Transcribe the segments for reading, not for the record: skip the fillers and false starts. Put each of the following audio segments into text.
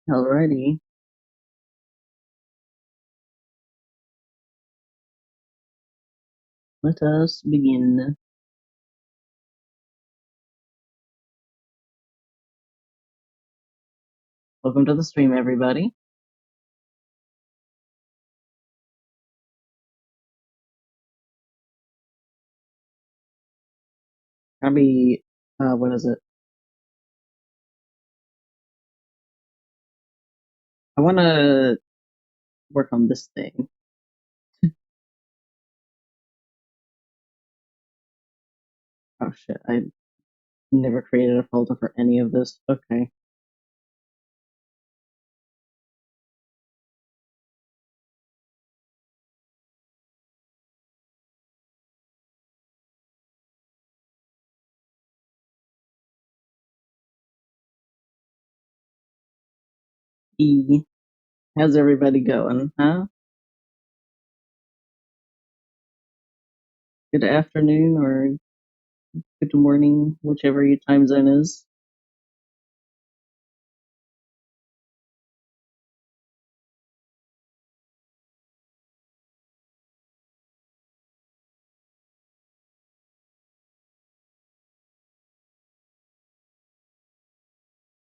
Alrighty, let us begin. Welcome to the stream, everybody. I'll be, what is it? I want to work on this thing. Oh shit, I never created a folder for any of this. Okay. E. How's everybody going, huh? Good afternoon or good morning, whichever your time zone is.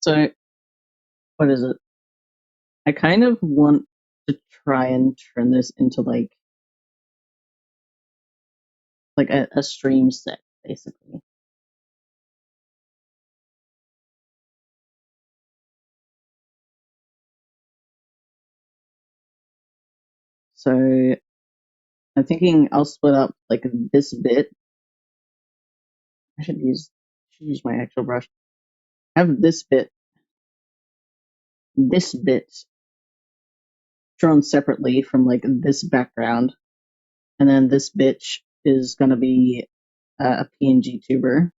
So, what is it? I kind of want to try and turn this into like a stream set, basically. So I'm thinking I'll split up like this bit. I should use my actual brush. Have this bit drawn separately from like this background, and then this bitch is gonna be a PNG tuber.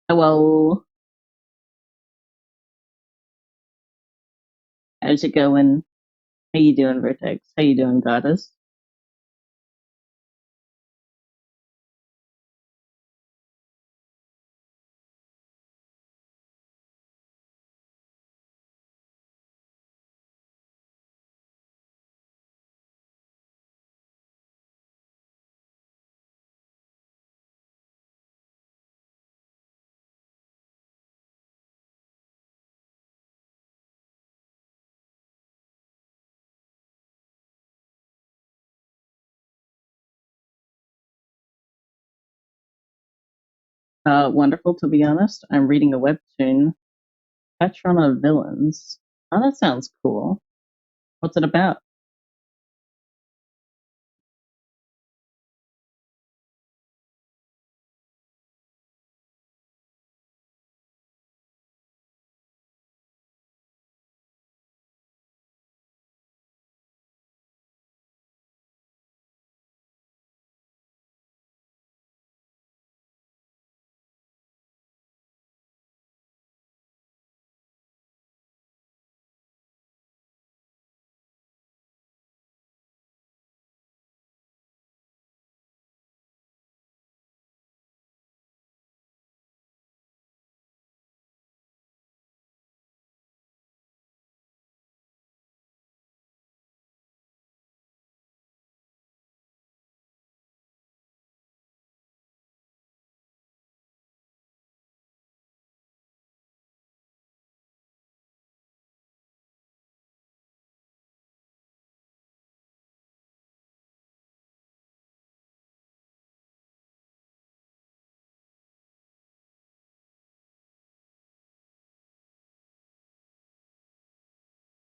Hello, how's it going? How you doing, Vertex? How you doing, Goddess? Wonderful, to be honest. I'm reading a webtoon, Patron of Villains. Oh, that sounds cool. What's it about?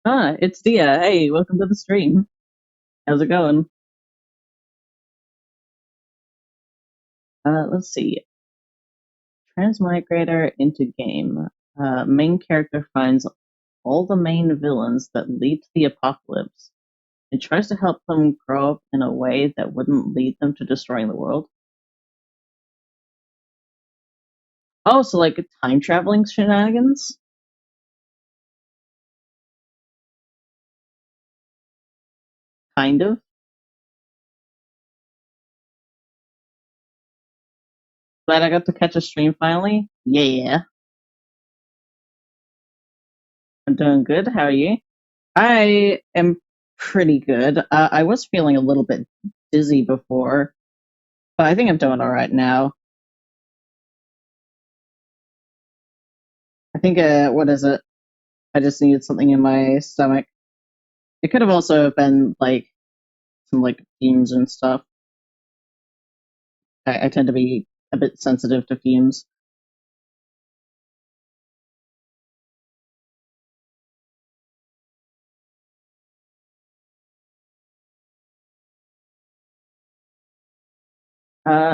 Ah, it's Dia. Hey, welcome to the stream. How's it going? Let's see. Transmigrator into game. Main character finds all the main villains that lead to the apocalypse and tries to help them grow up in a way that wouldn't lead them to destroying the world. Oh, so like time traveling shenanigans? Kind of. Glad I got to catch a stream finally. Yeah, I'm doing good. How are you? I am pretty good. I was feeling a little bit dizzy before, but I think I'm doing all right now. I think, what is it? I just needed something in my stomach. It could have also been like some like fumes and stuff. I tend to be a bit sensitive to fumes.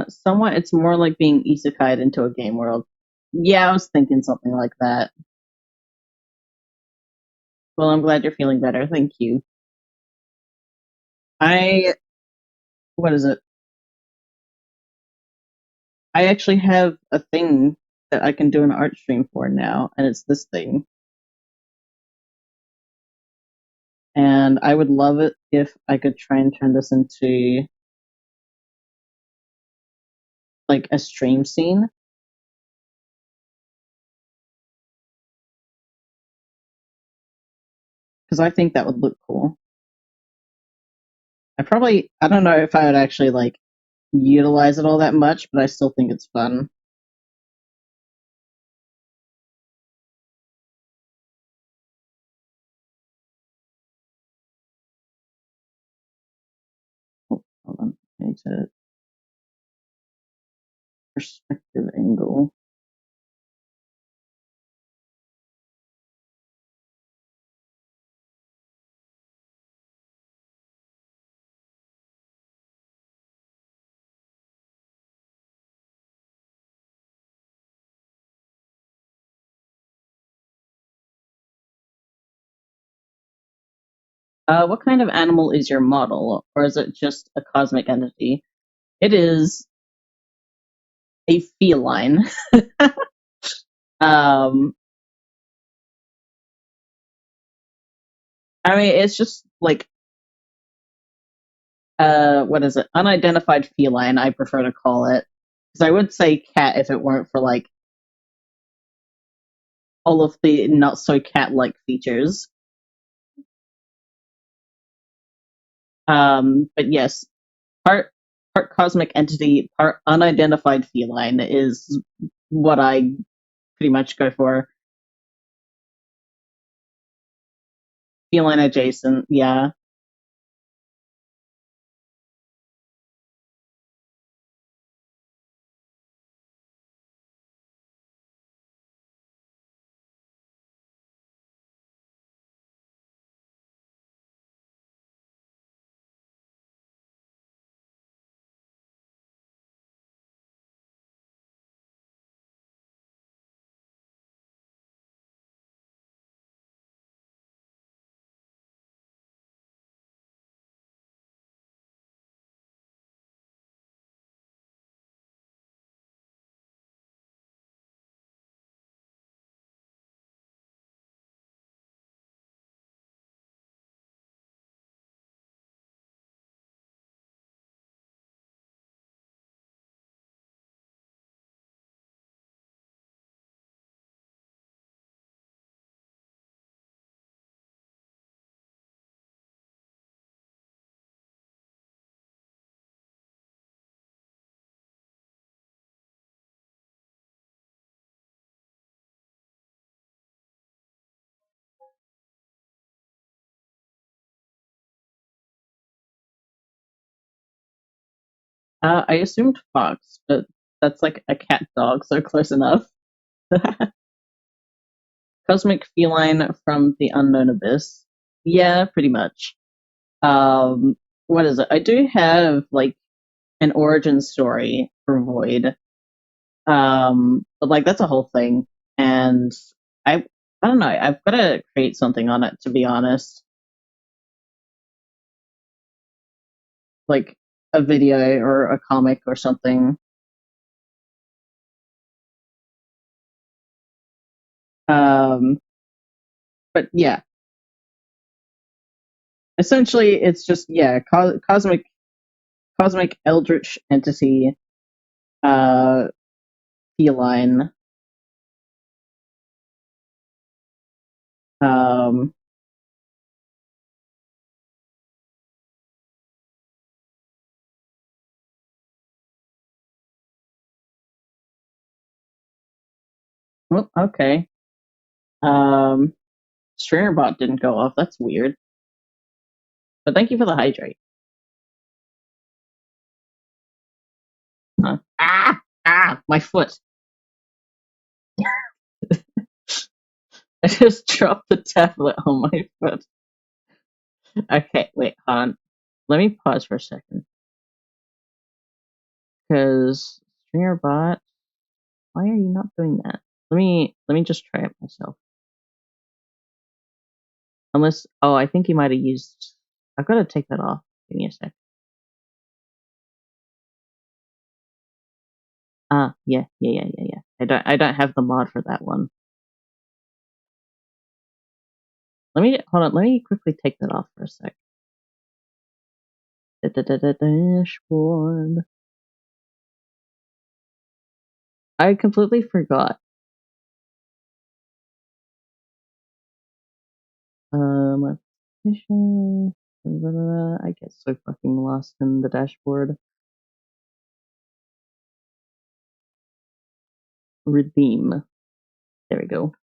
Somewhat, it's more like being isekai'd into a game world. Yeah, I was thinking something like that. Well, I'm glad you're feeling better. Thank you. I, what is it? I actually have a thing that I can do an art stream for now, and it's this thing. And I would love it if I could try and turn this into like a stream scene, because I think that would look cool. I don't know if I would actually like utilize it all that much, but I still think it's fun. Oh, hold on. I need to perspective angle. What kind of animal is your model, or is it just a cosmic entity? It is a feline. um, I mean, it's just like what is it? Unidentified feline, I prefer to call it. Because I would say cat if it weren't for like all of the not so cat like features. But yes, part part cosmic entity, part unidentified feline is what I pretty much go for. Feline adjacent, yeah. I assumed fox, but that's like a cat dog, so close enough. Cosmic feline from the unknown abyss. Yeah, pretty much. Um, what is it? I do have like an origin story for Void. But like that's a whole thing, and I I don't know. I've got to create something on it to be honest, like a video or a comic or something. Um, but yeah, essentially it's just yeah, cosmic eldritch entity. Uh, feline. Um, well, okay. Um, Stringer didn't go off. That's weird. But thank you for the hydrate. My foot. I just dropped the tablet on my foot. Okay, wait, hold on. Let me pause for a second. Because Stringer, why are you not doing that? Let me just try it myself. Unless, oh, I think you might have used. I've got to take that off. Give me a sec. Yeah. I don't have the mod for that one. Let me hold on. Let me quickly take that off for a sec. Dashboard. I completely forgot. Application. I get so fucking lost in the dashboard. Redeem. There we go.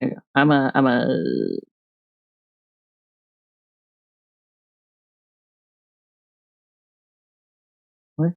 There we go. I'm a. What?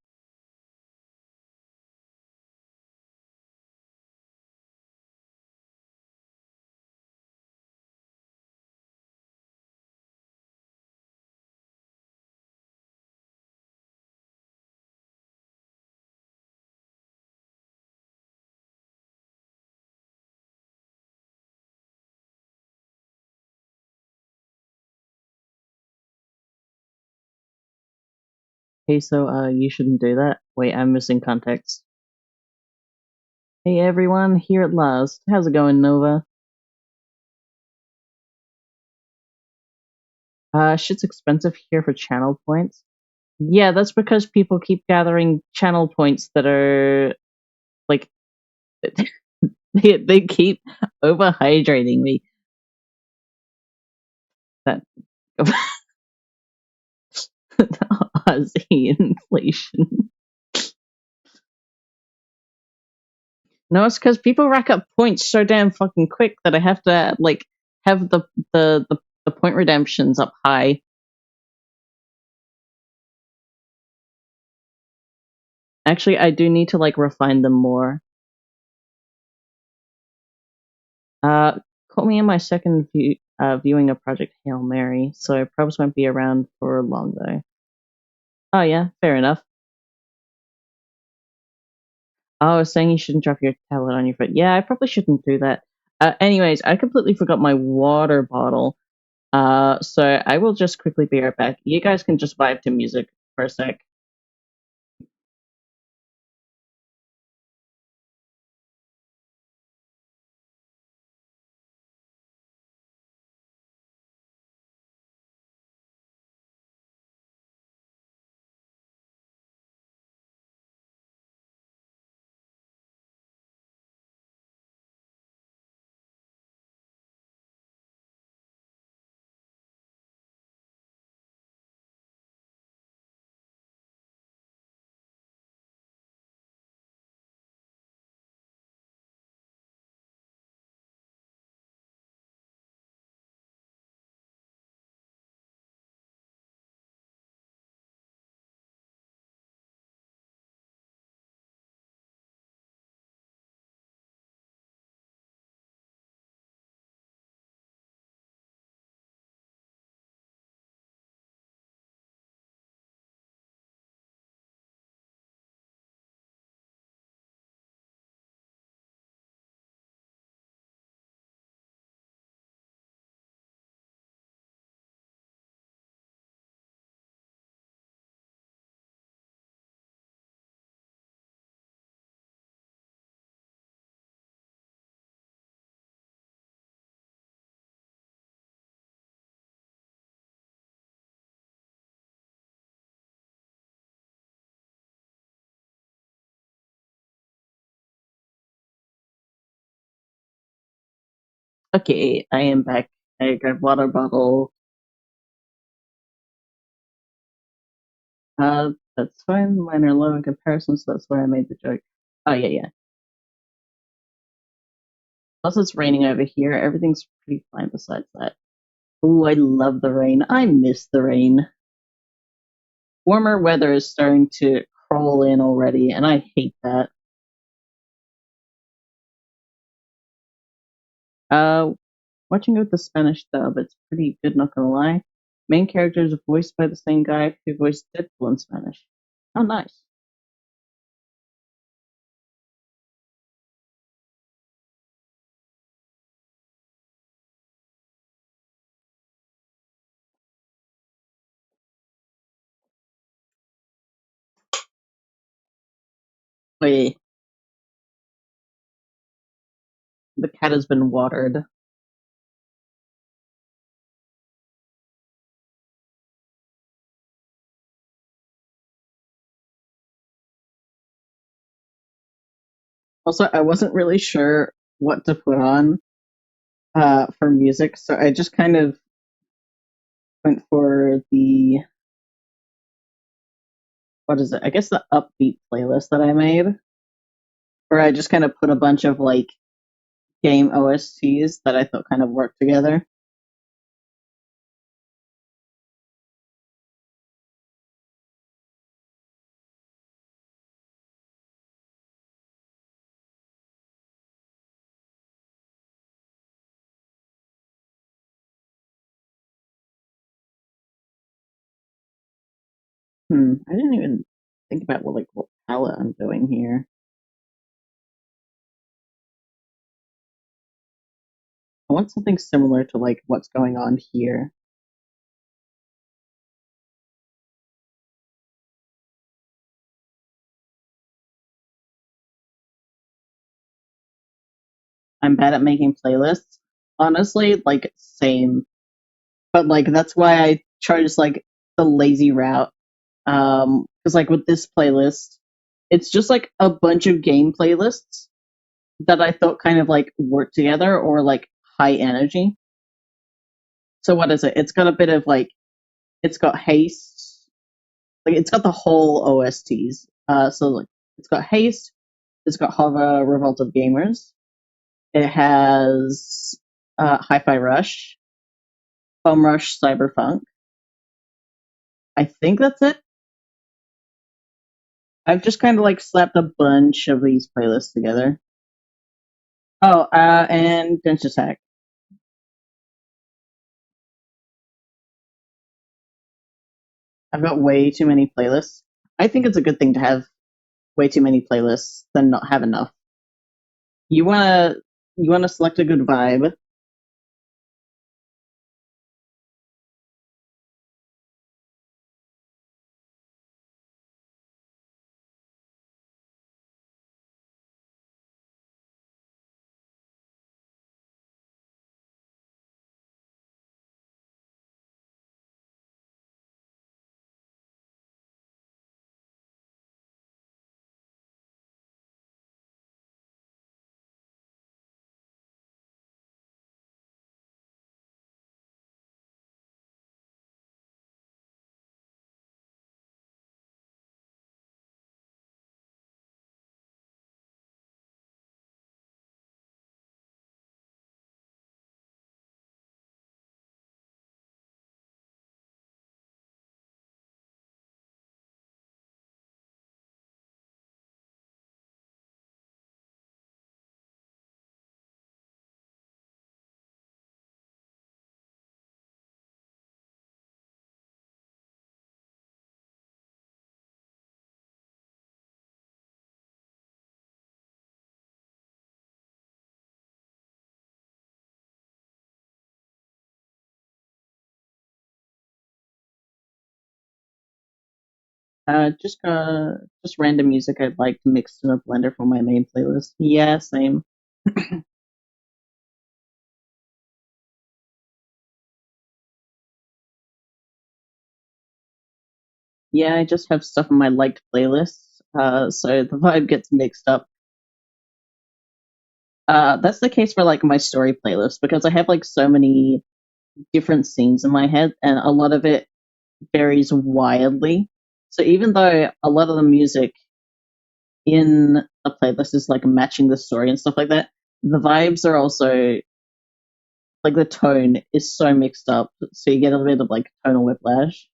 Hey, so you shouldn't do that. Wait, I'm missing context. Hey everyone, here at last. How's it going, Nova? Shit's expensive here for channel points. Yeah, that's because people keep gathering channel points that are like they keep overhydrating me. That Aussie inflation. No, it's because people rack up points so damn fucking quick that I have to like have the point redemptions up high. Actually, I do need to like refine them more. Uh, Caught me in my second viewing of Project Hail Mary, so I probably won't be around for long though. Oh yeah, fair enough. Oh, I was saying you shouldn't drop your tablet on your foot. Yeah, I probably shouldn't do that. Anyways, I completely forgot my water bottle. So I will just quickly be right back. You guys can just vibe to music for a sec. Okay, I am back. I grabbed water bottle. That's fine. Mine are low in comparison, so that's why I made the joke. Oh yeah, yeah. Plus it's raining over here. Everything's pretty fine besides that. Ooh, I love the rain. I miss the rain. Warmer weather is starting to crawl in already, and I hate that. Uh, Watching it with the Spanish dub, it's pretty good, not gonna lie. Main character is voiced by the same guy who voiced Deadpool in Spanish. Oh, nice. Wait, the cat has been watered. Also, I wasn't really sure what to put on for music, so I just kind of went for the what is it? I guess the upbeat playlist that I made, where I just kind of put a bunch of like game OSTs that I thought kind of worked together. I didn't even think about what palette I'm doing here. I want something similar to like what's going on here. I'm bad at making playlists. Honestly, like same. But like that's why I chose like the lazy route. Because like with this playlist, it's just like a bunch of game playlists that I thought kind of like work together or like high energy. So what is it? It's got a bit of like it's got haste, like it's got the whole OSTs. So like it's got haste, it's got hover, Revolt of Gamers, it has Hi-Fi Rush, Home Rush, Cyberpunk. I think that's it. I've just kind of like slapped a bunch of these playlists together. Oh, and Dense Attack. I've got way too many playlists. I think it's a good thing to have way too many playlists than not have enough. You wanna you wanna select a good vibe. Just random music I'd like to mix in a blender for my main playlist. Yeah, same. Yeah, I just have stuff in my liked playlists, so the vibe gets mixed up. That's the case for like my story playlist because I have like so many different scenes in my head, and a lot of it varies wildly. So even though a lot of the music in a playlist is like matching the story and stuff like that, the vibes are also like the tone is so mixed up, so you get a bit of like tonal whiplash.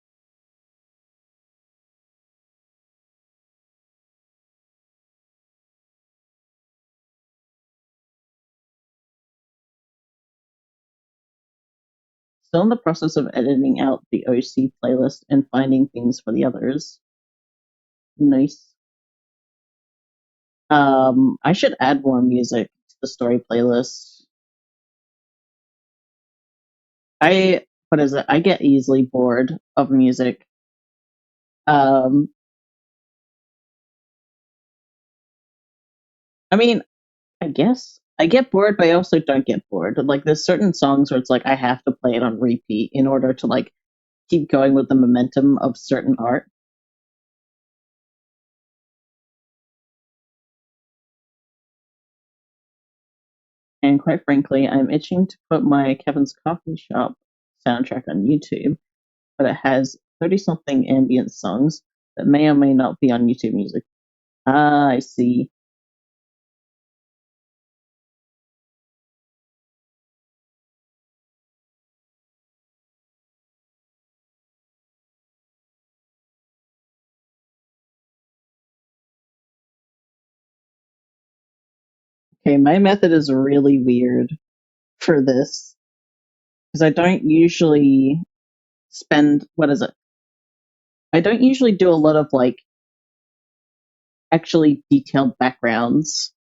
Still in the process of editing out the OC playlist and finding things for the others. Nice. I should add more music to the story playlist. I what is it? I get easily bored of music. Um, I mean, I guess I get bored, but I also don't get bored. Like, there's certain songs where it's like I have to play it on repeat in order to like keep going with the momentum of certain art. And quite frankly, I'm itching to put my Kevin's Coffee Shop soundtrack on YouTube, but it has 30 something ambient songs that may or may not be on YouTube Music. Ah, I see. Okay, my method is really weird for this because I don't usually spend, what is it? I don't usually do a lot of like actually detailed backgrounds.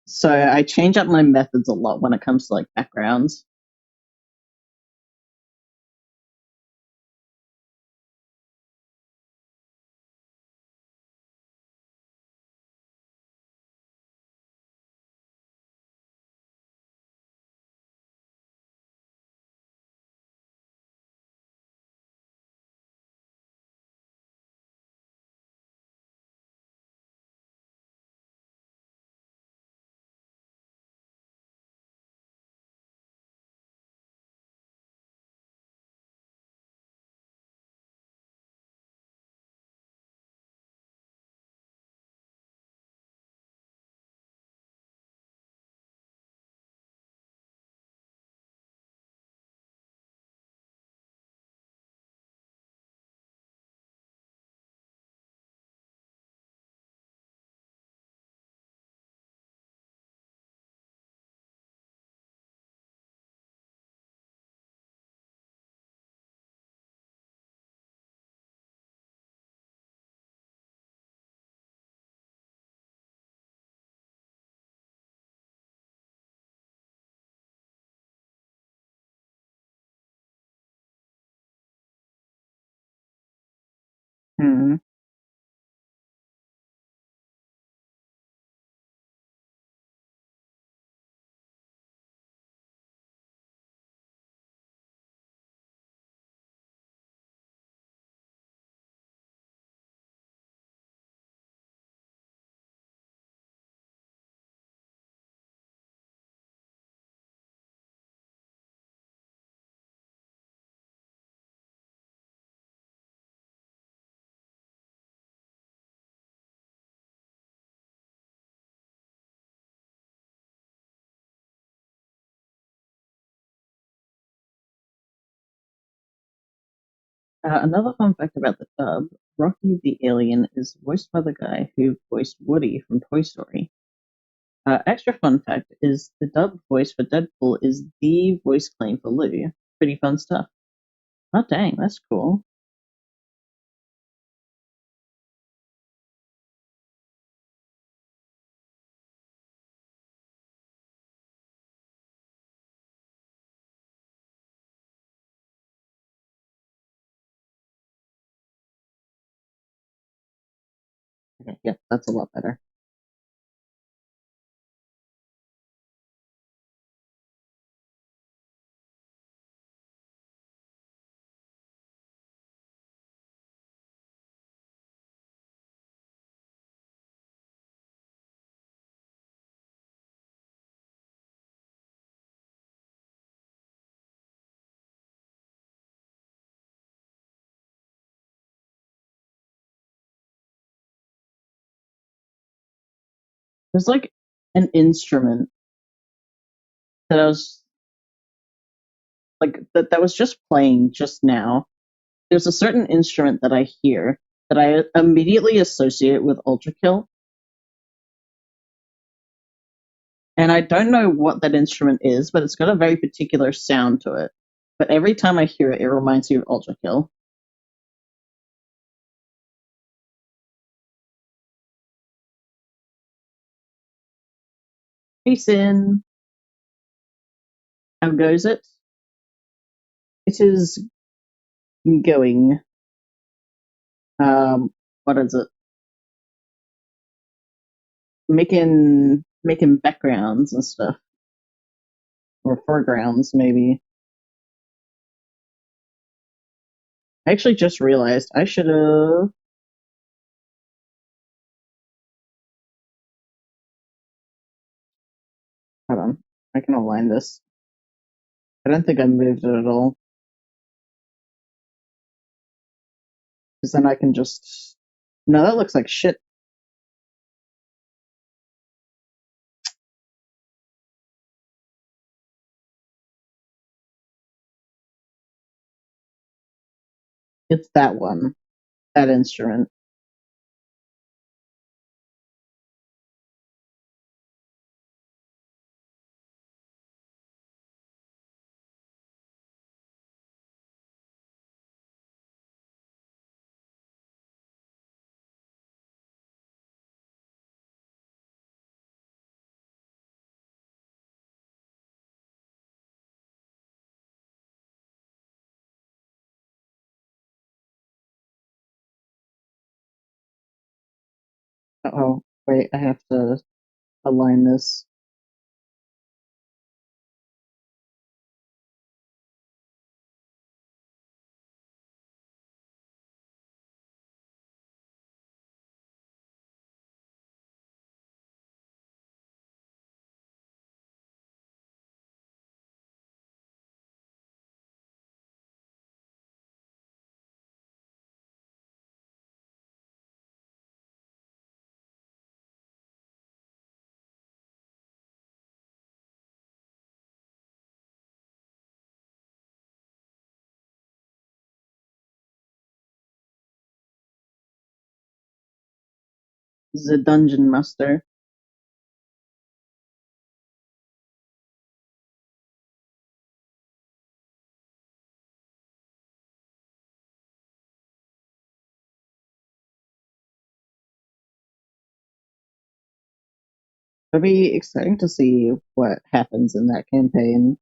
So I change up my methods a lot when it comes to like backgrounds. Hmm. Another fun fact about the dub, Rocky the Alien is voiced by the guy who voiced Woody from Toy Story. Extra fun fact is the dub voice for Deadpool is the voice claim for Lou. Pretty fun stuff. Oh dang, that's cool. Okay, yeah, that's a lot better. There's like an instrument that I was like that was just playing just now. There's a certain instrument that I hear that I immediately associate with Ultra Kill, and I don't know what that instrument is, but it's got a very particular sound to it. But every time I hear it, it reminds me of Ultra Kill. Hey Sin, how goes it? It is going. What is it? Making backgrounds and stuff, or foregrounds maybe. I actually just realized I should have. Hold on, I can align this. I don't think I moved it at all, because then I can just. No, that looks like shit. It's that one, that instrument. Oh, wait, I have to align this. The Dungeon Master. It'll be exciting to see what happens in that campaign.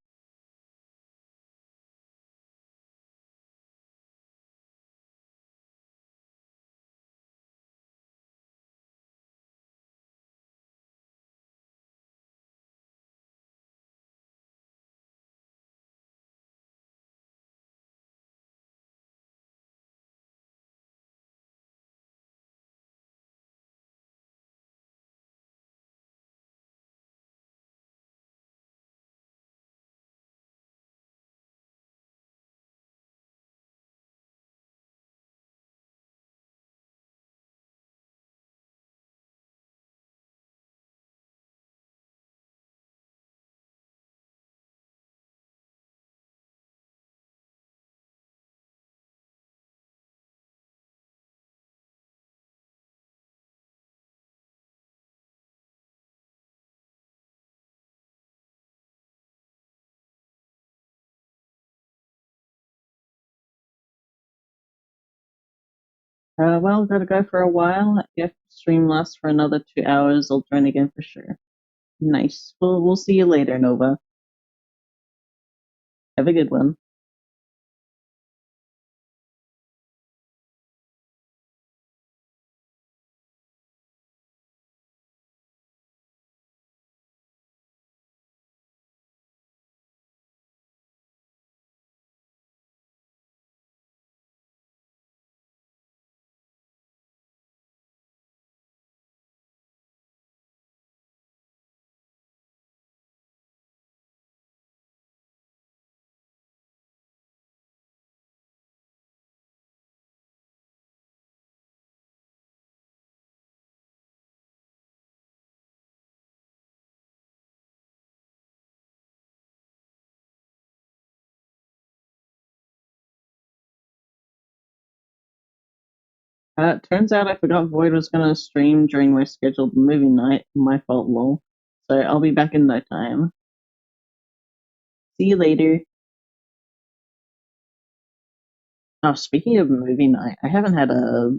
Well, gotta go for a while. If stream lasts for another 2 hours, I'll join again for sure. Nice. We'll see you later, Nova. Have a good one. Turns out I forgot Void was gonna stream during my scheduled movie night. My fault, lol. So I'll be back in no time. See you later. Oh, speaking of movie night, I haven't had a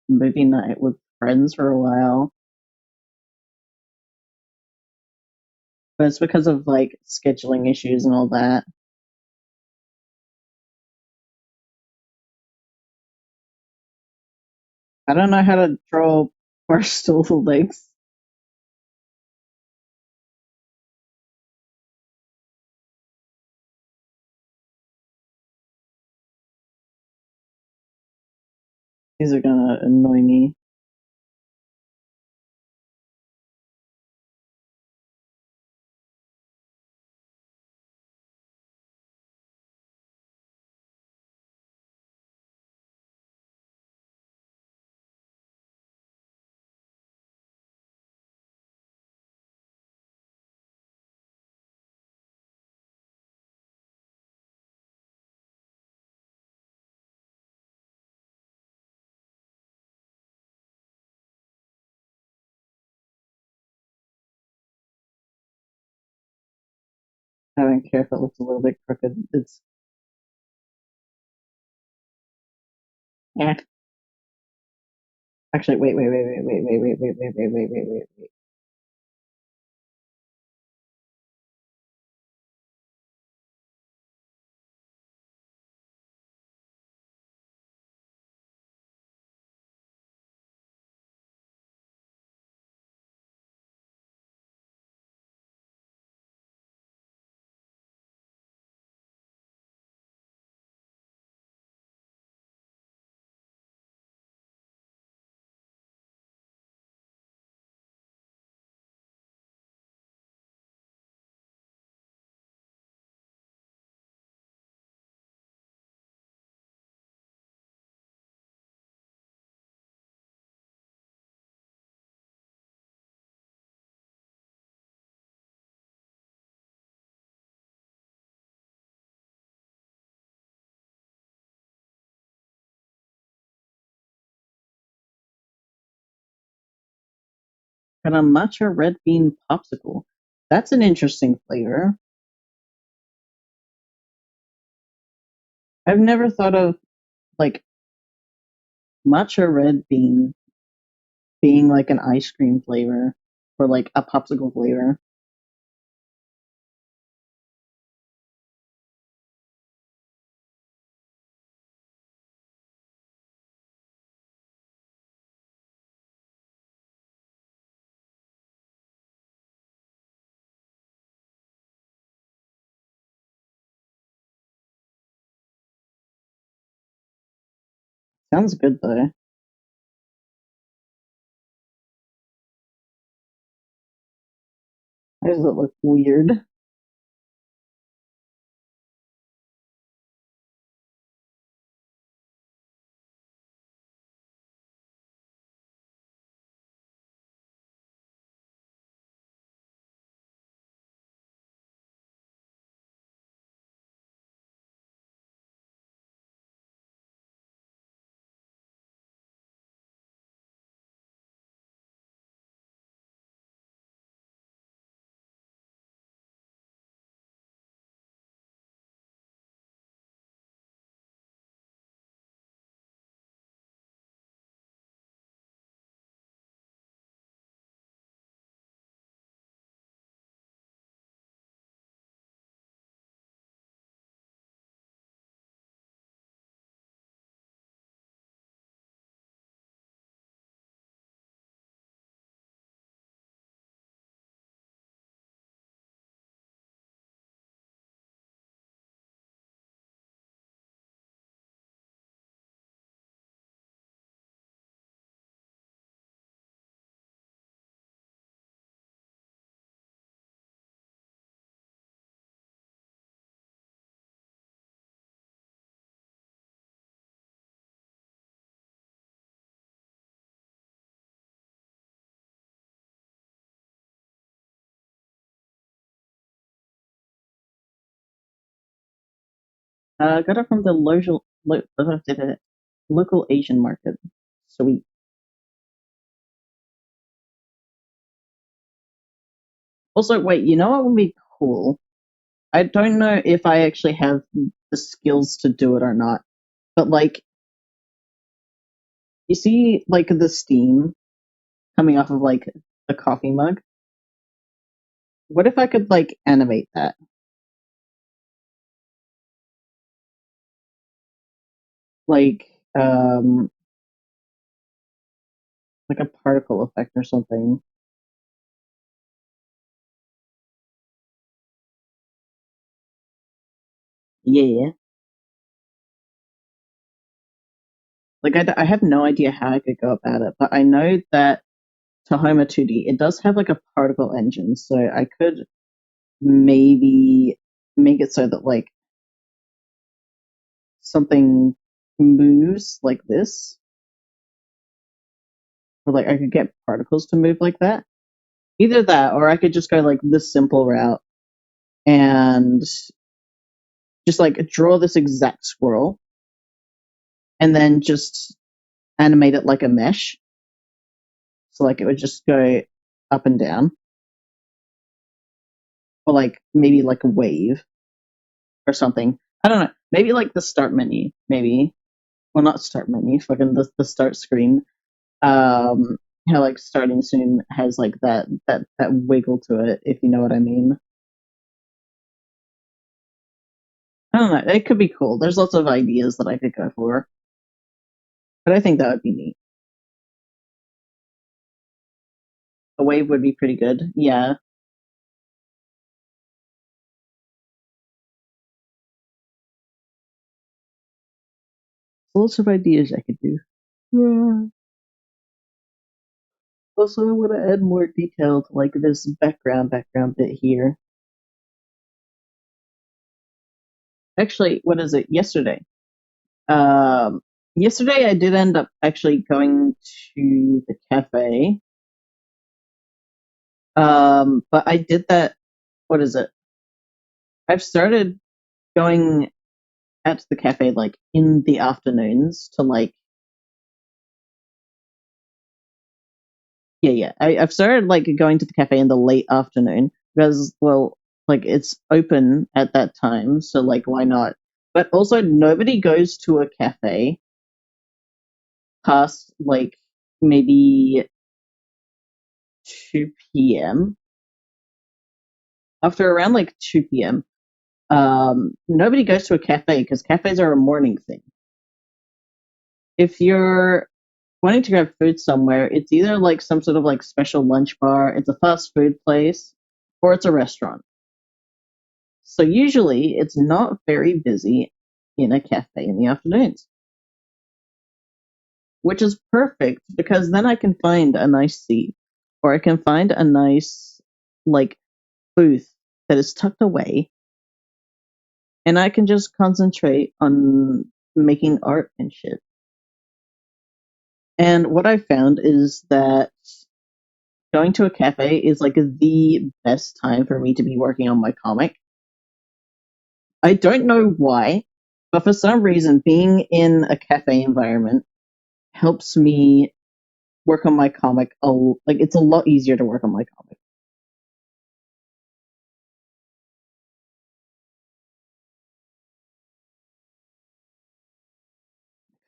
movie night with friends for a while, but it's because of like scheduling issues and all that. I don't know how to draw barstool legs. These are gonna annoy me. I don't care if it looks a little bit crooked. It's yeah. Actually, wait. And a matcha red bean popsicle. That's an interesting flavor. I've never thought of like matcha red bean being like an ice cream flavor or like a popsicle flavor. Sounds good though. Why does it look weird? Got it from the local Asian market. Sweet. Also, wait, you know what would be cool? I don't know if I actually have the skills to do it or not, but like, you see, like the steam coming off of like the coffee mug. What if I could like animate that, like, um, like a particle effect or something? Yeah. Like, I have no idea how I could go about it, but I know that Tahoma 2D it does have like a particle engine, so I could maybe make it so that like something moves like this, or like I could get particles to move like that. Either that, or I could just go like this simple route and just like draw this exact squirrel and then just animate it like a mesh. So like it would just go up and down, or like maybe like a wave or something. I don't know. Maybe like the start menu. Maybe well, not start menu. Fucking the start screen. Um, how like starting soon has like that wiggle to it, if you know what I mean. I don't know. It could be cool. There's lots of ideas that I could go for, but I think that would be neat. A wave would be pretty good. Yeah, lots of ideas I could do. Yeah. Also, I want to add more detail to like this background bit here. Actually, what is it? Yesterday. Um, yesterday I did end up actually going to the cafe. But I did that. What is it? I've started going out to the cafe like in the afternoons to like yeah. I've started like going to the cafe in the late afternoon because well like it's open at that time, so like why not? But also nobody goes to a cafe past like maybe 2 p.m. After around like 2 p.m. Nobody goes to a cafe because cafes are a morning thing. If you're wanting to grab food somewhere, it's either like some sort of like special lunch bar, it's a fast food place, or it's a restaurant. So usually it's not very busy in a cafe in the afternoons, which is perfect because then I can find a nice seat or I can find a nice like booth that is tucked away and I can just concentrate on making art and shit. And what I found is that going to a cafe is like the best time for me to be working on my comic. I don't know why, but for some reason, being in a cafe environment helps me work on my comic. Like it's a lot easier to work on my comic.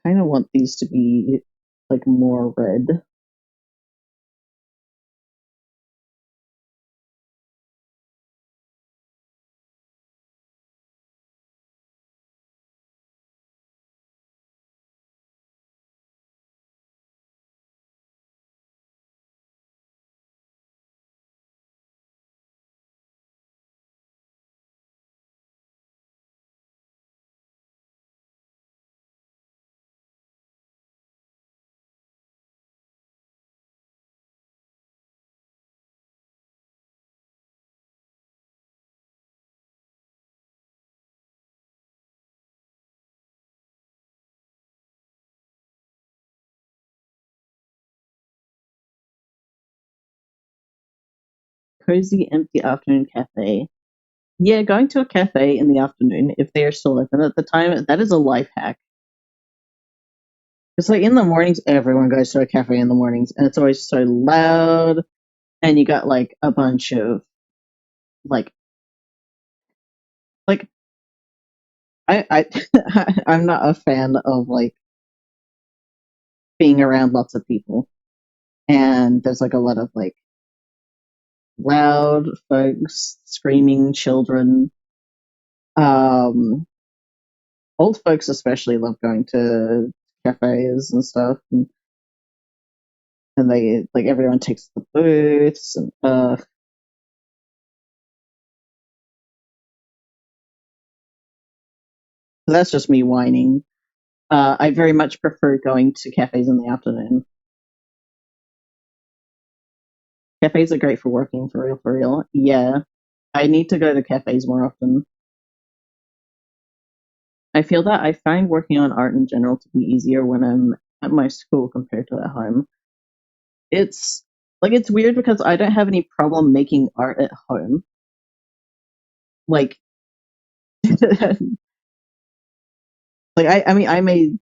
I kind of want these to be like more red. Cozy, empty afternoon cafe. Yeah, going to a cafe in the afternoon, if they are still open at the time, that is a life hack. It's like in the mornings, everyone goes to a cafe in the mornings, and it's always so loud, and you got like a bunch of like like I I'm not a fan of like being around lots of people, and there's like a lot of like loud folks, screaming children. Um, Old folks especially love going to cafes and stuff, and they like everyone takes the booths and that's just me whining. I very much prefer going to cafes in the afternoon. Cafes are great for working for real, for real. Yeah, I need to go to cafes more often. I feel that I find working on art in general to be easier when I'm at my school compared to at home. It's like it's weird because I don't have any problem making art at home. Like like I mean I made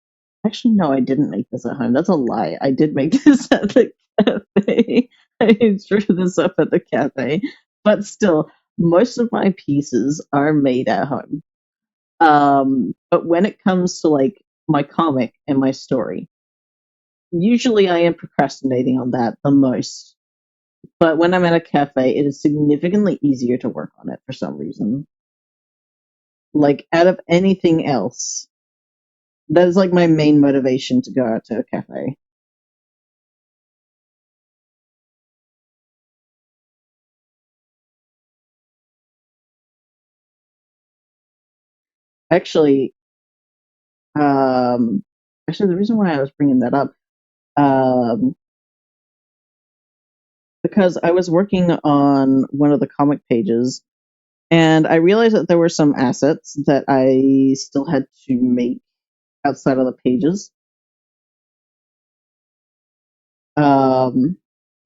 actually no, I didn't make this at home. That's a lie. I did make this at the cafe. I drew this up at the cafe. But still, most of my pieces are made at home. But when it comes to like my comic and my story, usually I am procrastinating on that the most. But when I'm at a cafe, it is significantly easier to work on it for some reason. Like out of anything else, that is like my main motivation to go out to a cafe. Actually, um, actually, the reason why I was bringing that up, um, because I was working on one of the comic pages, and I realized that there were some assets that I still had to make outside of the pages. Um,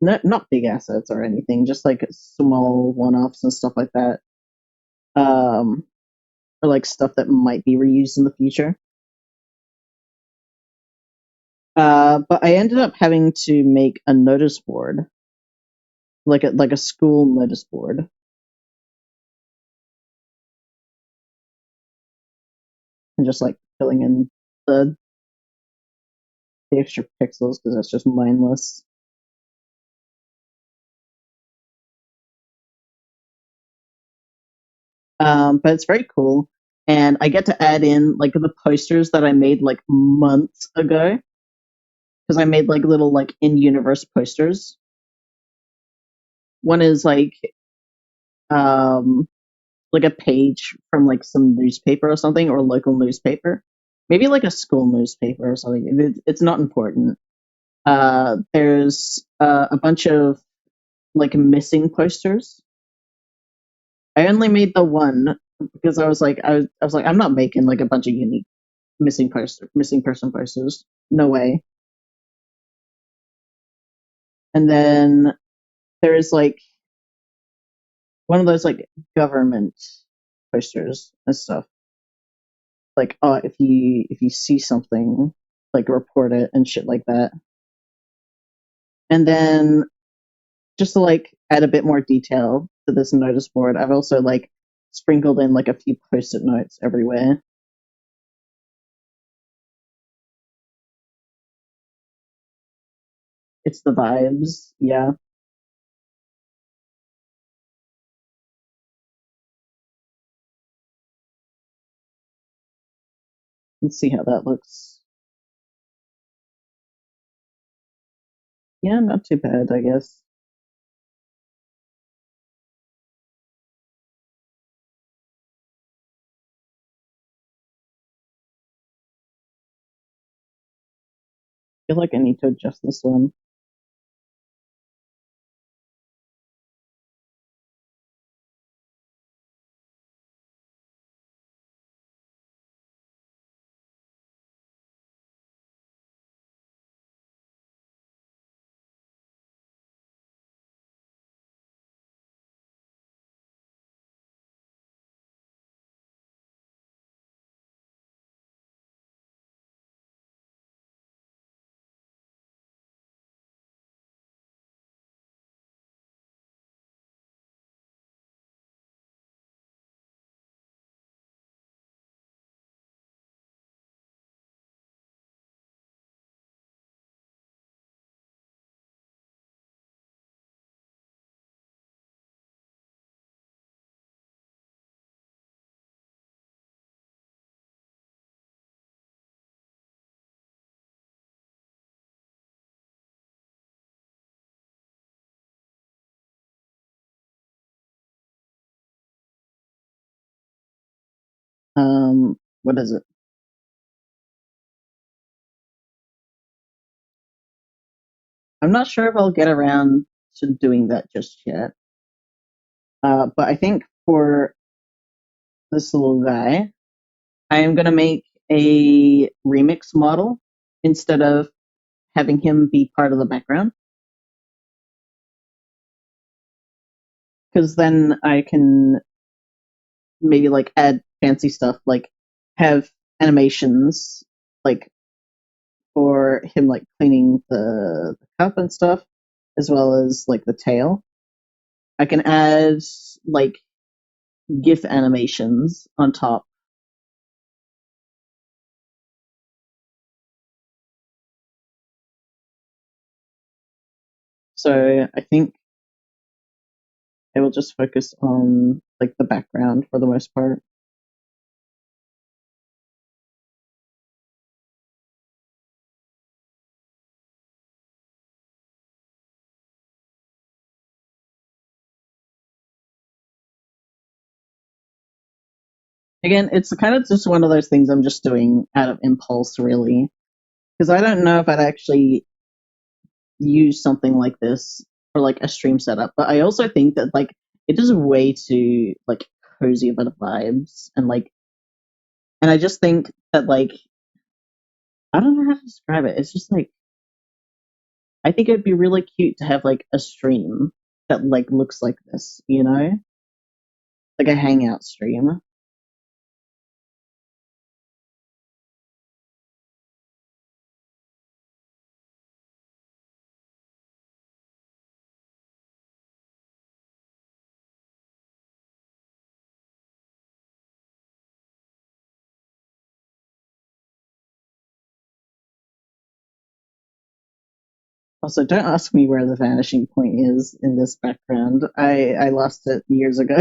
not big assets or anything, just like small one-offs and stuff like that. Um, or like stuff that might be reused in the future. But I ended up having to make a notice board, like a school notice board, and just like filling in the, the extra pixels because that's just mindless. But it's very cool, and I get to add in like the posters that I made like months ago because I made like little like in-universe posters. One is um like a page from like some newspaper or something or local newspaper, maybe like a school newspaper or something. It's not important. There's a bunch of like missing posters. I only made the one because I was like I'm not making like a bunch of unique missing person posters. No way. And then there's like one of those like government posters and stuff. Like if you see something, like report it and shit like that. And then just to like add a bit more detail to this notice board, I've also like sprinkled in like a few post-it notes everywhere. It's the vibes, yeah. Let's see how that looks. Yeah, not too bad, I guess. I feel like I need to adjust this one. What is it? I'm not sure if I'll get around to doing that just yet. But I think for this little guy, I am gonna make a remix model instead of having him be part of the background. Because then I can maybe like add fancy stuff, like have animations like for him like cleaning the cup and stuff, as well as like the tail. I can add like GIF animations on top. So I think I will just focus on like the background for the most part. Again, it's kind of just one of those things I'm just doing out of impulse, really, because I don't know if I'd actually use something like this for like a stream setup. But I also think that like it is way too like cozy about the vibes and I just think that like I don't know how to describe it. It's just like I think it'd be really cute to have like a stream that like looks like this, like a hangout stream. Also, don't ask me where the vanishing point is in this background. I lost it years ago.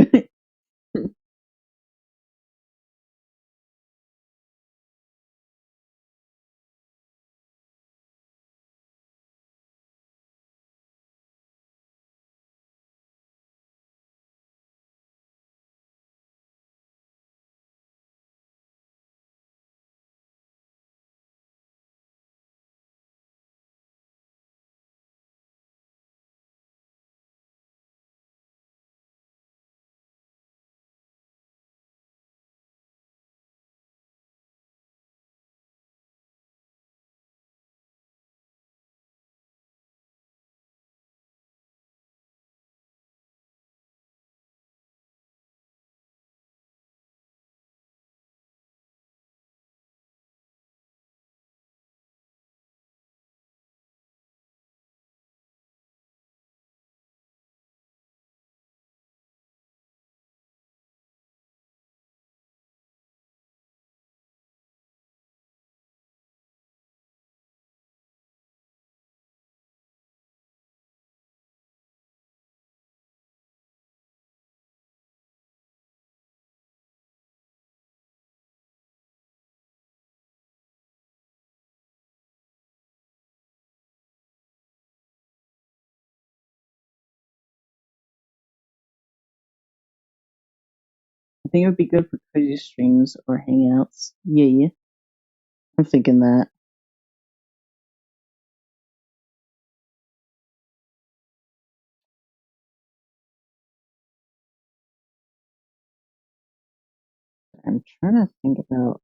I think it would be good for cozy streams or hangouts. Yeah, I'm thinking that. I'm trying to think about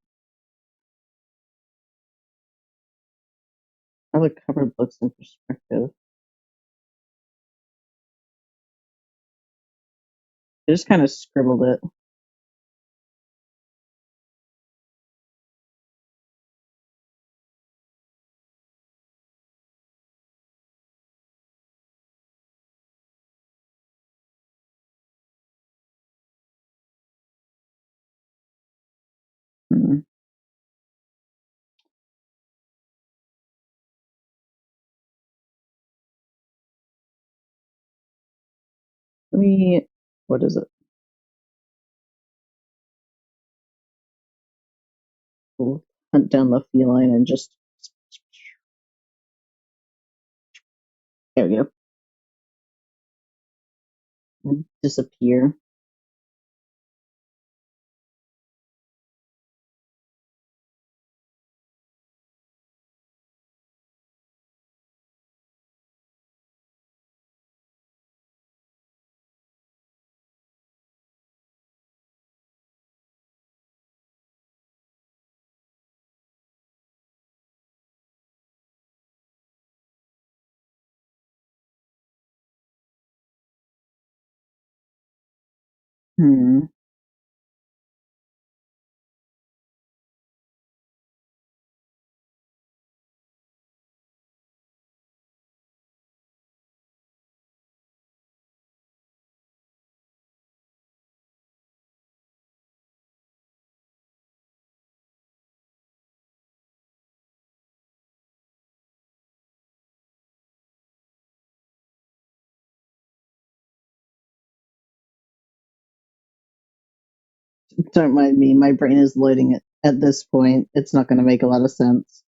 how the cover looks in perspective. I just kind of scribbled it. Hmm. Let me. What is it? We'll hunt down the feline and just. There we go. And disappear. Hmm. Don't mind me. My brain is loading it at this point. It's not going to make a lot of sense.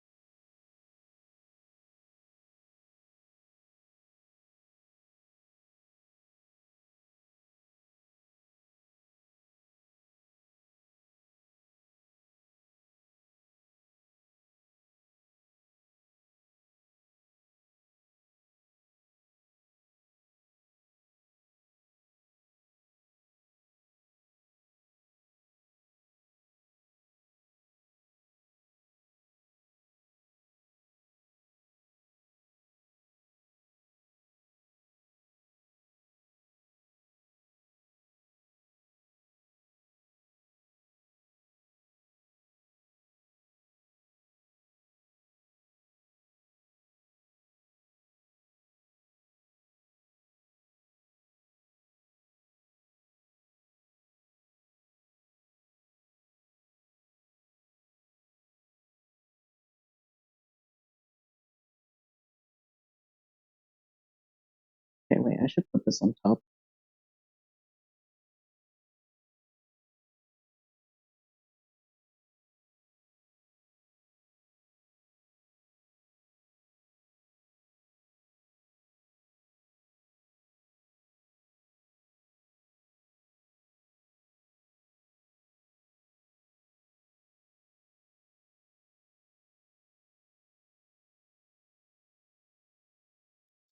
Okay, wait. I should put this on top.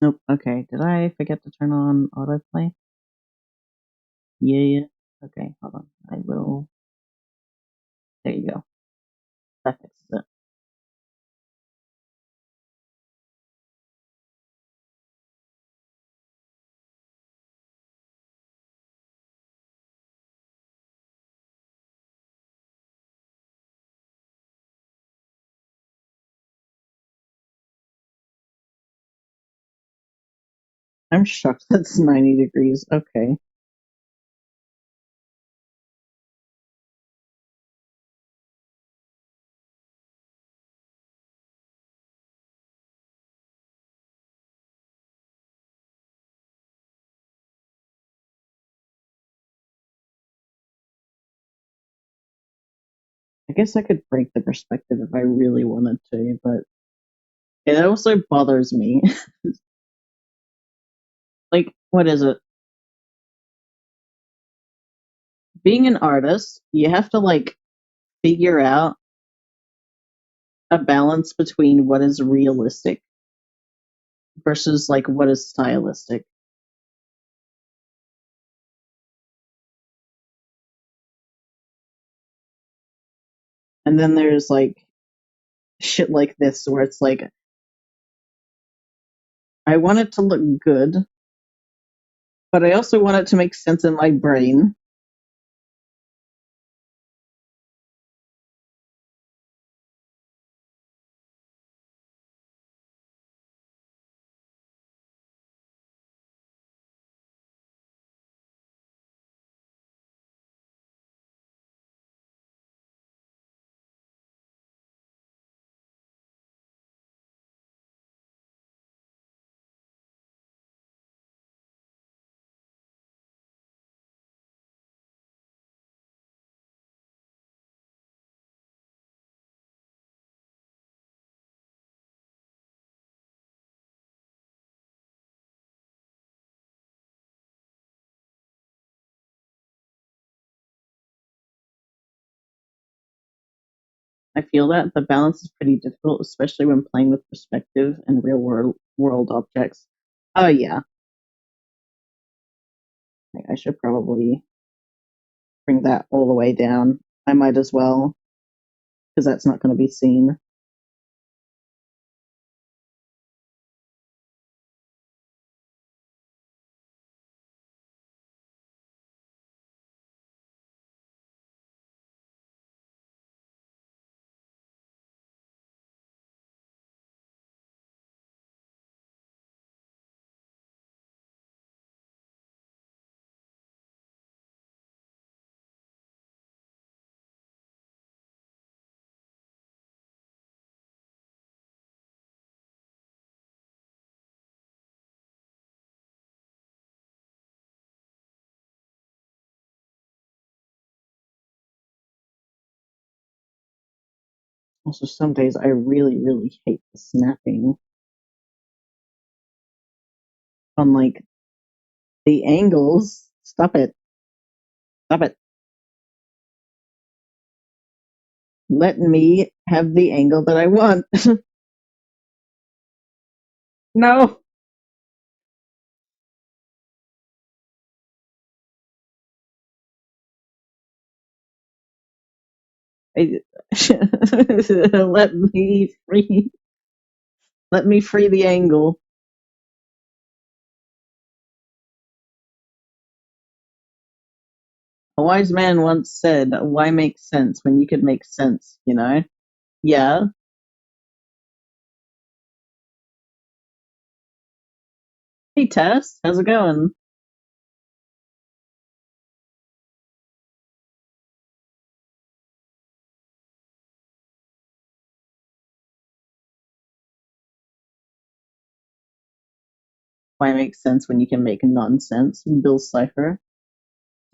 Nope. Okay. Did I forget to turn on autoplay? Yeah. Okay. Hold on. I will. There you go. That fixes it. I'm shocked that's 90 degrees. Okay. I guess I could break the perspective if I really wanted to, but it also bothers me. Like, what is it? Being an artist, you have to like figure out a balance between what is realistic versus like what is stylistic. And then there's like shit like this where it's like I want it to look good, but I also want it to make sense in my brain. I feel that the balance is pretty difficult, especially when playing with perspective and real world objects. Oh yeah, I should probably bring that all the way down. I might as well, because that's not going to be seen. Also, some days I really, really hate the snapping on like the angles. Stop it. Stop it. Let me have the angle that I want. No. I, let me free. Let me free the angle. A wise man once said, "Why make sense when you could make sense?" You know? Yeah. Hey Tess, how's it going? Why make sense when you can make nonsense? Bill Cipher.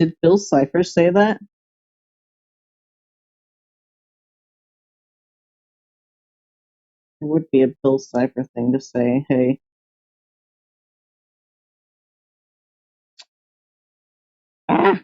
Did Bill Cipher say that? It would be a Bill Cipher thing to say. Hey, ah,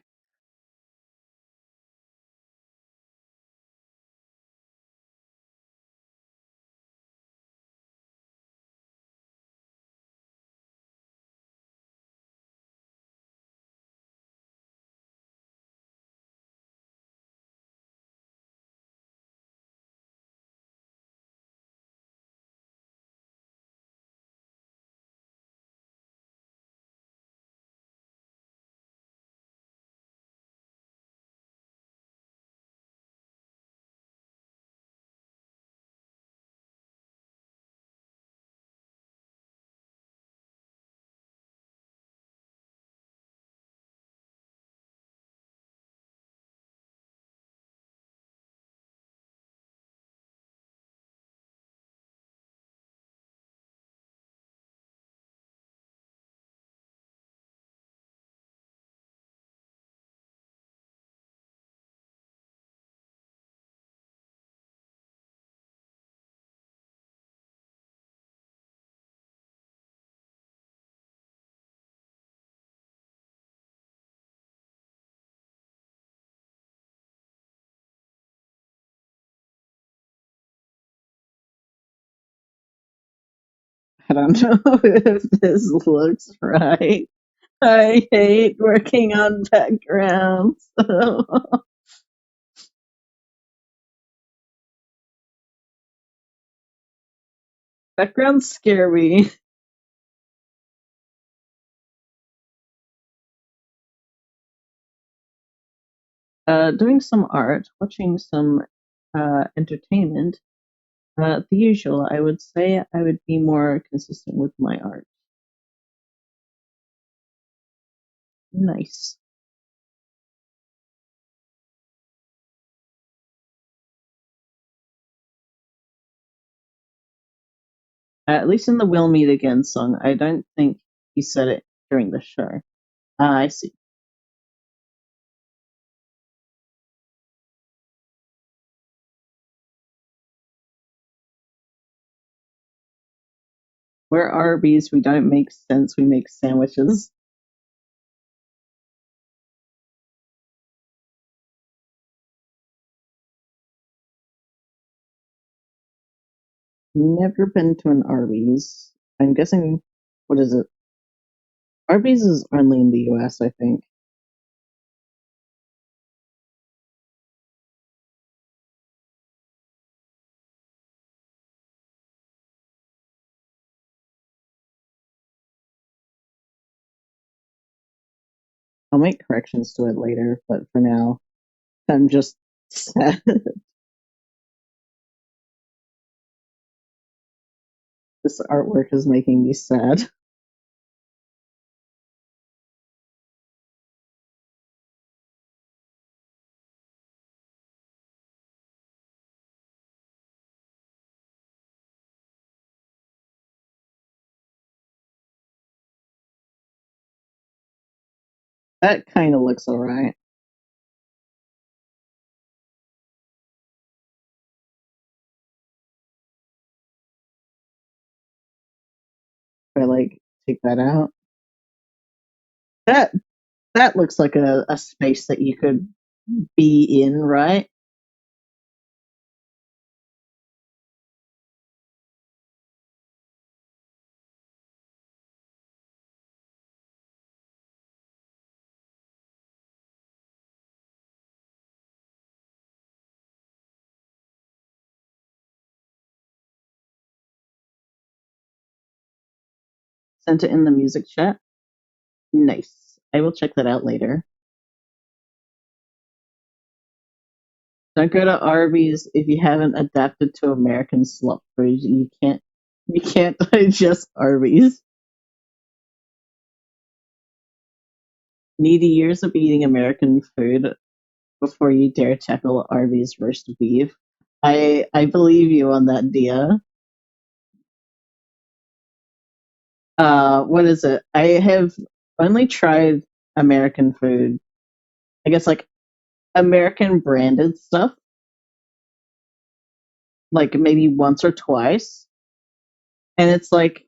I don't know if this looks right. I hate working on backgrounds. Backgrounds scare me. Doing some art, watching some entertainment. The usual. I would say I would be more consistent with my art. Nice. At least in the "We'll Meet Again" song, I don't think he said it during the show. Ah, I see. We're Arby's. We don't make sense. We make sandwiches. Never been to an Arby's. I'm guessing. What is it? Arby's is only in the U.S. I think. I'll make corrections to it later, but for now, I'm just sad. This artwork is making me sad. That kind of looks alright. I like take that out. That that looks like a space that you could be in, right? Sent it in the music chat. Nice. I will check that out later. Don't go to Arby's if you haven't adapted to American slop food. You can't digest Arby's. Need years of eating American food before you dare tackle Arby's roast beef. I believe you on that, Dia. What is it? I have only tried American food. I guess like American branded stuff, like maybe once or twice. And it's like,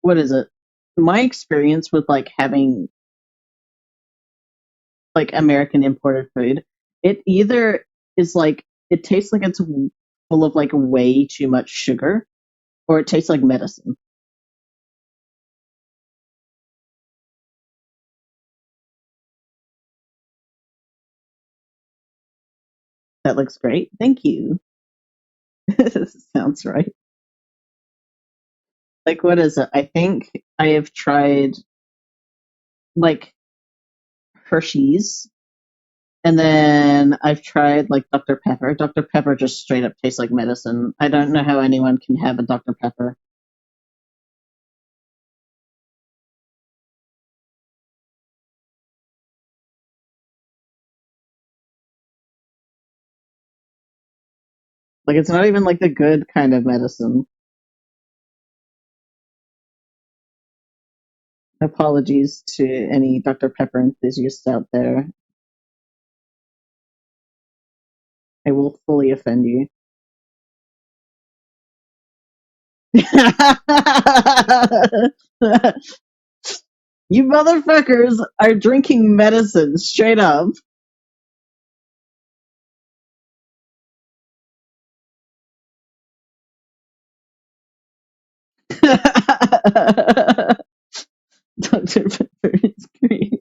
what is it? My experience with like having like American imported food, it either is like it tastes like it's full of like way too much sugar, or it tastes like medicine. That looks great. Thank you. Sounds right. Like what is it? I think I have tried like Hershey's, and then I've tried like Dr. Pepper. Dr. Pepper just straight up tastes like medicine. I don't know how anyone can have a Dr. Pepper. Like it's not even like the good kind of medicine. Apologies to any Dr. Pepper enthusiasts out there. I will fully offend you. You motherfuckers are drinking medicine straight up. Dr. Pepper is great.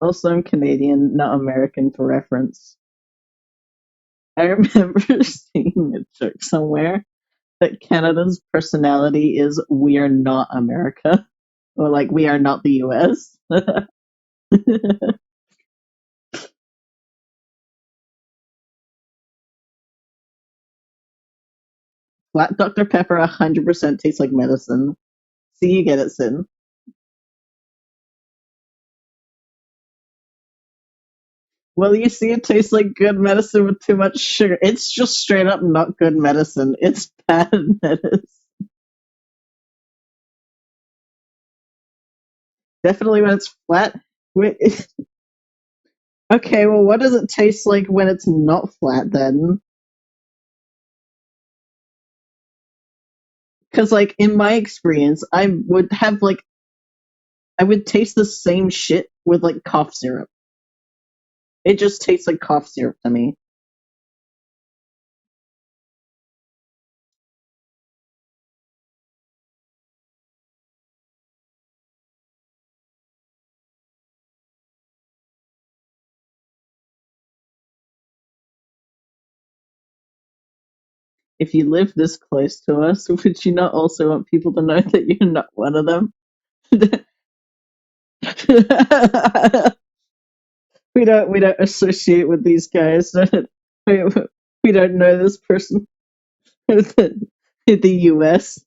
Also, I'm Canadian, not American for reference. I remember seeing a joke somewhere that Canada's personality is we are not America. Or like we are not the US. Flat Dr. Pepper 100% tastes like medicine. See, you get it, Sin. Well, you see, it tastes like good medicine with too much sugar. It's just straight up not good medicine. It's bad medicine. Definitely when it's flat. Wait, okay, well, what does it taste like when it's not flat then? Because, like, in my experience, I would taste the same shit with, like, cough syrup. It just tastes like cough syrup to me. If you live this close to us, would you not also want people to know that you're not one of them? we don't associate with these guys. we, we don't know this person. The US.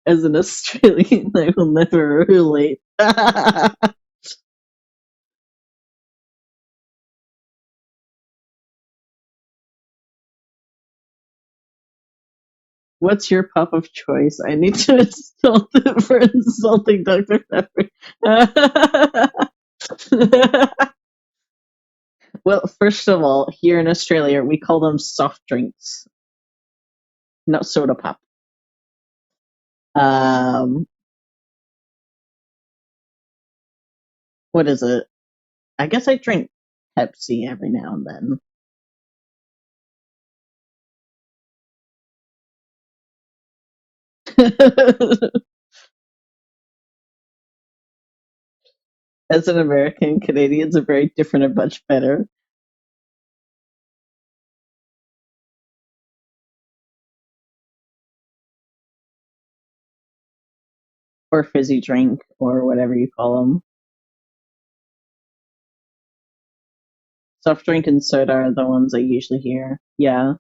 As an Australian, I will never relate. What's your pop of choice? I need to insult it for insulting Dr. Pepper. Well, first of all, here in Australia, we call them soft drinks, not soda pop. Um, what is it? I guess I drink Pepsi every now and then. As an American, Canadians are very different and much better. Or fizzy drink, or whatever you call them. Soft drink and soda are the ones I usually hear. Yeah,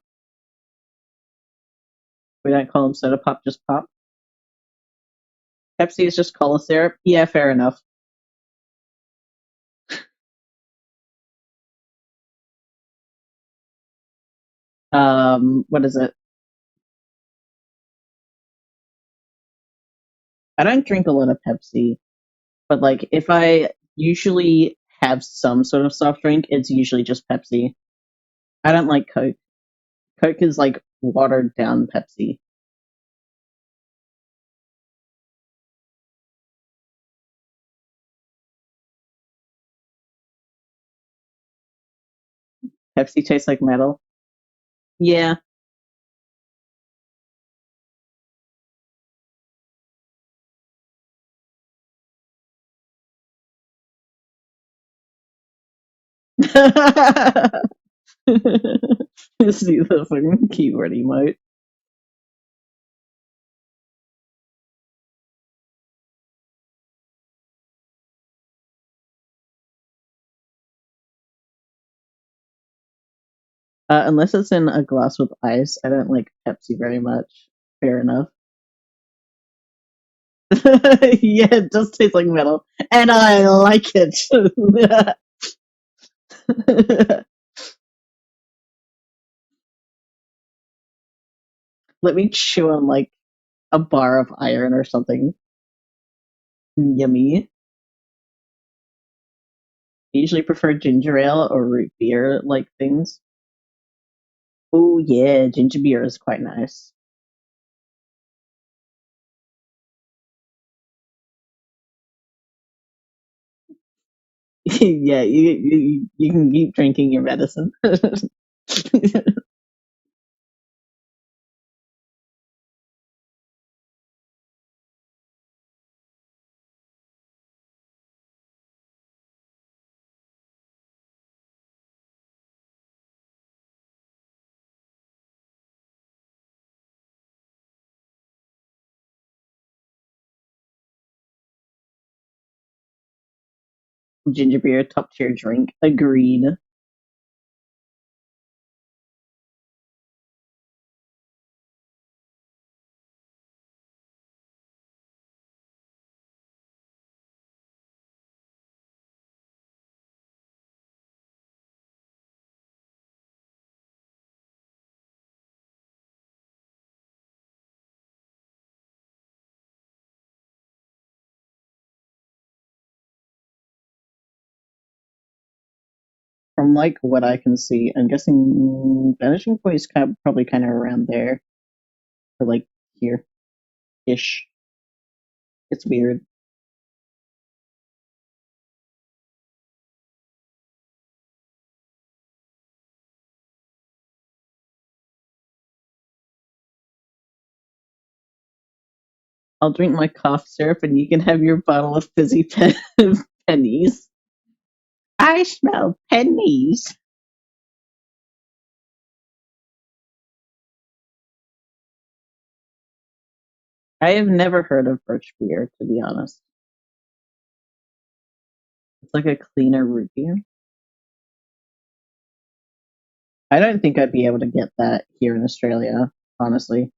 we don't call them soda pop, just pop. Pepsi is just cola syrup. Yeah, fair enough. What is it? I don't drink a lot of Pepsi, but like if I usually have some sort of soft drink, it's usually just Pepsi. I don't like Coke. Coke is like watered down Pepsi. Pepsi tastes like metal. Yeah. See the fucking keyword emote. Unless it's in a glass with ice, I don't like Pepsi very much. Fair enough. Yeah, it does taste like metal, and I like it. Let me chew on like a bar of iron or something. Yummy. I usually prefer ginger ale or root beer like things. Oh yeah, ginger beer is quite nice. Yeah, you can keep drinking your medicine. Ginger beer, top tier drink. Agreed. From like what I can see, I'm guessing Vanishing Point is probably kind of around there, or like here ish. It's weird. I'll drink my cough syrup, and you can have your bottle of fizzy pennies. I smell pennies. I have never heard of birch beer, to be honest. It's like a cleaner root beer. I don't think I'd be able to get that here in Australia, honestly.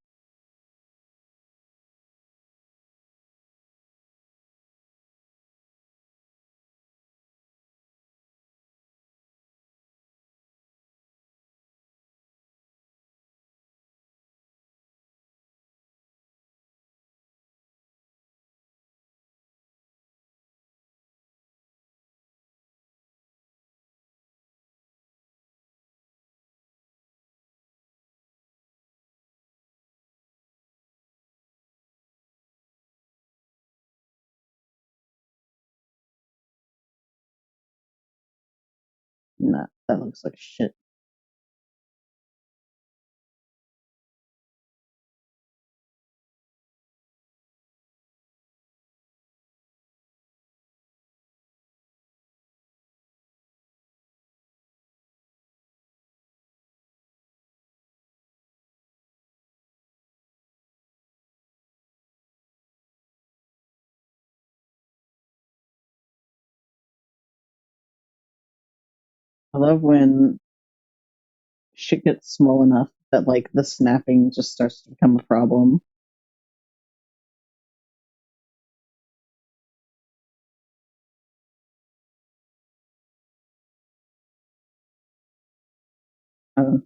Nah, that looks like shit. I love when shit gets small enough that like the snapping just starts to become a problem. Uh,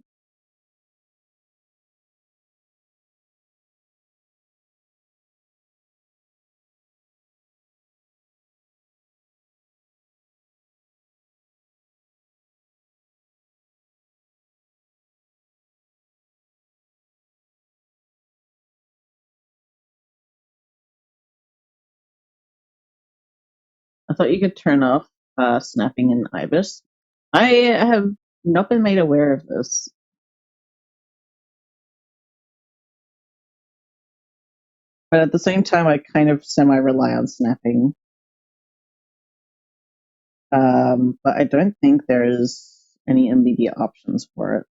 I thought you could turn off snapping in Ibis. I have not been made aware of this, but at the same time, I kind of semi rely on snapping. But I don't think there's any immediate options for it,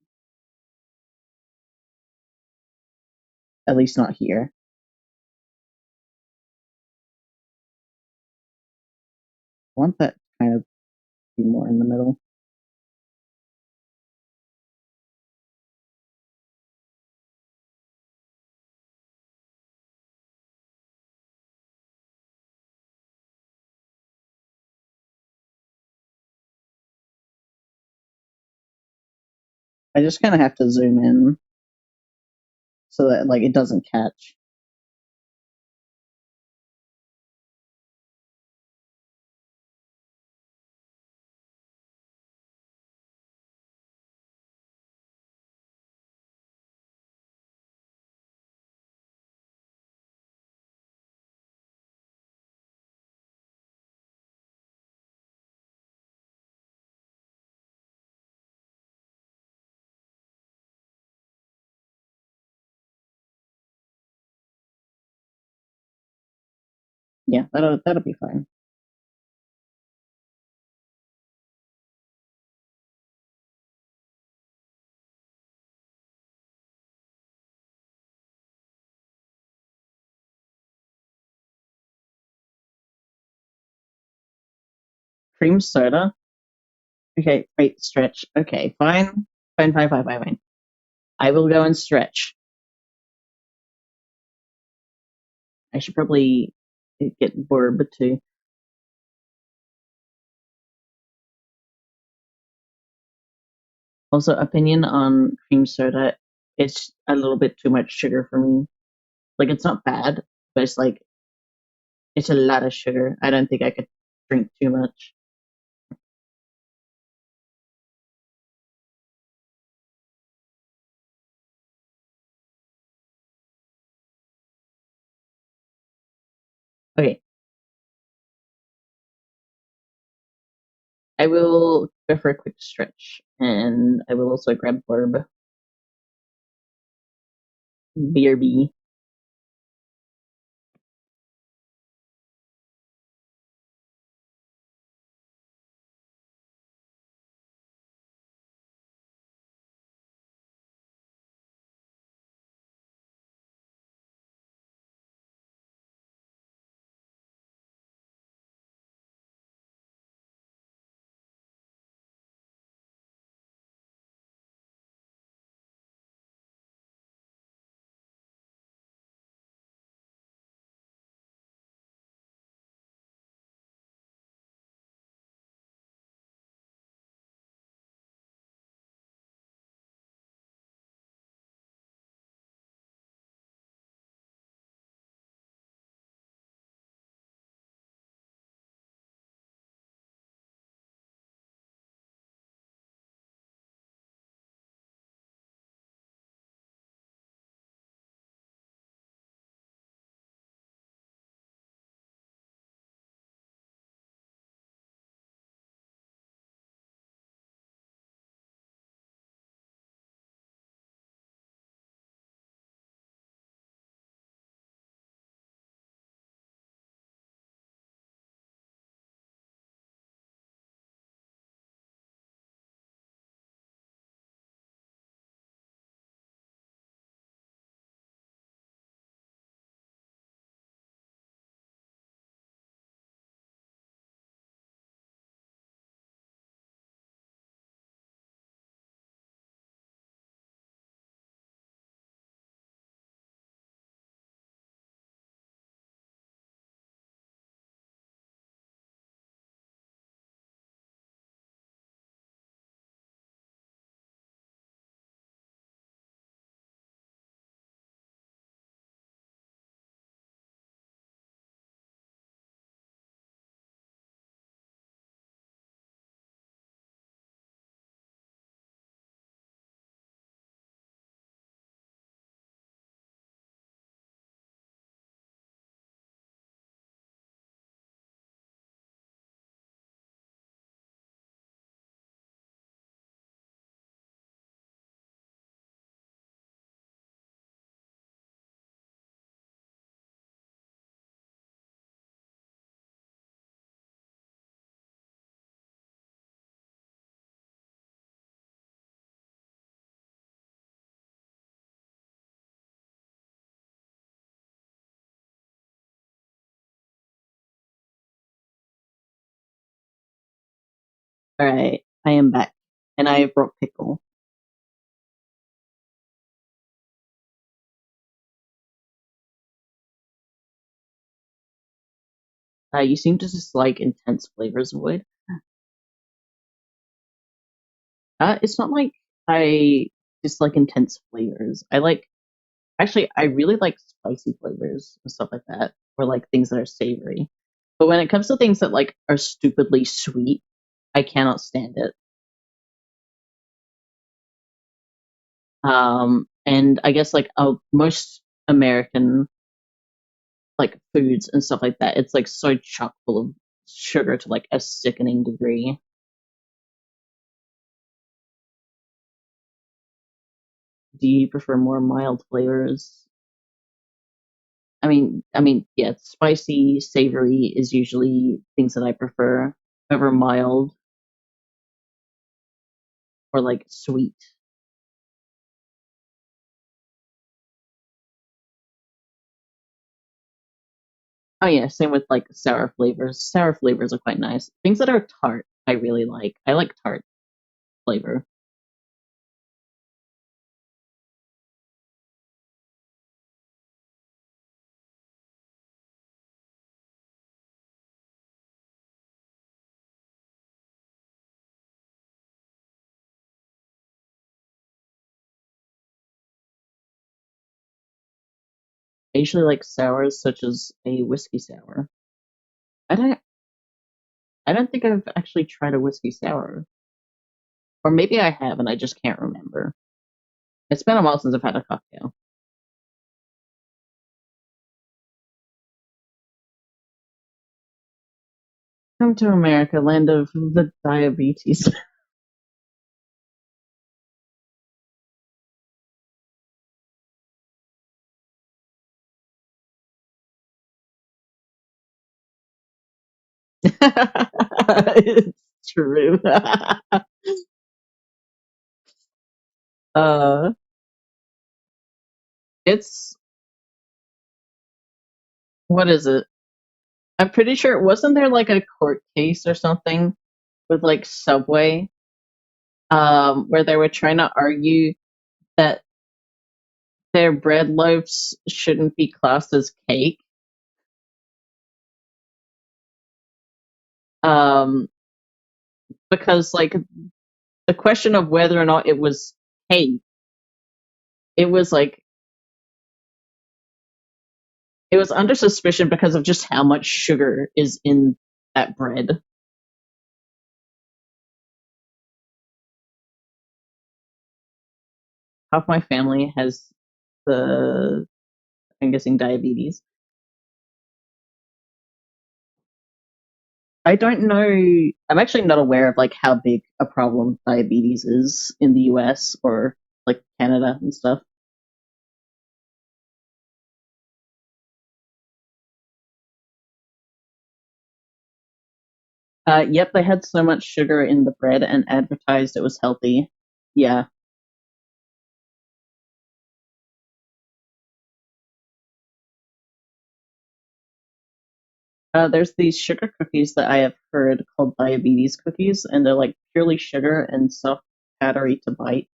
at least not here. I want that kind of be more in the middle. I just kind of have to zoom in so that like it doesn't catch. Yeah, that'll be fine. Cream soda. Okay, wait, stretch. Okay, fine. Fine. I will go and stretch. I should probably get Borb too. Also, opinion on cream soda. It's a little bit too much sugar for me. Like, it's not bad, but it's like, it's a lot of sugar. I don't think I could drink too much. Okay, I will go for a quick stretch, and I will also grab Borb. BRB. Alright, I am back. And I brought pickle. You seem to dislike intense flavors, Wood. It's not like I dislike intense flavors. I really like spicy flavors and stuff like that, or like things that are savory. But when it comes to things that like are stupidly sweet, I cannot stand it. And I guess like most American like foods and stuff like that, it's like so chock full of sugar to like a sickening degree. Do you prefer more mild flavors? Yeah, spicy, savory is usually things that I prefer over mild or like sweet. Oh yeah, same with like sour flavors. Sour flavors are quite nice. Things that are tart, I really like. I like tart flavor. I usually like sours such as a whiskey sour. I don't I don't think I've actually tried a whiskey sour. Or maybe I have and I just can't remember. It's been a while since I've had a cocktail. Come to America, land of the diabetes. It's true. uh it's what is it? I'm pretty sure wasn't there like a court case or something with like Subway, where they were trying to argue that their bread loaves shouldn't be classed as cake. Um, because like the question of whether or not it was cake, it was like it was under suspicion because of just how much sugar is in that bread. Half my family has the I'm guessing diabetes. I don't know. I'm actually not aware of like how big a problem diabetes is in the US or like Canada and stuff. Yep, they had so much sugar in the bread and advertised it was healthy. Yeah. There's these sugar cookies that I have heard called diabetes cookies, and they're like purely sugar and soft, powdery to bite.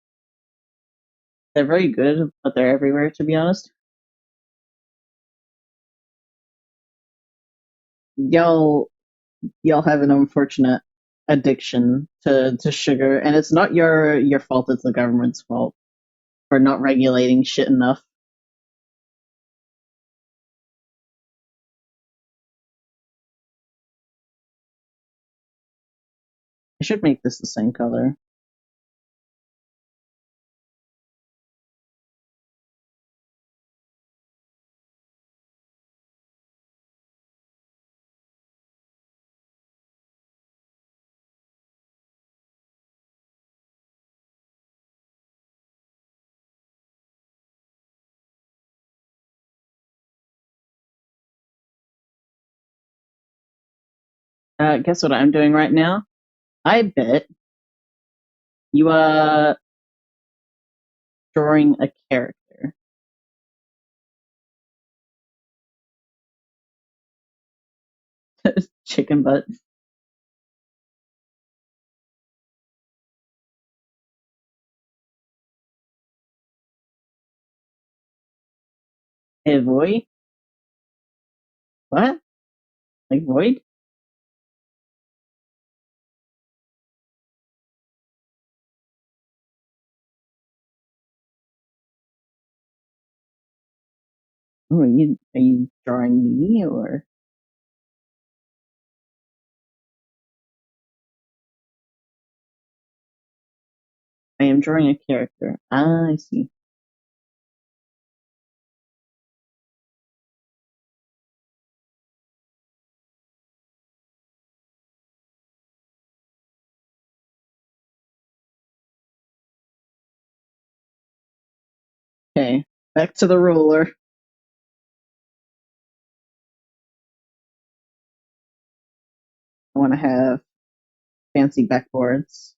They're very good, but they're everywhere, to be honest. Y'all, y'all have an unfortunate addiction to sugar, and it's not your fault. It's the government's fault for not regulating shit enough. I should make this the same color. Guess what I'm doing right now? I bet you are drawing a character. Chicken butt. Void? What? Like void? Oh, are you drawing me or I am drawing a character. Ah, I see. Okay, back to the ruler. I want to have fancy backboards.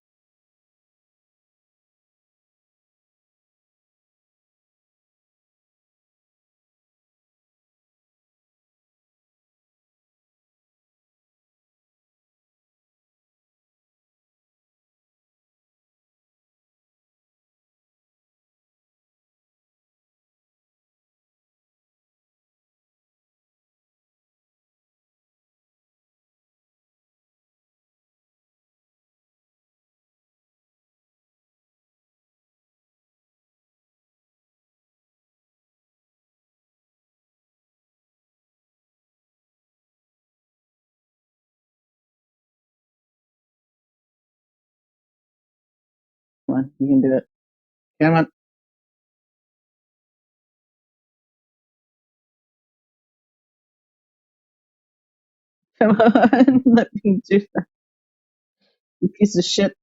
Come on, you can do it. Come on. Come on. Let me do that. You piece of shit.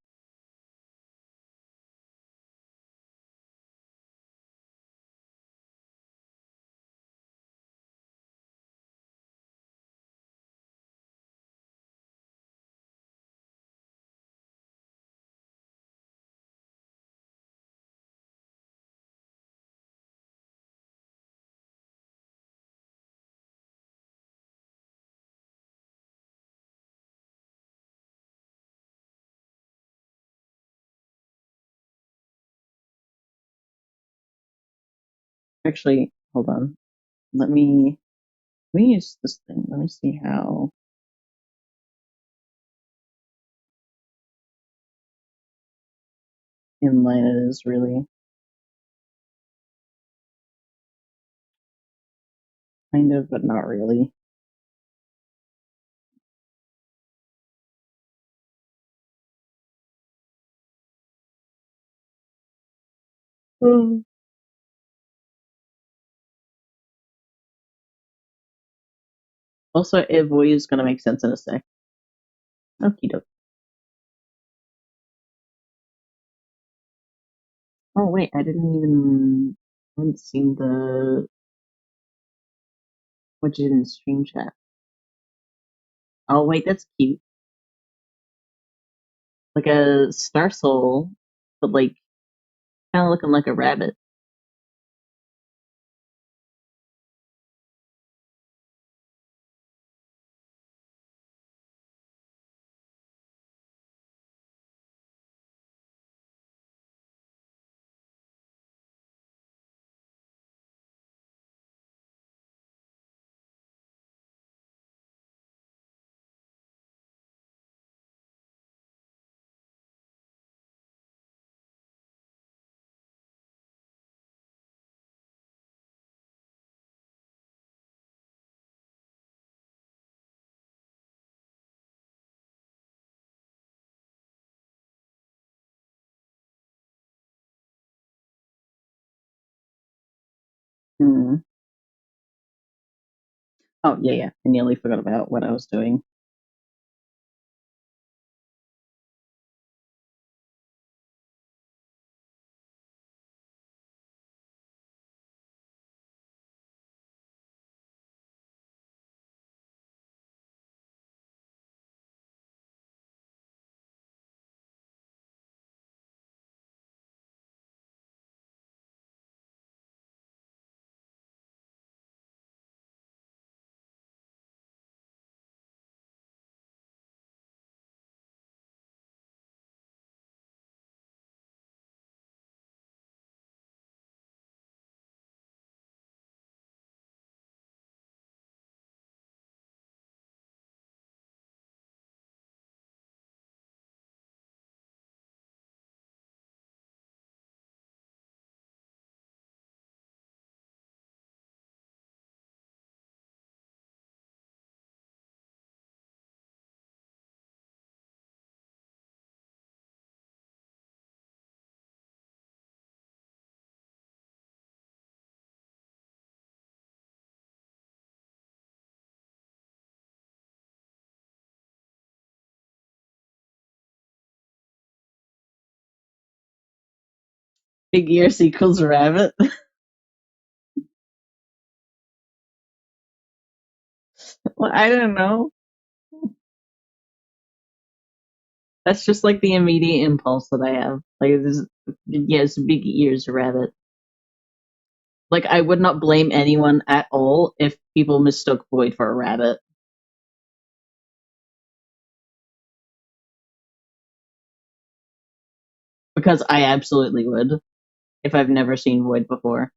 Actually, hold on. Let me use this thing. Let me see how in line it is really. Kind of, but not really. Mm. Also, Evoy is gonna make sense in a sec. Okie doke. Oh wait, I haven't seen the widget in stream chat. Oh wait, that's cute. Like a Star Soul, but like kind of looking like a rabbit. Hmm. Oh yeah, yeah. I nearly forgot about what I was doing. Big ears equals rabbit. Well, I don't know. That's just like the immediate impulse that I have. Like, this, yes, big ears rabbit. Like, I would not blame anyone at all if people mistook Void for a rabbit. Because I absolutely would if I've never seen Void before.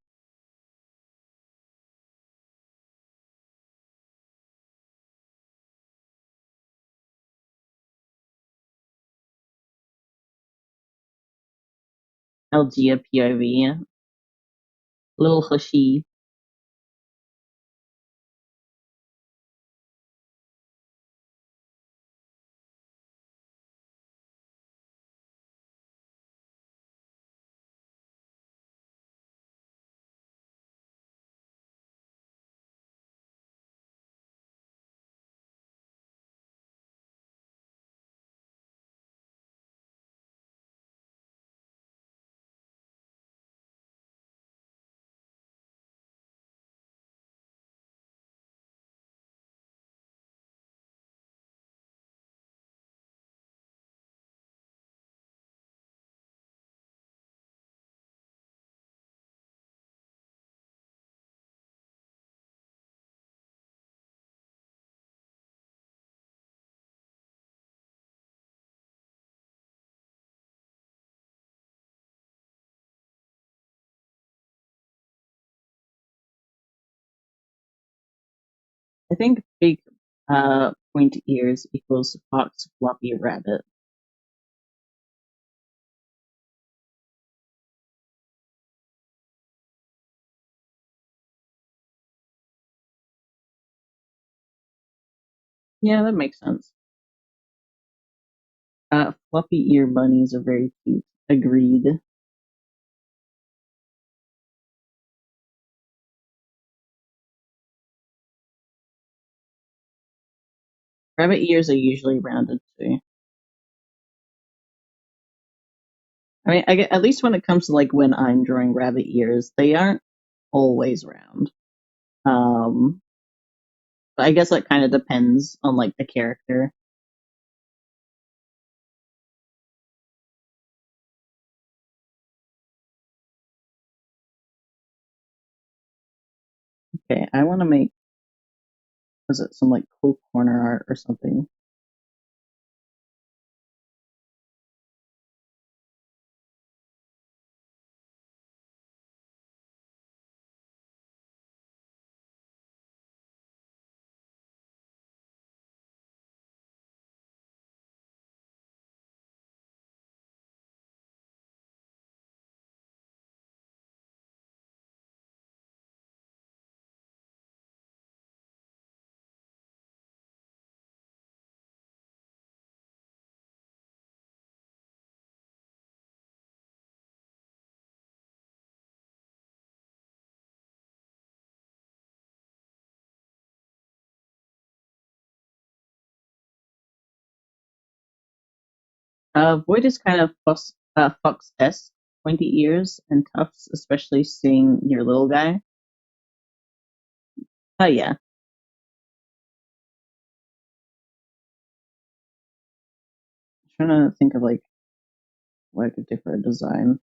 Algia POV. Little Hushy. I think big pointy ears equals fox floppy rabbit. Yeah, that makes sense. Fluffy ear bunnies are very cute. Agreed. Rabbit ears are usually rounded too. I mean, at least when it comes to like when I'm drawing rabbit ears, they aren't always round. Um, but I guess that kind of depends on like the character. Okay, I want to make was it some like cool corner art or something? Void is kind of fox-esque, pointy ears and tufts, especially seeing your little guy. Oh yeah, I'm trying to think of like what I could do for a design.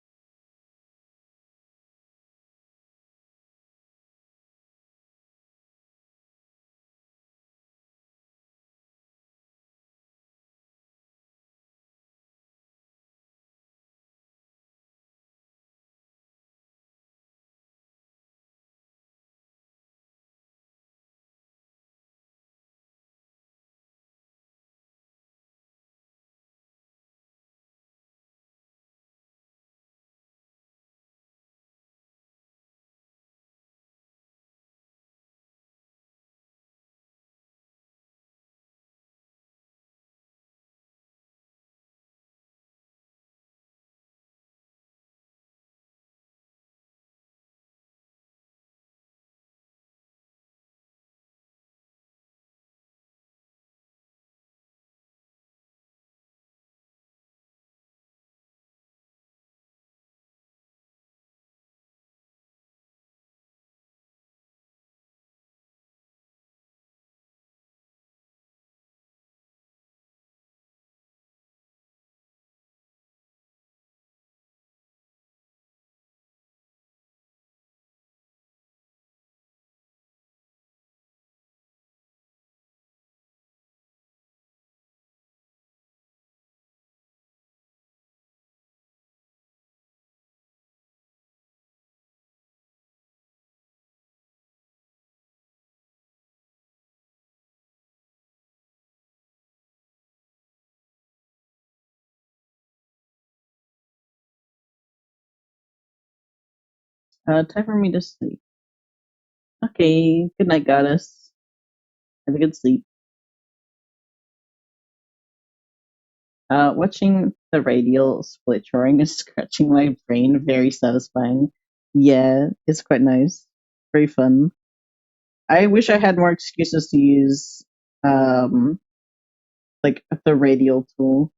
Time for me to sleep. Okay, good night, goddess. Have a good sleep. Watching the radial split drawing is scratching my brain. Very satisfying. Yeah, it's quite nice. Very fun. I wish I had more excuses to use, um, like the radial tool.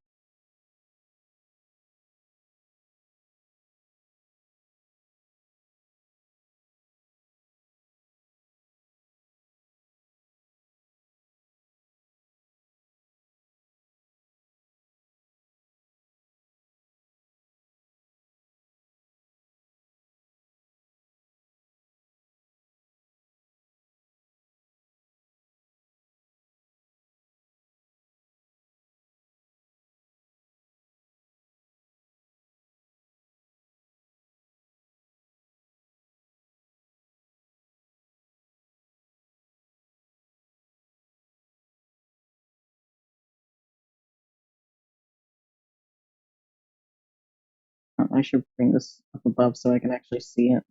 I should bring this up above so I can actually see it.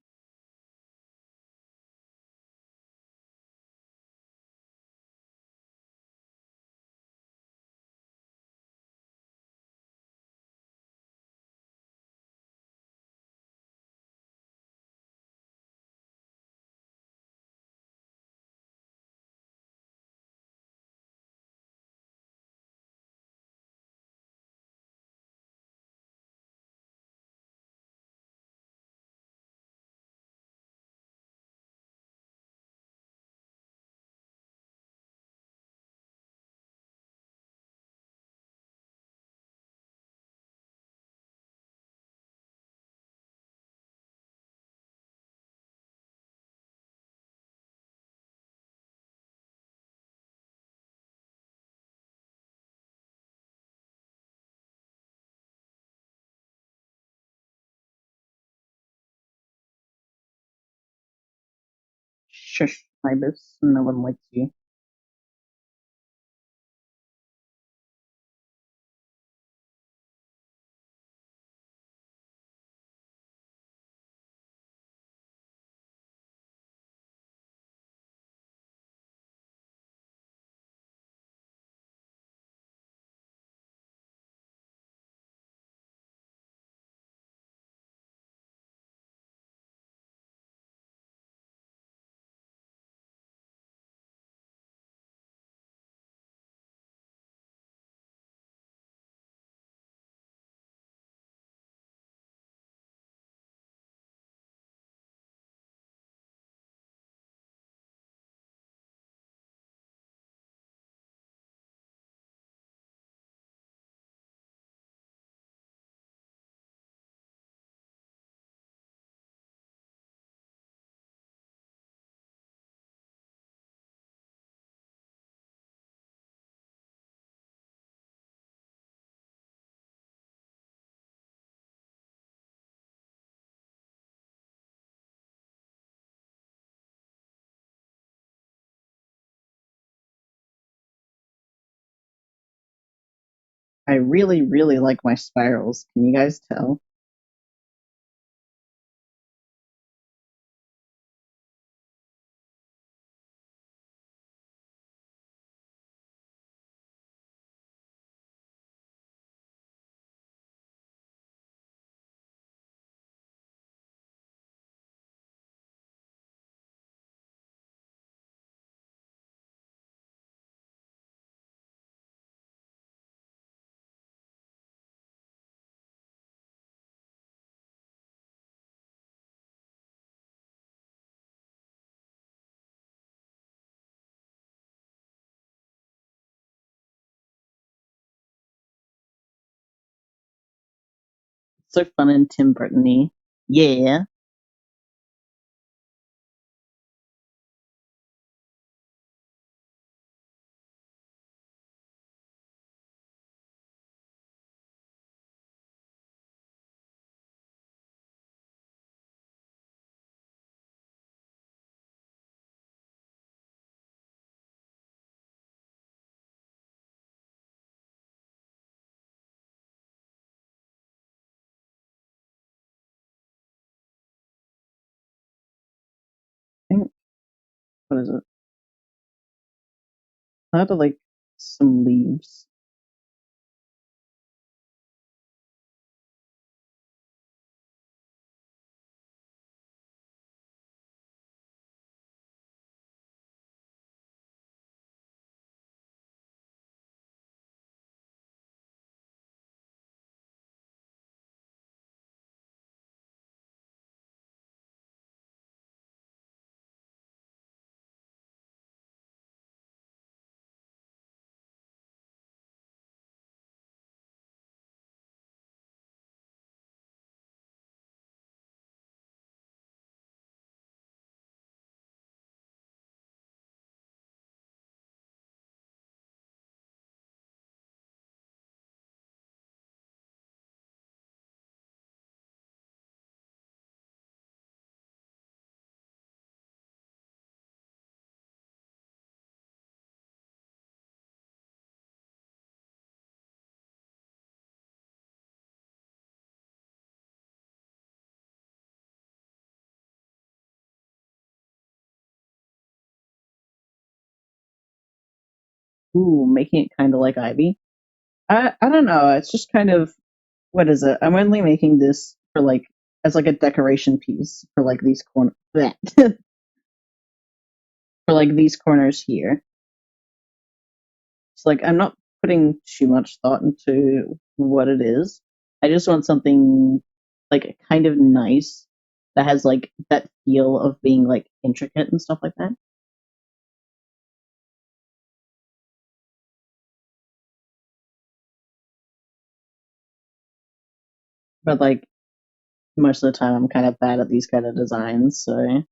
Shush, Ibis. No one likes you. I really, really like my spirals. Can you guys tell? So fun and Tim Burton-y. Yeah. what is it? I had to like some leaves. Ooh, making it kind of like ivy. I don't know. It's just kind of what is it? I'm only making this for like as like a decoration piece for like these for like these corners here. It's like I'm not putting too much thought into what it is. I just want something like kind of nice that has like that feel of being like intricate and stuff like that. But like most of the time, I'm kind of bad at these kind of designs, so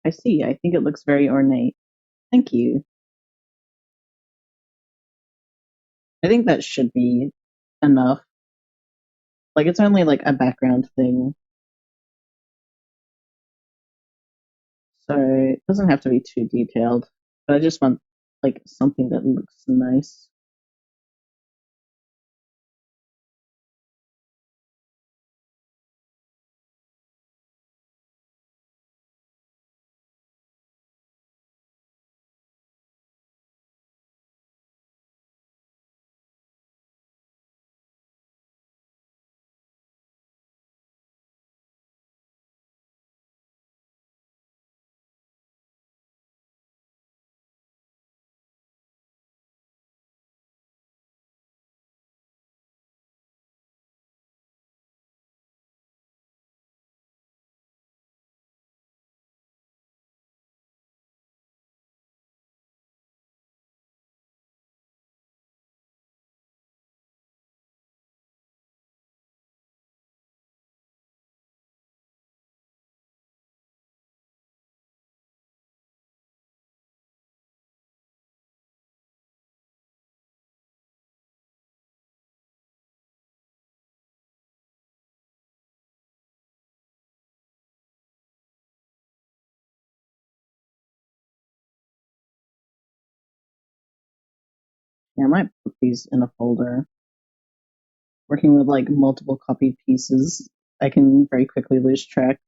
I see. I think it looks very ornate. Thank you. I think that should be enough. Like it's only like a background thing, so it doesn't have to be too detailed. But I just want like something that looks nice. Yeah, I might put these in a folder. Working with like multiple copied pieces, I can very quickly lose track.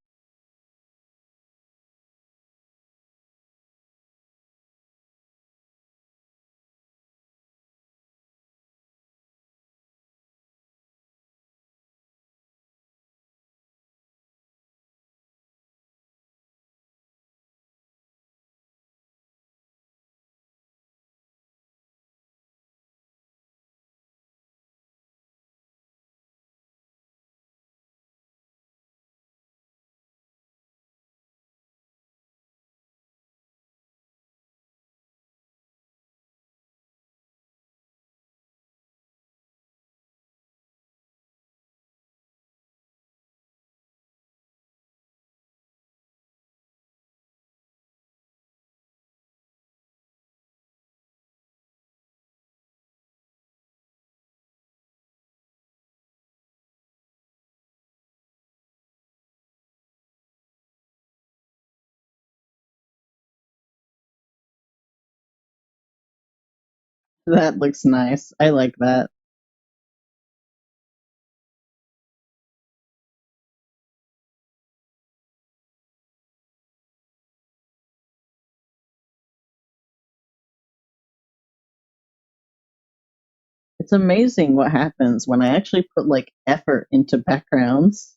That looks nice. I like that. It's amazing what happens when I actually put like effort into backgrounds.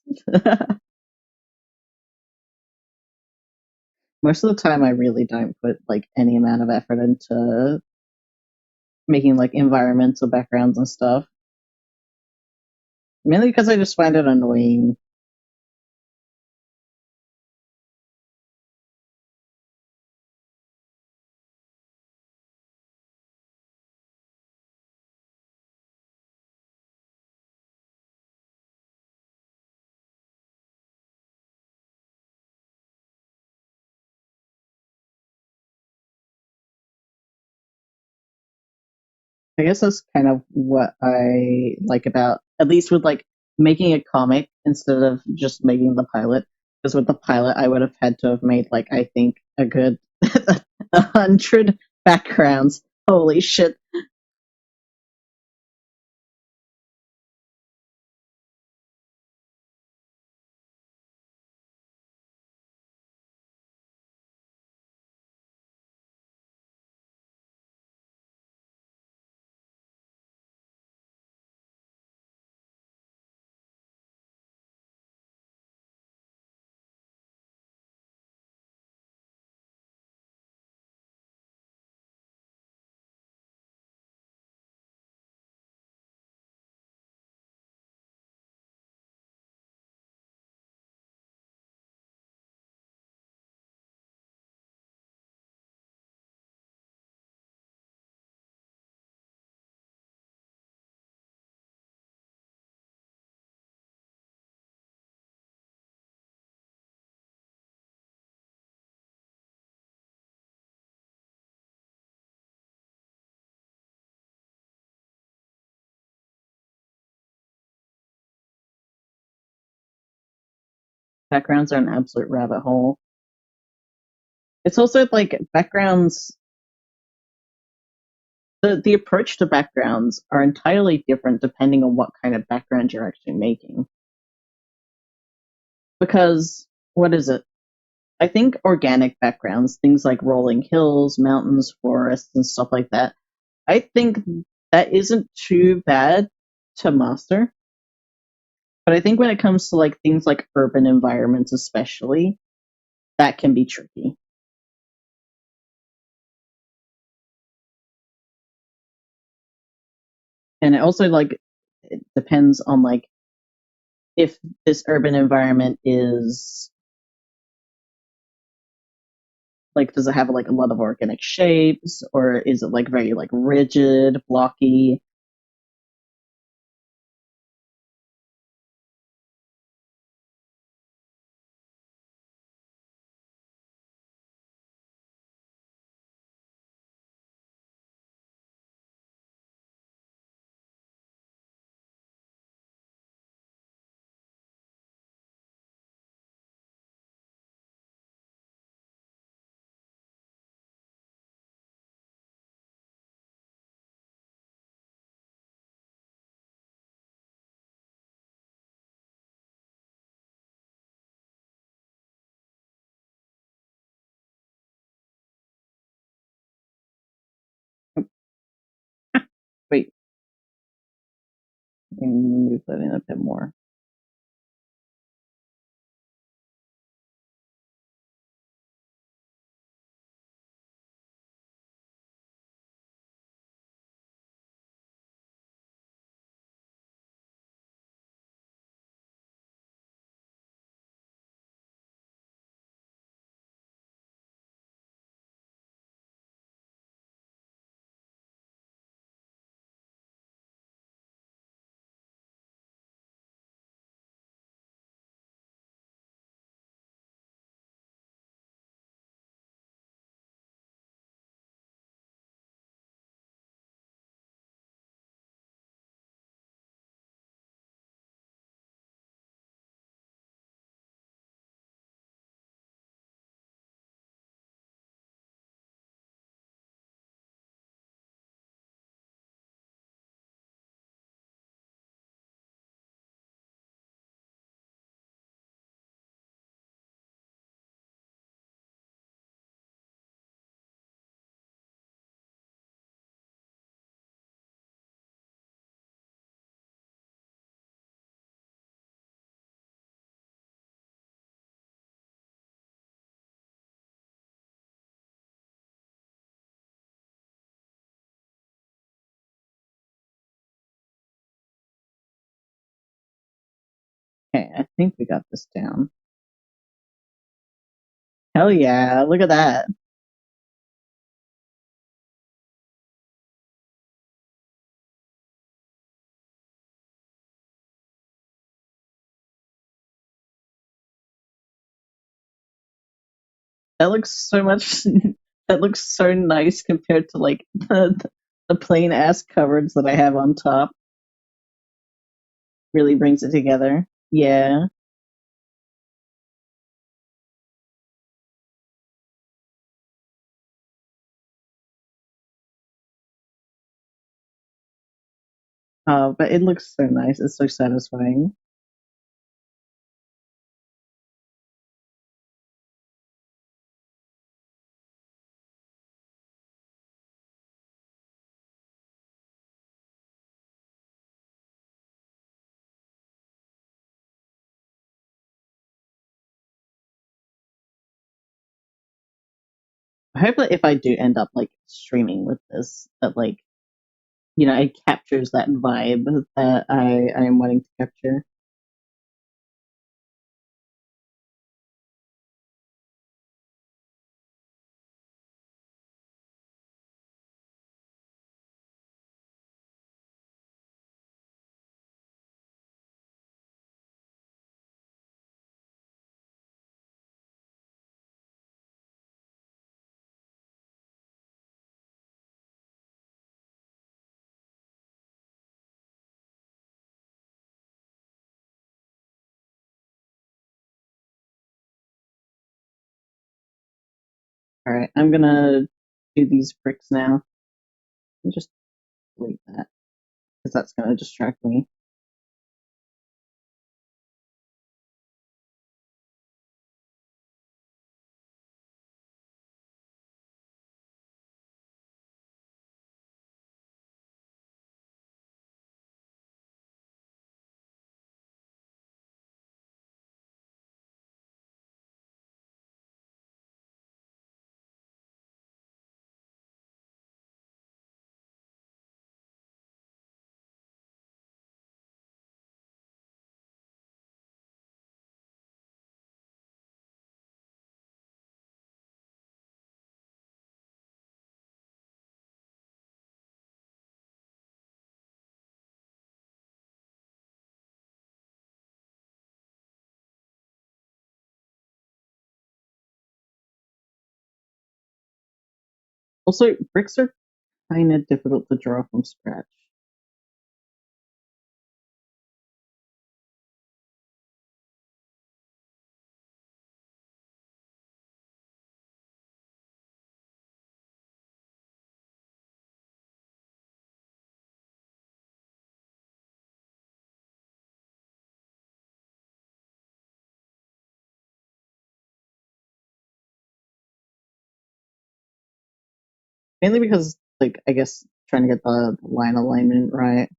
Most of the time, I really don't put like any amount of effort into making like environmental backgrounds and stuff. Mainly because I just find it annoying. I guess that's kind of what I like about, at least with like making a comic instead of just making the pilot. Because with the pilot, I would have had to have made like I think a good 100 backgrounds. Holy shit! Backgrounds are an absolute rabbit hole. It's also like backgrounds. The approach to backgrounds are entirely different depending on what kind of background you're actually making. Because what is it? I think organic backgrounds, things like rolling hills, mountains, forests, and stuff like that, I think that isn't too bad to master. But I think when it comes to like things like urban environments, especially, that can be tricky. And it also like it depends on like if this urban environment is like does it have like a lot of organic shapes or is it like very like rigid, blocky? Wait, let me move that in a bit more. think we got this down. Hell yeah, look at that. That looks so much. That looks so nice compared to like the plain ass cupboards that I have on top. Really brings it together. Yeah. But it looks so nice. It's so satisfying. I hope that if I do end up like streaming with this, that like it captures that vibe that I am wanting to capture. All right, I'm gonna do these bricks now. And just delete that because that's gonna distract me. Also, bricks are kind of difficult to draw from scratch. Mainly because, like, I guess trying to get the line alignment right.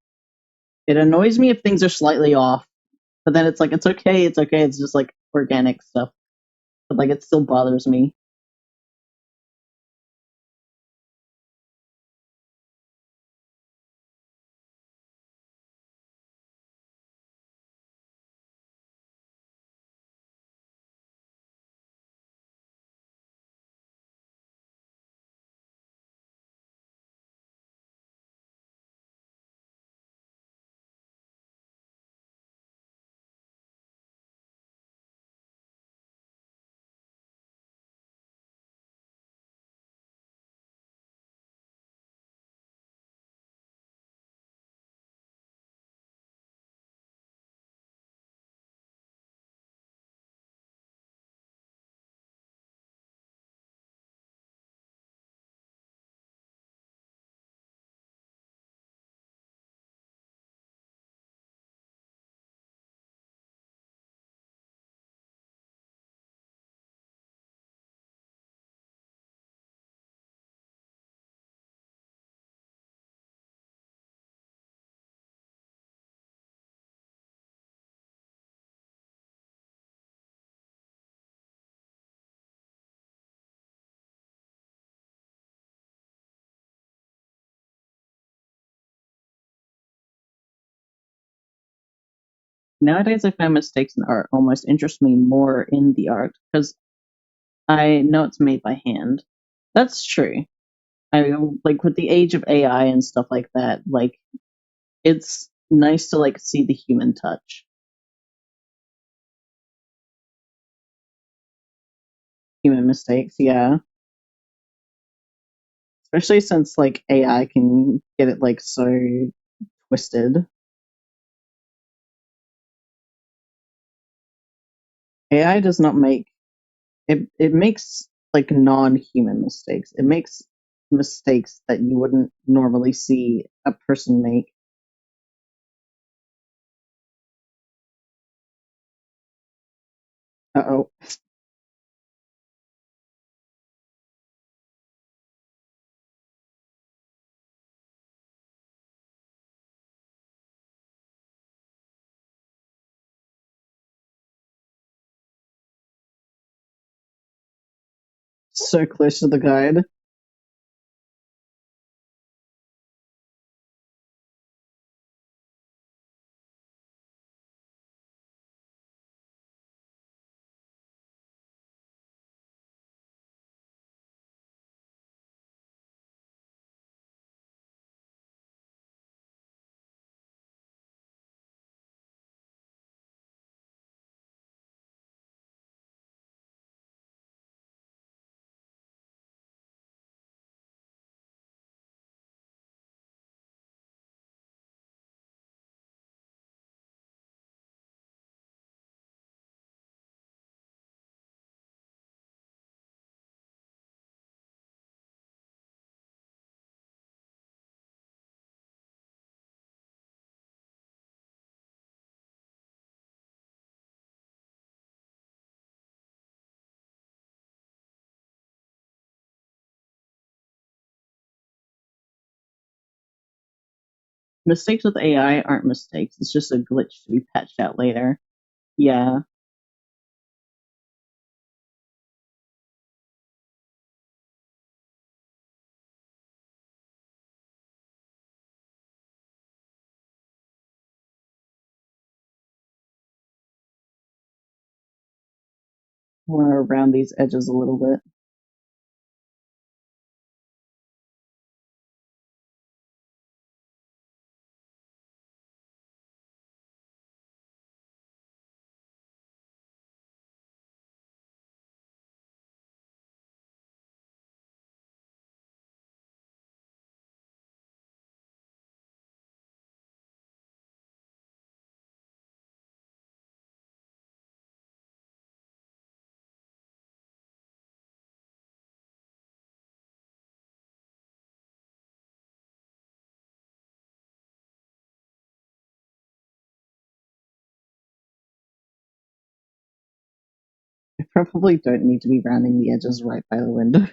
It annoys me if things are slightly off, but then it's like it's okay, it's okay. It's just like organic stuff, but like it still bothers me. Nowadays, I find mistakes in art almost interest me more in the art because I know it's made by hand. That's true. I mean, like with the age of AI and stuff like that, like it's nice to like see the human touch. Human mistakes, yeah. Especially since like AI can get it like so twisted. AI does not make it makes like non-human mistakes. It makes mistakes that you wouldn't normally see a person make. Uh-oh. So close to the guide. Mistakes with AI aren't mistakes. It's just a glitch to be patched out later. Yeah. I want to round these edges a little bit. I probably don't need to be rounding the edges right by the window.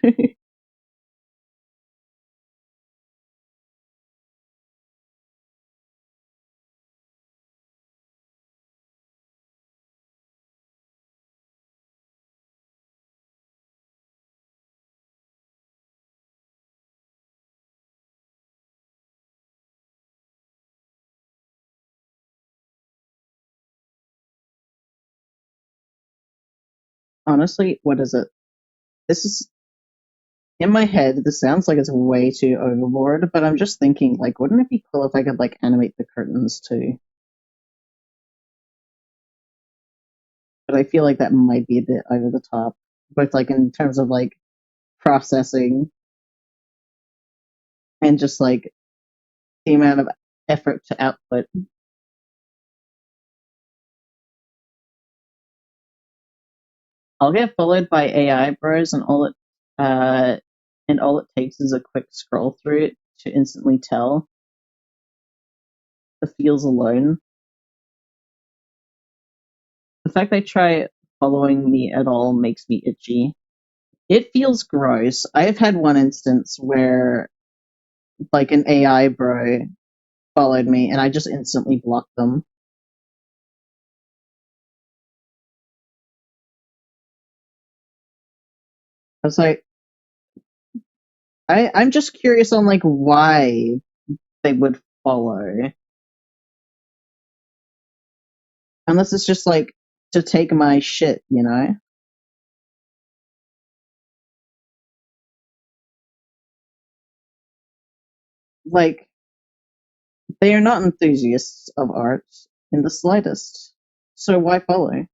Honestly, what is it? This is in my head. This sounds like it's way too overboard, but I'm just thinking, like, wouldn't it be cool if I could like animate the curtains too? But I feel like that might be a bit over the top, both like in terms of like processing and just like the amount of effort to output. I'll get followed by AI bros, uh, and all it takes is a quick scroll through it to instantly tell the feels alone. The fact they try following me at all makes me itchy. It feels gross. I've had one instance where like an AI bro followed me and I just instantly blocked them. I was like, I'm just curious on like why they would follow. Unless it's just like to take my shit, you know? Like, they are not enthusiasts of art in the slightest. So why follow?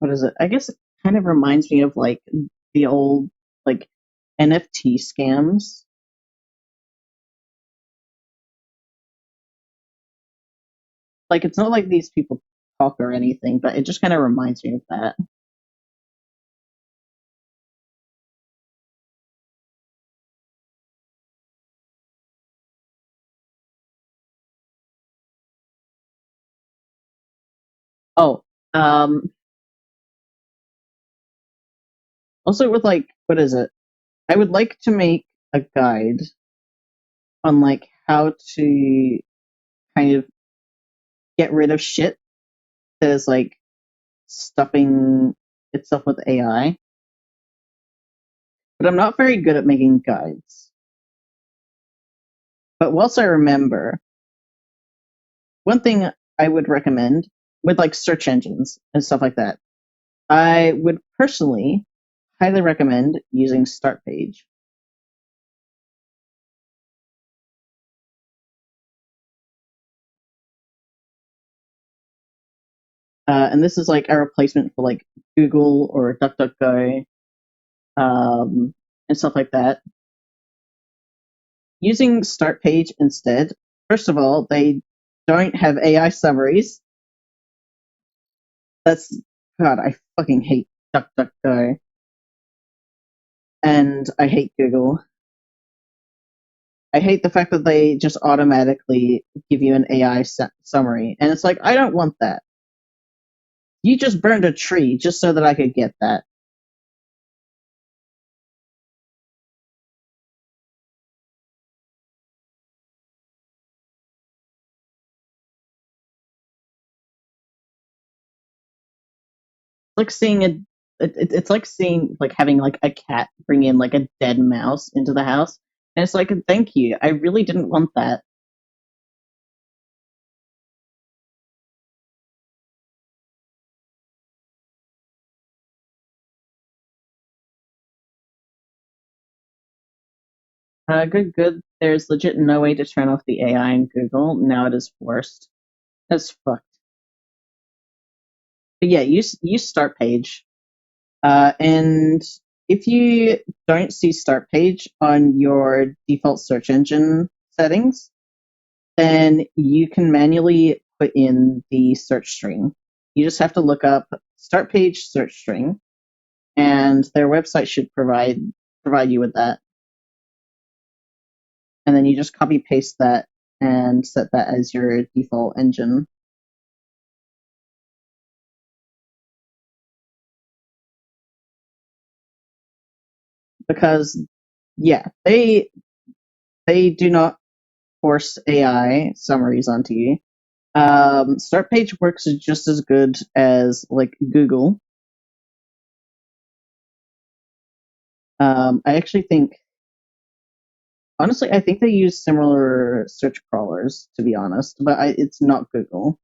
What is it? I guess it kind of reminds me of like the old like NFT scams. Like it's not like these people talk or anything, but it just kind of reminds me of that. Oh, um, also with like what is it? I would like to make a guide on like how to kind of get rid of shit that is like stuffing itself with AI. But I'm not very good at making guides. But whilst I remember, one thing I would recommend with like search engines and stuff like that, I would personally highly recommend using Start Page. And this is like a replacement for like Google or DuckDuckGo and stuff like that. Using Start Page instead, first of all, they don't have AI summaries. That's God, I fucking hate DuckDuckGo and I hate Google. I hate the fact that they just automatically give you an AI summary, and it's like I don't want that. You just burned a tree just so that I could get that. Like seeing it's like seeing like having like a cat bring in like a dead mouse into the house, and it's like thank you. I really didn't want that. Good, good. There's legit no way to turn off the AI in Google. Now it is forced. That's fucked. But yeah, use Start Page. And if you don't see Start Page on your default search engine settings, then you can manually put in the search string. You just have to look up Start Page search string, and their website should provide you with that. And then you just copy paste that and set that as your default engine. Because yeah, they do not force AI summaries onto you. Start Page works just as good as like Google. I actually think, honestly, I think they use similar search crawlers to be honest, but it's not Google.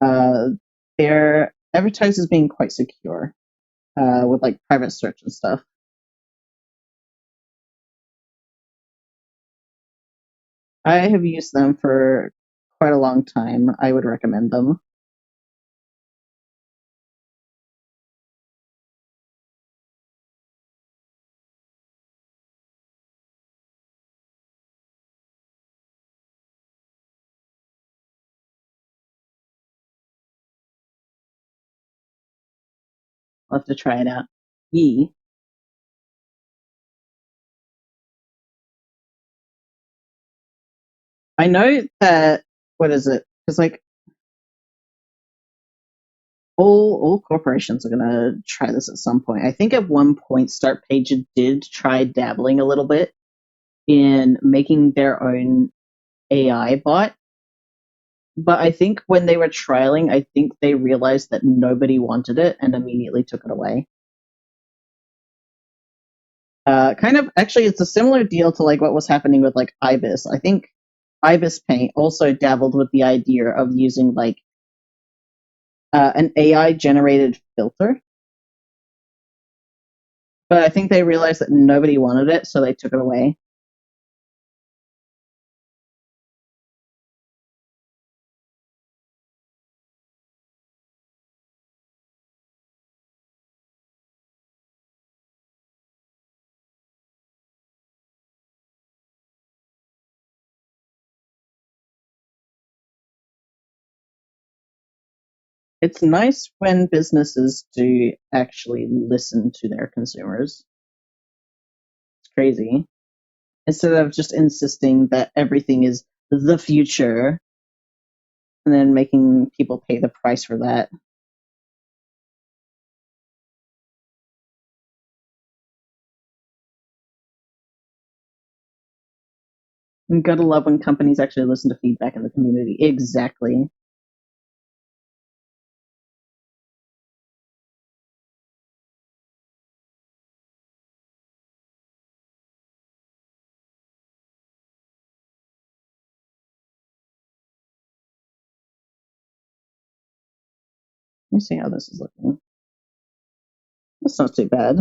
Uh, their advertised as being quite secure with like private search and stuff. I have used them for quite a long time. I would recommend them. I'll have to try it out. Yee. I know that what is it? Because like all corporations are gonna try this at some point. I think at one point Start Page did try dabbling a little bit, in making their own AI bot. But I think when they were trialing, I think they realized that nobody wanted it and immediately took it away. Kind of, actually, it's a similar deal to like what was happening with like Ibis. I think Ibis Paint also dabbled with the idea of using like an AI generated filter, but I think they realized that nobody wanted it, so they took it away. It's nice when businesses do actually listen to their consumers. It's crazy. Instead of just insisting that everything is the future and then making people pay the price for that. You gotta love when companies actually listen to feedback in the community. Exactly. Let me see how this is looking. That's not too bad.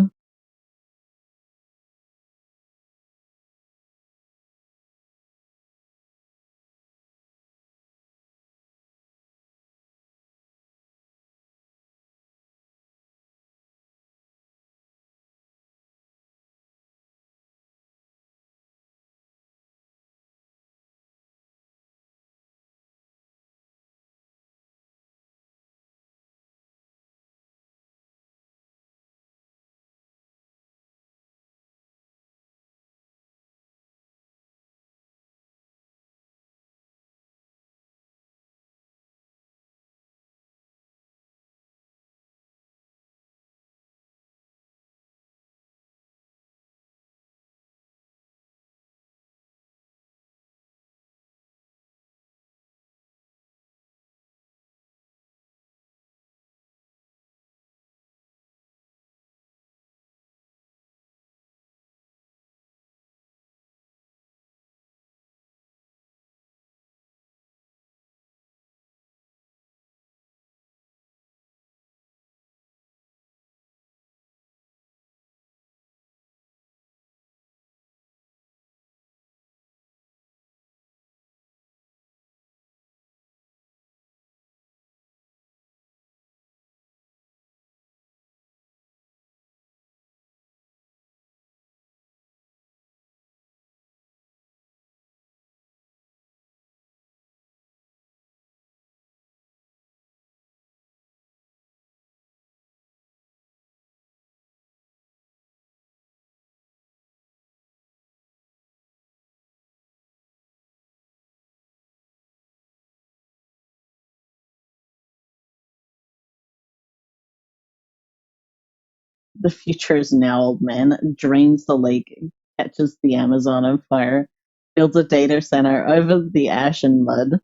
The future is now, old man. Drains the lake, catches the Amazon on fire, builds a data center over the ash and mud. I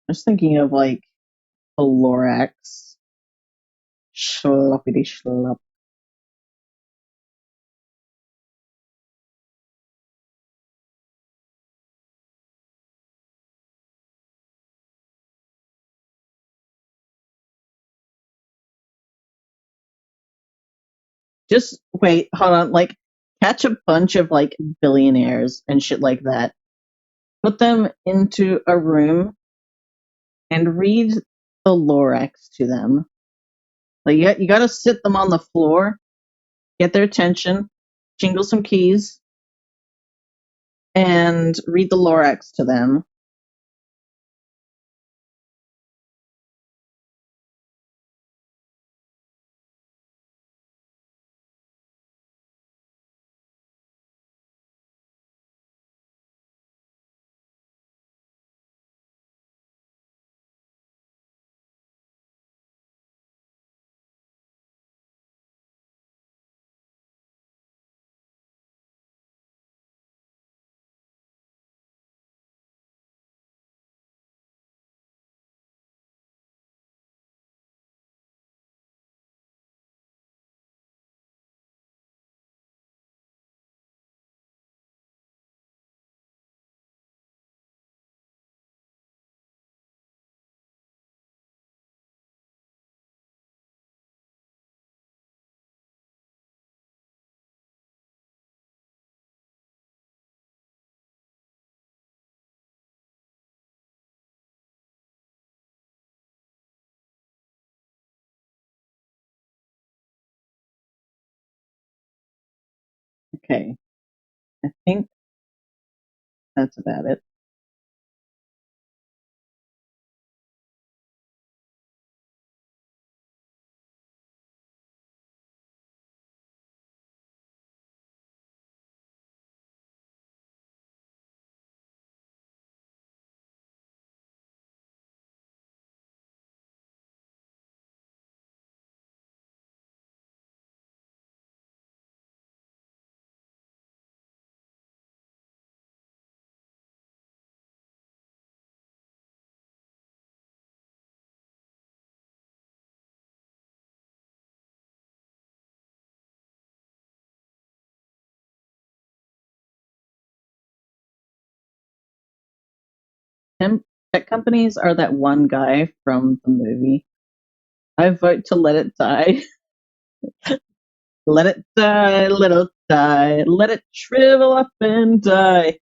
was thinking of like the Lorax. Schloppity schlop. Just wait, hold on. Like, catch a bunch of like billionaires and shit like that, put them into a room and read the Lorax to them. Like, you got to sit them on the floor, get their attention, jingle some keys, and read the Lorax to them. Okay, I think that's about it. Tech companies are that one guy from the movie. I vote to let it die. Let it die, let it die, let it shrivel up and die.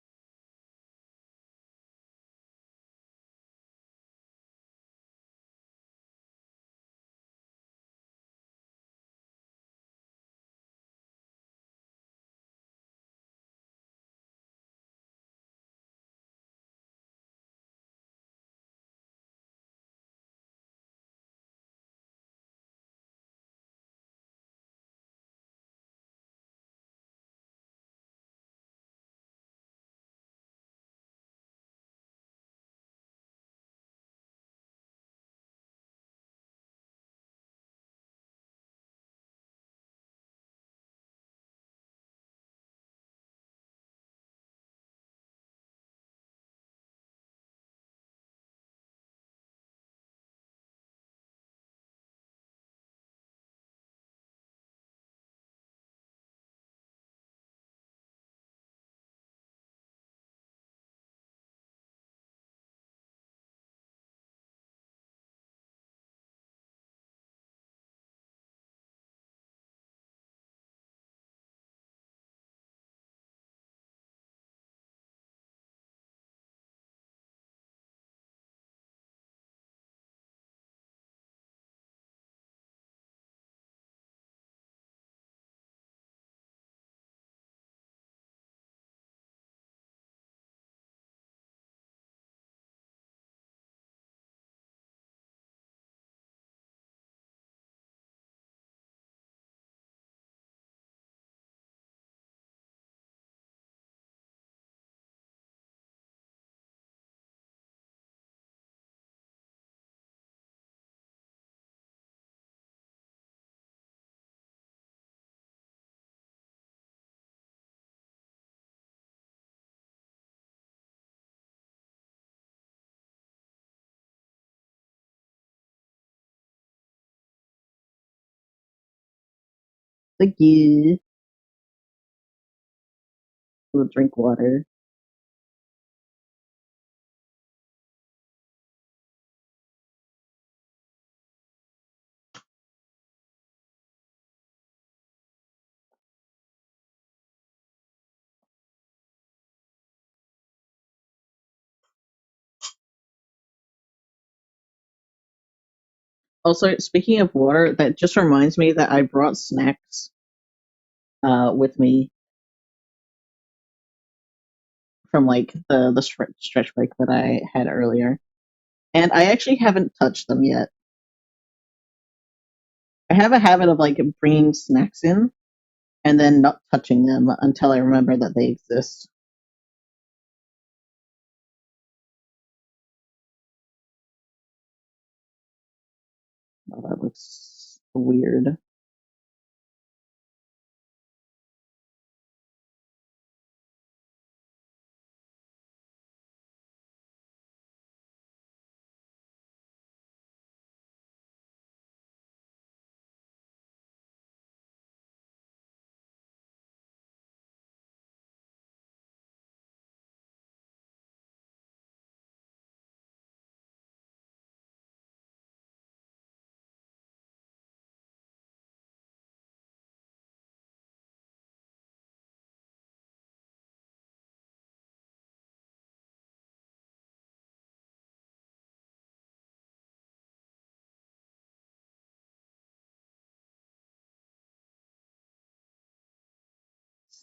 Thank you. We'll drink water. Also, speaking of water, that just reminds me that I brought snacks with me from like the stretch break that I had earlier, and I actually haven't touched them yet. I have a habit of like bringing snacks in and then not touching them until I remember that they exist. Oh, that looks weird.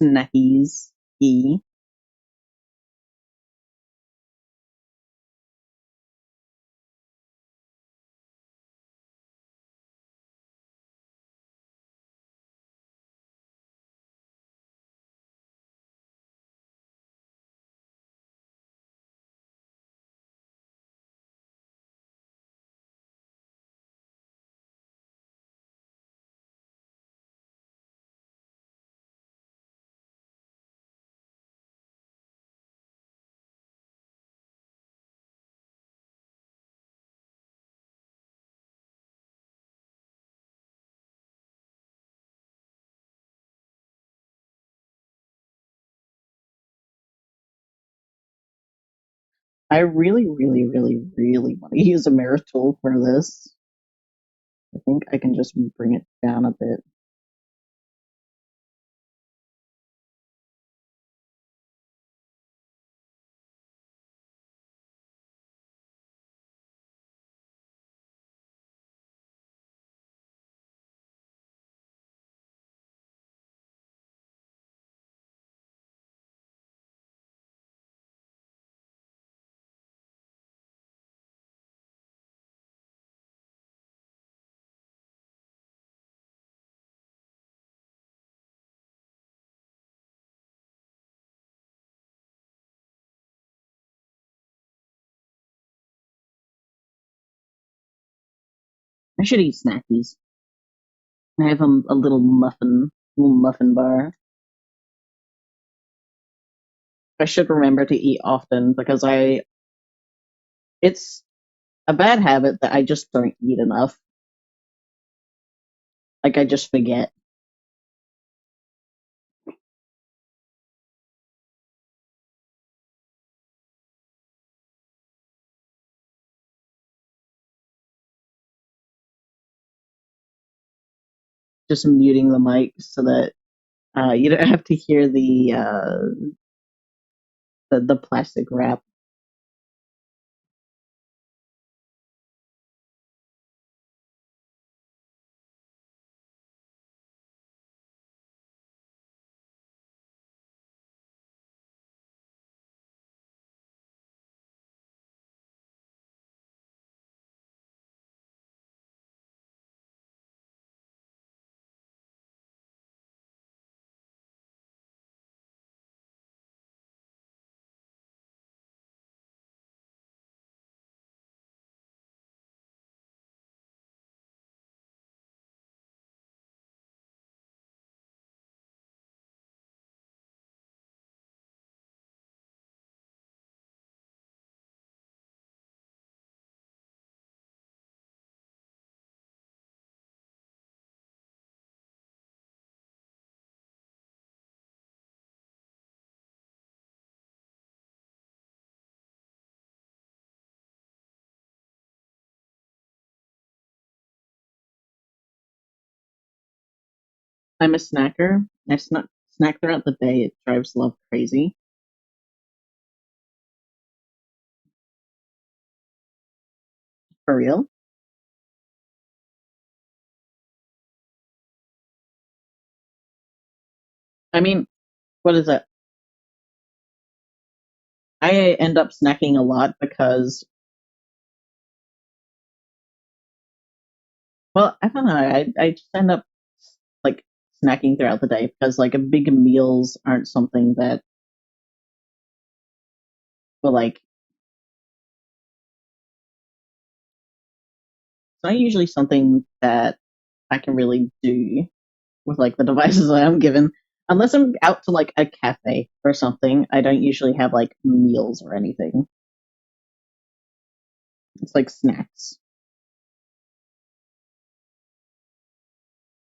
snackies. E. I really, really, really, really want to use a mirror tool for this. I think I can just bring it down a bit. I should eat snackies. I have a little muffin bar. I should remember to eat often because it's a bad habit that I just don't eat enough. Like I just forget. Just muting the mic so that you don't have to hear the plastic wrap. I'm a snacker. I snack throughout the day. It drives love crazy. For real. I mean, what is it? I end up snacking a lot because, well, I don't know. I just end up like snacking throughout the day because like big meals aren't something that will like. It's not usually something that I can really do with like the devices I am given. Unless I'm out to like a cafe or something, I don't usually have like meals or anything. It's like snacks.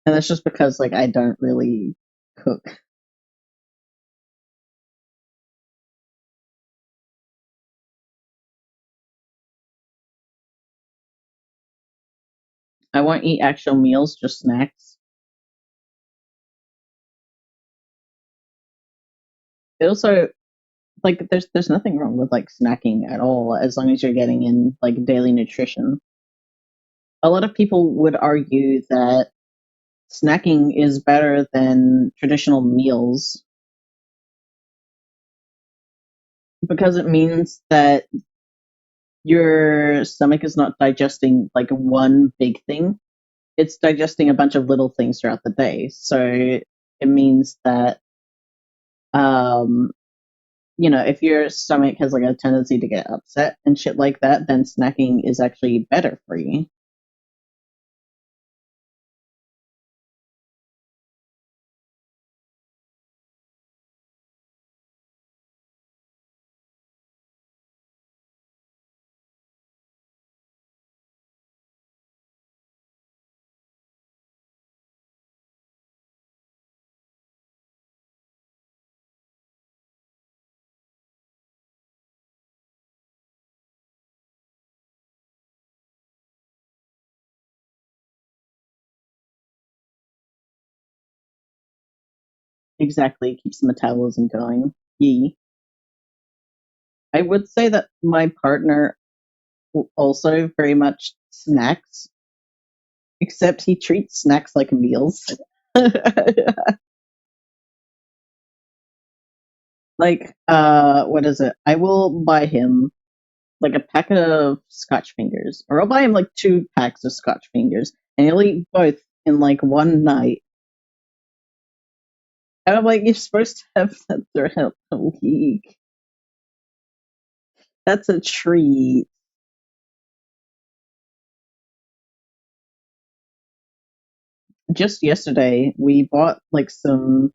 And that's just because like I don't really cook. I won't eat actual meals, just snacks. It also like there's nothing wrong with like snacking at all as long as you're getting in like daily nutrition. A lot of people would argue that snacking is better than traditional meals because it means that your stomach is not digesting like one big thing. It's digesting a bunch of little things throughout the day. So it means that um if your stomach has like a tendency to get upset and shit like that, then snacking is actually better for you. Exactly, keeps the metabolism going. Yee. I would say that my partner also very much snacks, except he treats snacks like meals. Like, what is it? I will buy him like a packet of Scotch fingers, or I'll buy him like 2 packs of Scotch fingers, and he'll eat both in like one night. And I'm like, you're supposed to have that throughout the week. That's a treat. Just yesterday, we bought like some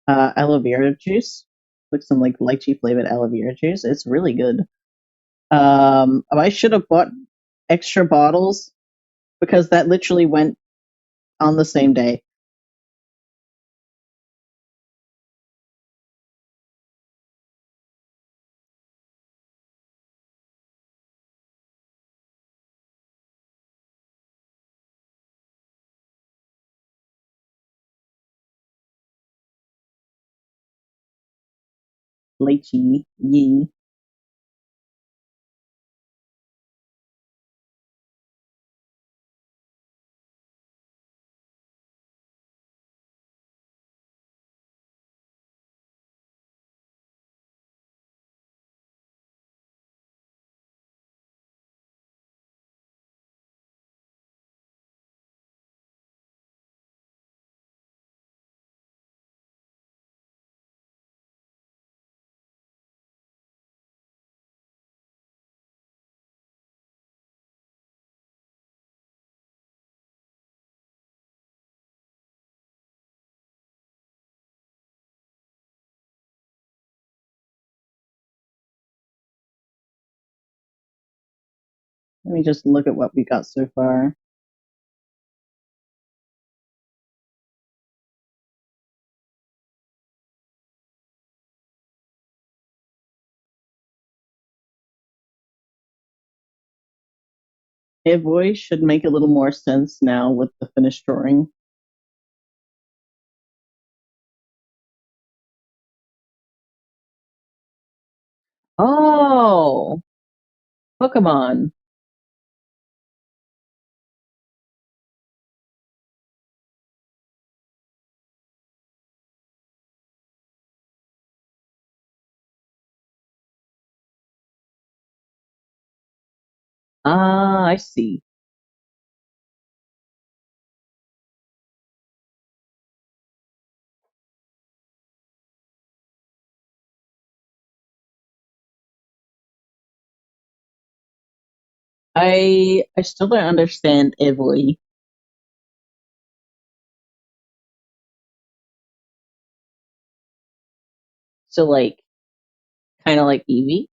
aloe vera juice, like some like lychee flavored aloe vera juice. It's really good. I should have bought extra bottles because that literally went on the same day. Lychee, yee. Let me just look at what we got so far. Hey, voice should make a little more sense now with the finished drawing. Oh, Pokemon. Ah, I see. I still don't understand Evoli. So like kind of like Eevee.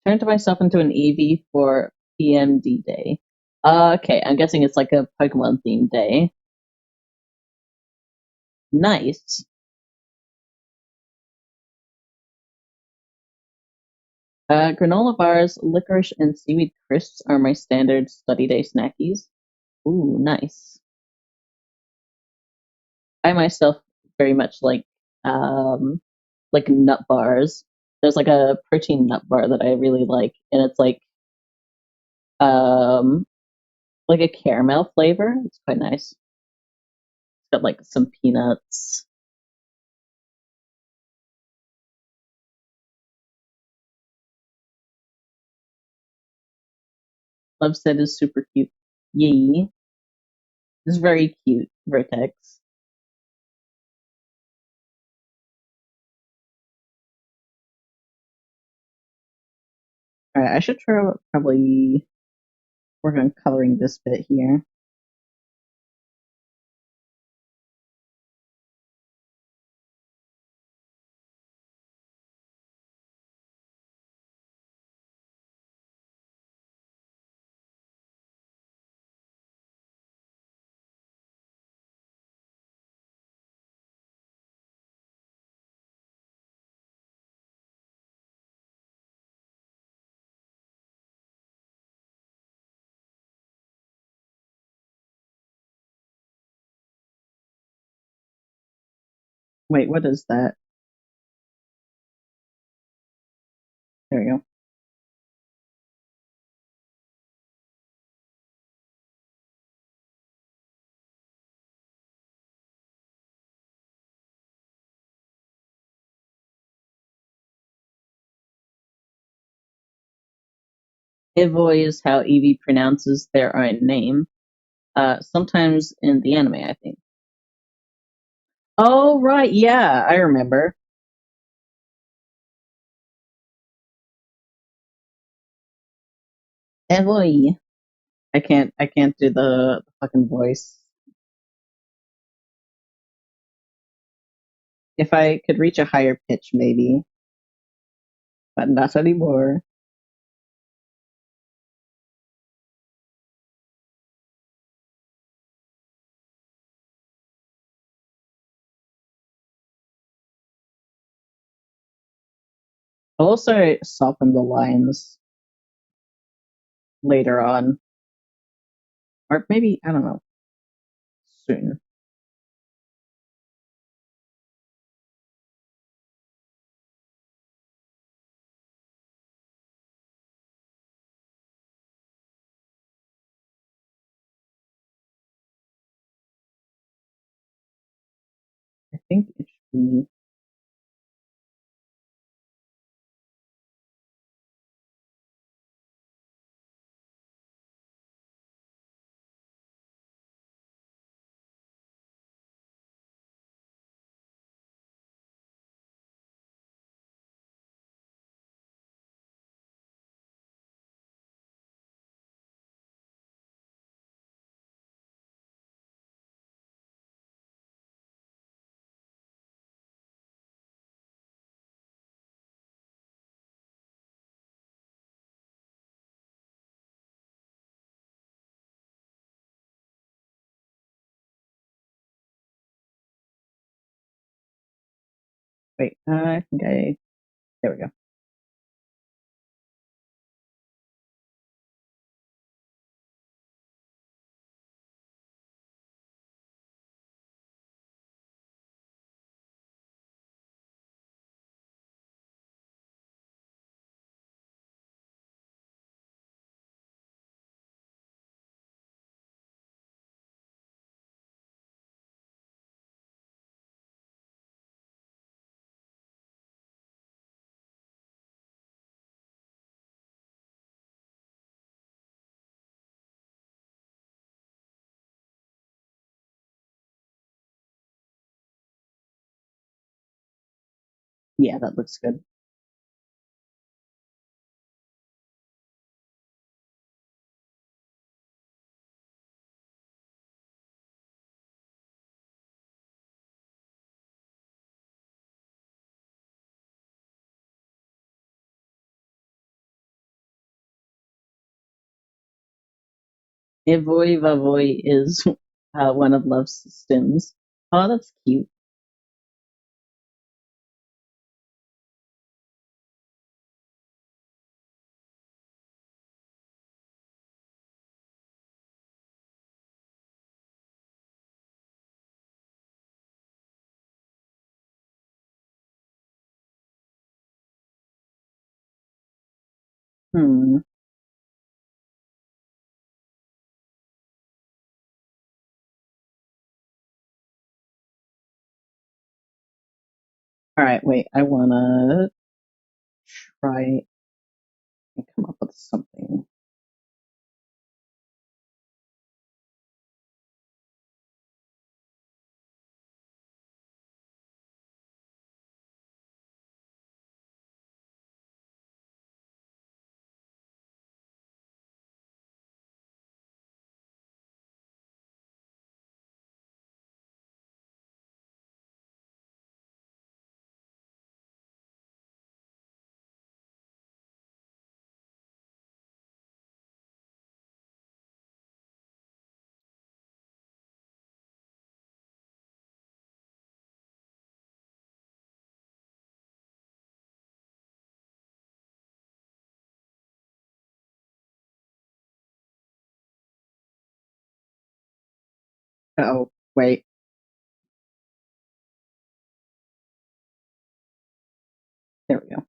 Turned myself into an Eevee for PMD Day. Okay, I'm guessing it's like a Pokemon themed day. Nice. Granola bars, licorice, and seaweed crisps are my standard study day snackies. Ooh, nice. I myself very much like nut bars. There's like a protein nut bar that I really like, and it's like um like a caramel flavor. It's quite nice. It's got like some peanuts. Love Set is super cute. Yee. It's very cute, Vertex. Alright, I should try probably work on coloring this bit here. Wait, what is that? There we go. Evoy is how Eevee pronounces their own name. Sometimes in the anime, I think. Oh right, yeah, I remember. Evoy. I can't do the fucking voice. If I could reach a higher pitch, maybe, but not anymore. I'll also soften the lines later on, or maybe I don't know, soon. I think it should be. Wait, I think I. There we go. Yeah, that looks good. Evoy Vavoy is one of Love's stems. Oh, that's cute. Hmm. All right, wait. I wanna try and come up with something. Oh, wait. There we go.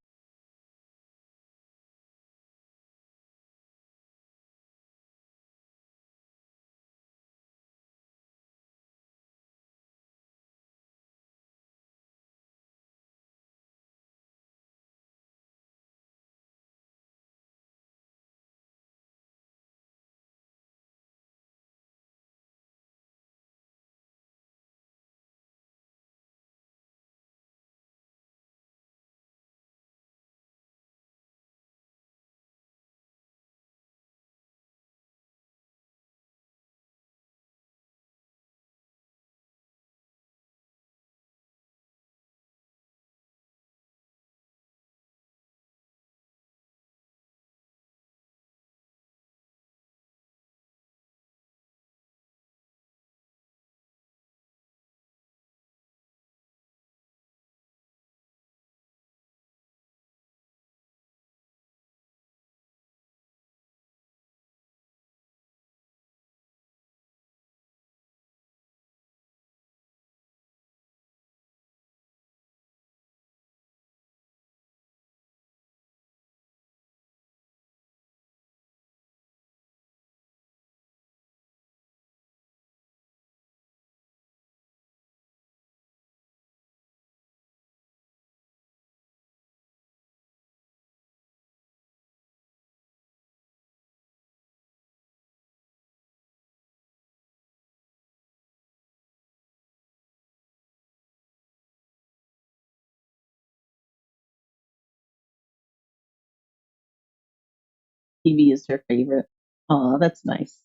TV is her favorite. Oh, that's nice.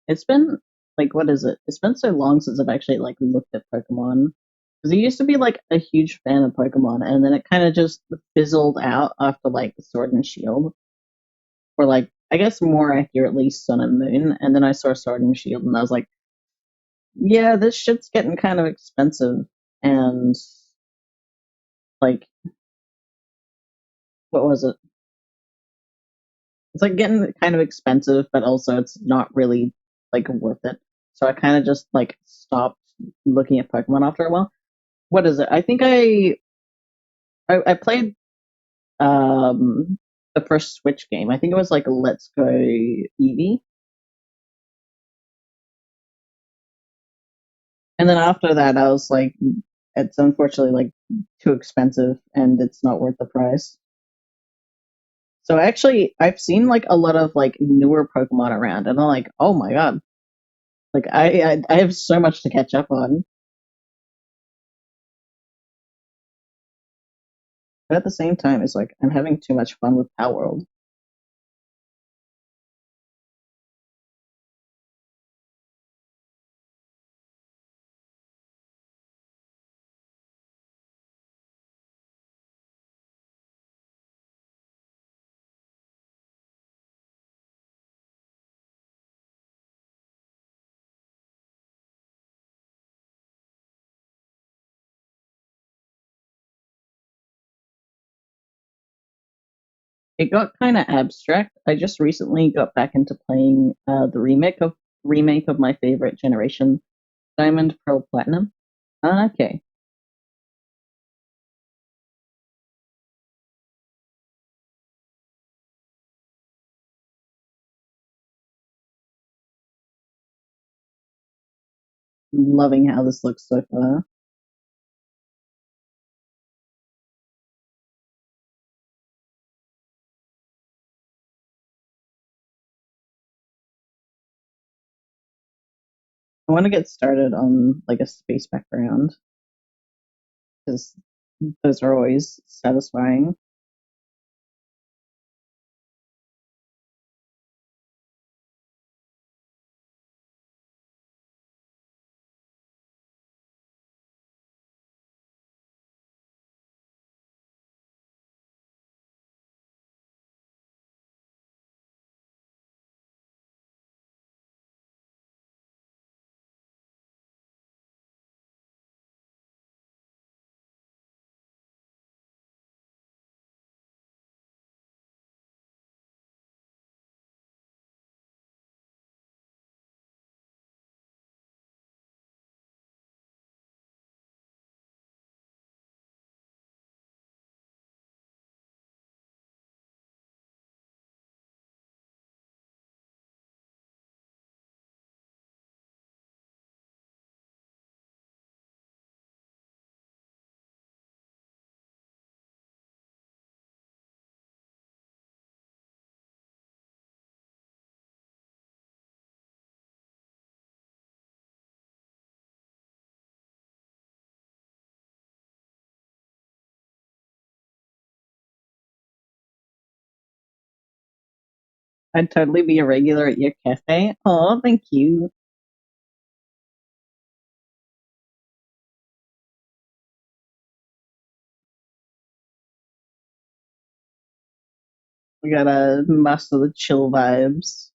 It's been like, what is it? It's been so long since I've actually like looked at Pokemon. Because I used to be like a huge fan of Pokemon, and then it kind of just fizzled out after like Sword and Shield. Or like I guess more accurately Sun and Moon, and then I saw Sword and Shield, and I was like, yeah, this shit's getting kind of expensive, and like, what was it? It's like getting kind of expensive, but also it's not really like worth it. So I kind of just like stopped looking at Pokemon after a while. What is it? I think I played um the first Switch game. I think it was like Let's Go Eevee. And then after that I was like it's unfortunately like too expensive and it's not worth the price. So actually I've seen like a lot of like newer Pokemon around and I'm like, "Oh my god. Like I have so much to catch up on." But at the same time it's like I'm having too much fun with Palworld. It got kind of abstract. I just recently got back into playing the remake of my favorite generation, Diamond, Pearl, Platinum. Okay, loving how this looks so far. I want to get started on like a space background because those are always satisfying. I'd totally be a regular at your cafe. Oh, thank you. We gotta master the chill vibes.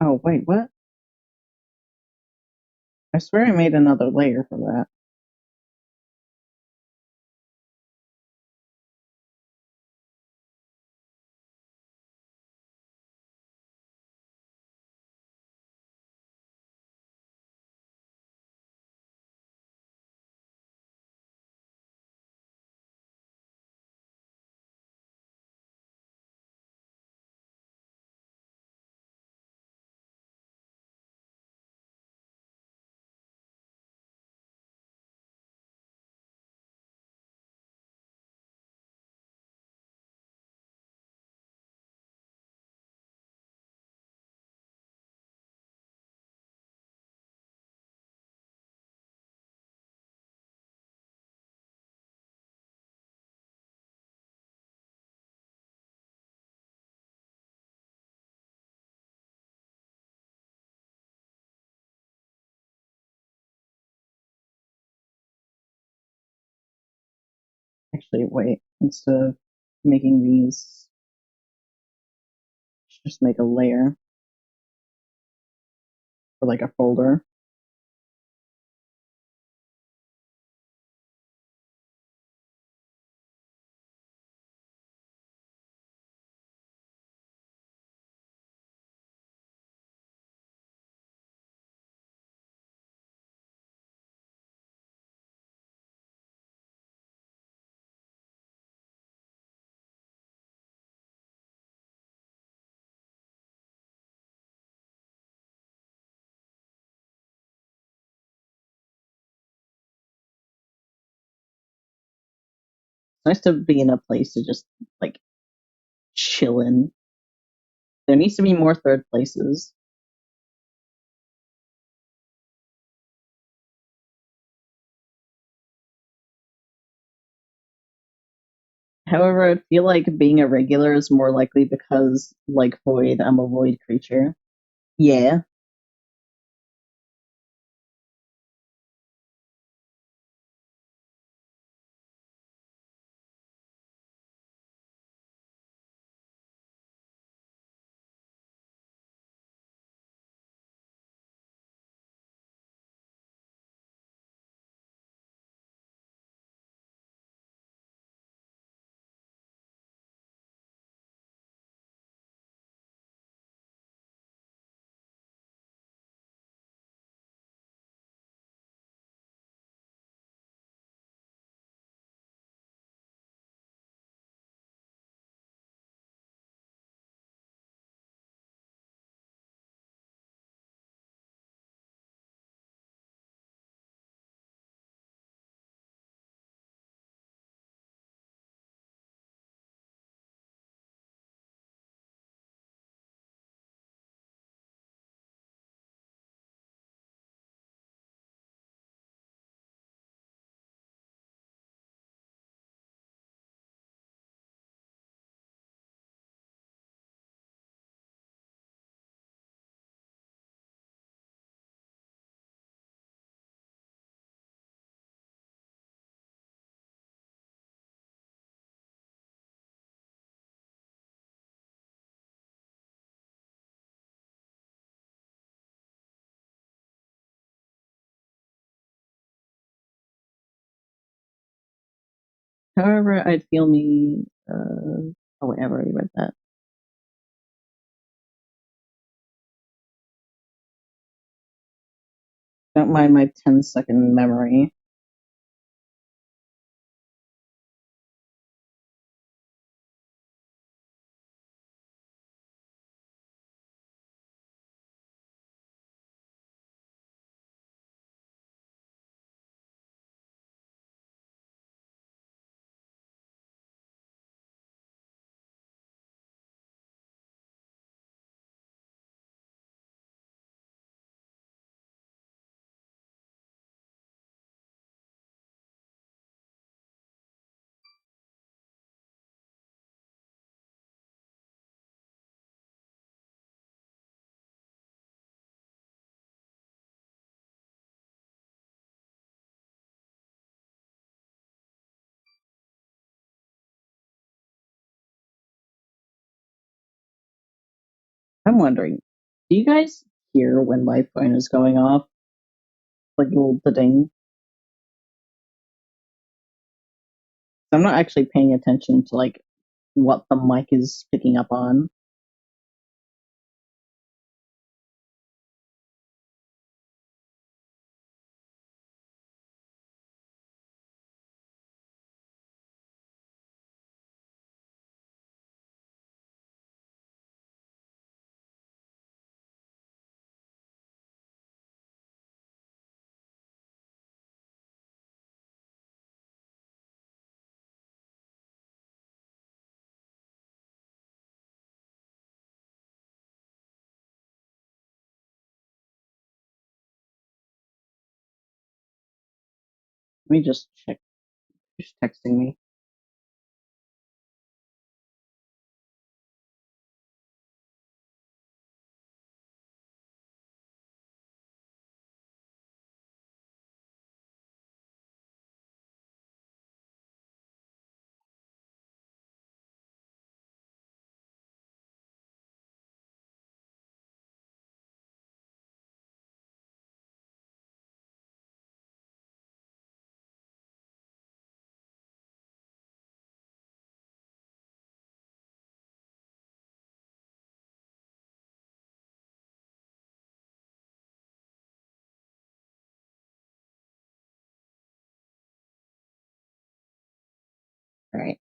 Oh wait, what? I swear I made another layer for that. actually wait, instead of making these, just make a layer for like a folder. It's nice to be in a place to just like chill in. There needs to be more third places. However, I feel like being a regular is more likely because, like Void, I'm a Void creature. Yeah. However, I'd feel me. Oh, wait, I've already read that. Don't mind my 10-second memory. I'm wondering, do you guys hear when my phone is going off? Like little ding. I'm not actually paying attention to like what the mic is picking up on. Let me just check who's texting me. Right.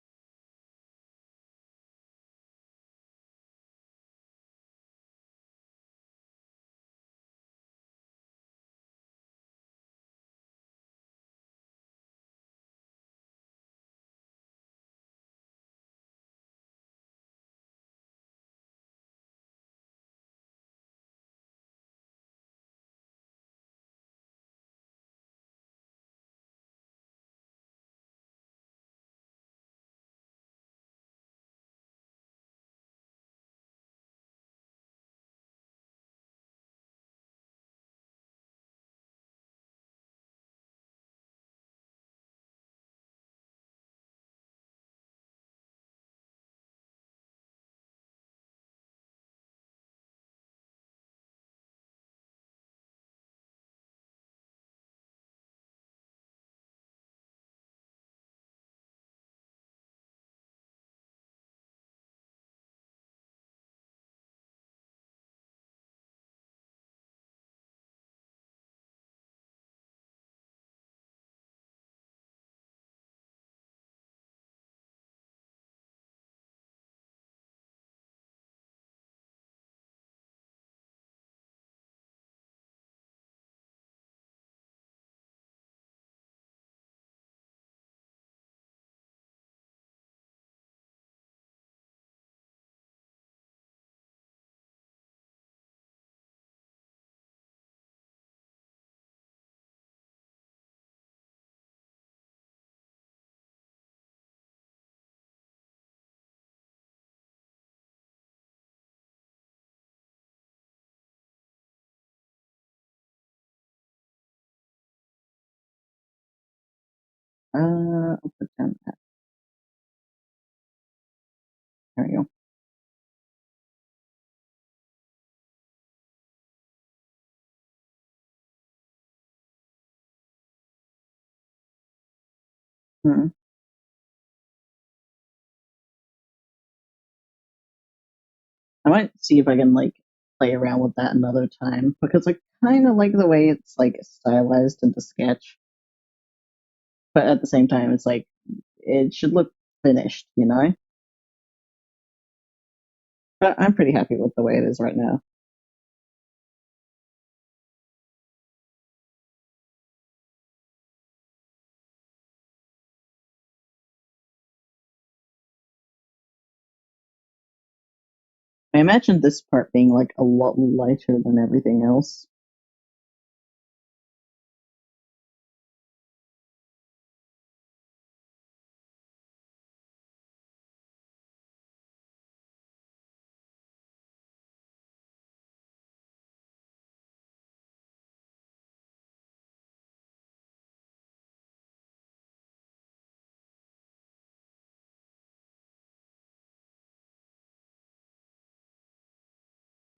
I'll put down that. There we go. Hmm. I might see if I can like play around with that another time because I kind of like the way it's like stylized in the sketch, but at the same time, it's like it should look finished, you know. But I'm pretty happy with the way it is right now. I imagine this part being like a lot lighter than everything else.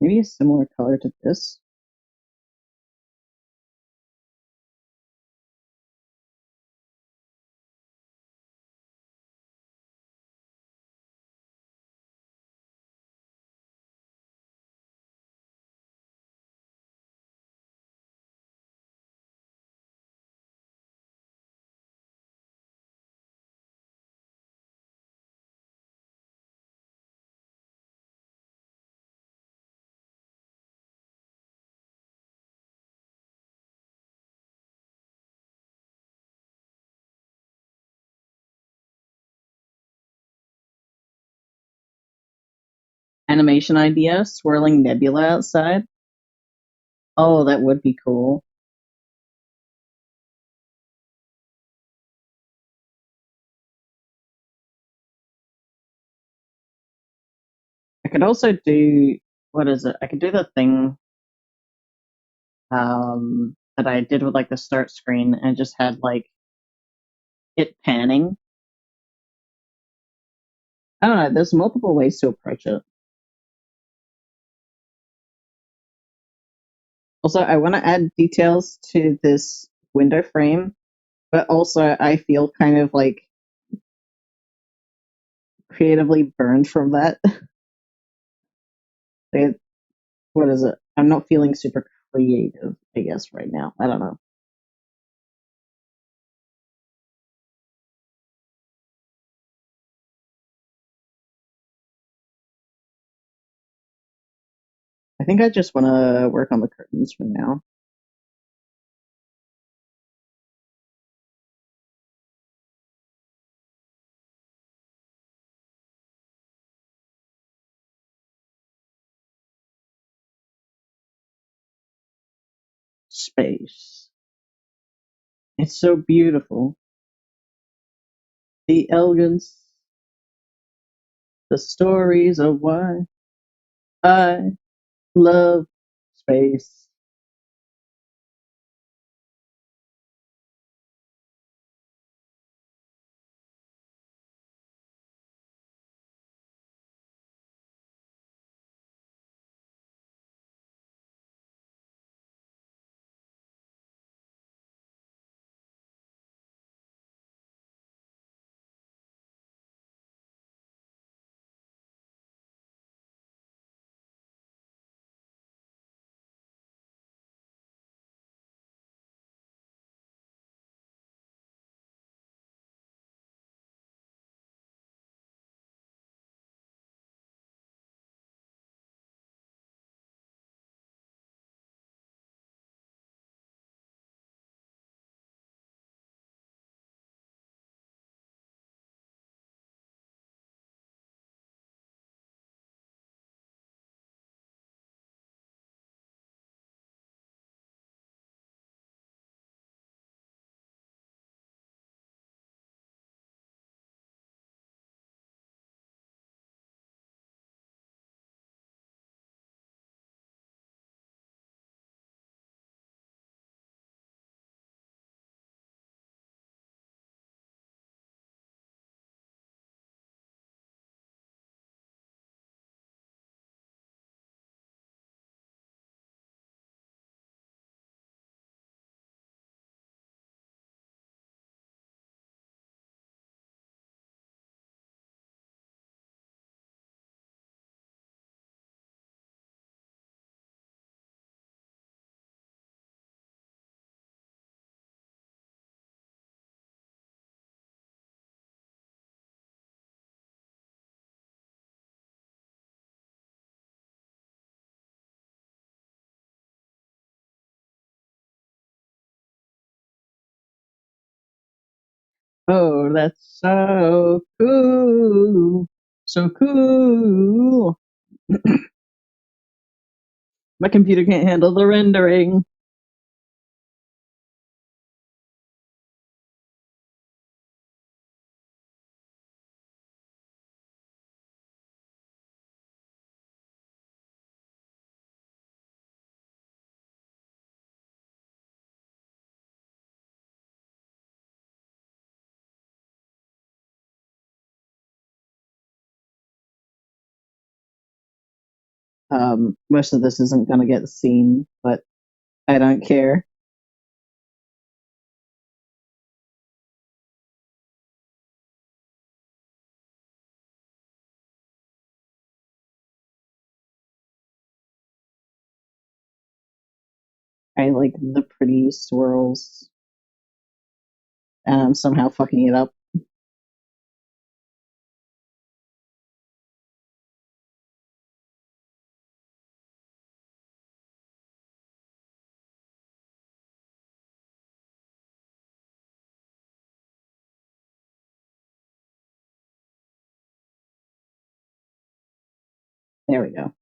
Maybe a similar color to this. Animation idea: swirling nebula outside. Oh, that would be cool. I could also do what is it? I could do the thing that I did with like the start screen and just had like it panning. I don't know. There's multiple ways to approach it. Also, I want to add details to this window frame, but also I feel kind of like creatively burned from that. It, what is it? I'm not feeling super creative, I guess, right now. I don't know. think I just want to work on the curtains for now. Space. It's so beautiful. The elegance, the stories of why I love space. Oh, that's so cool. So cool. My computer can't handle the rendering. Most of this isn't going to get seen, but I don't care. I like the pretty swirls, and I'm somehow fucking it up. There we go.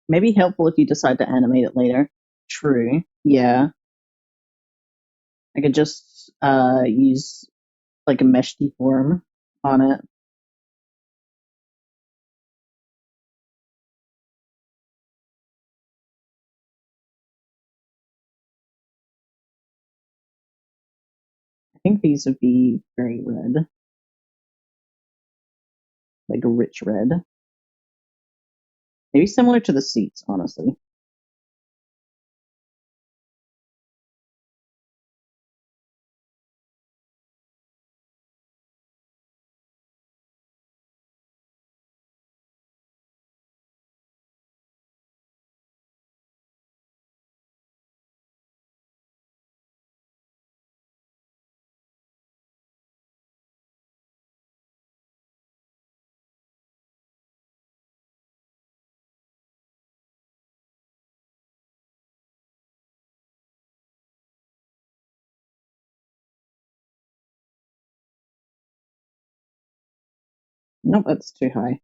Maybe helpful if you decide to animate it later. True. Yeah. I could just use like a mesh deform on it. I think these would be very red, like a rich red. Maybe similar to the seats, honestly. Nope, that's too high.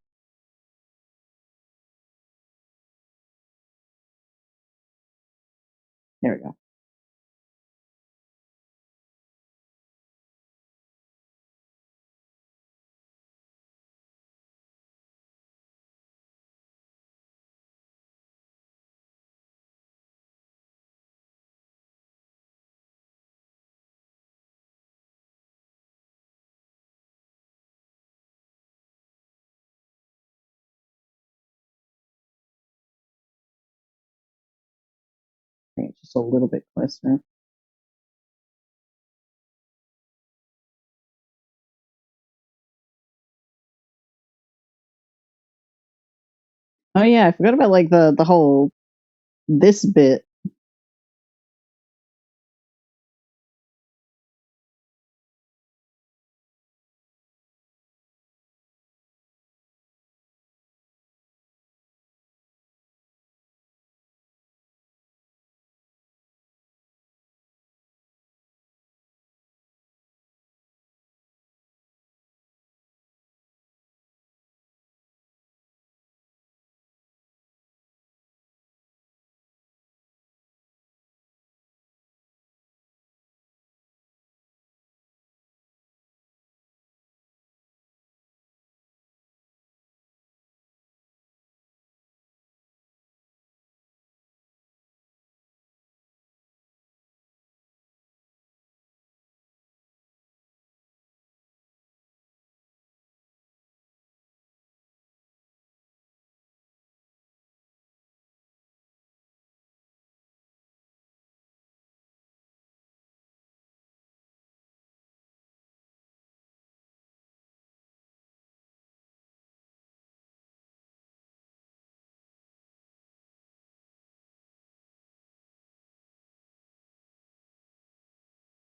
There we go. Bring it just a little bit closer. Oh yeah, I forgot about like the whole this bit.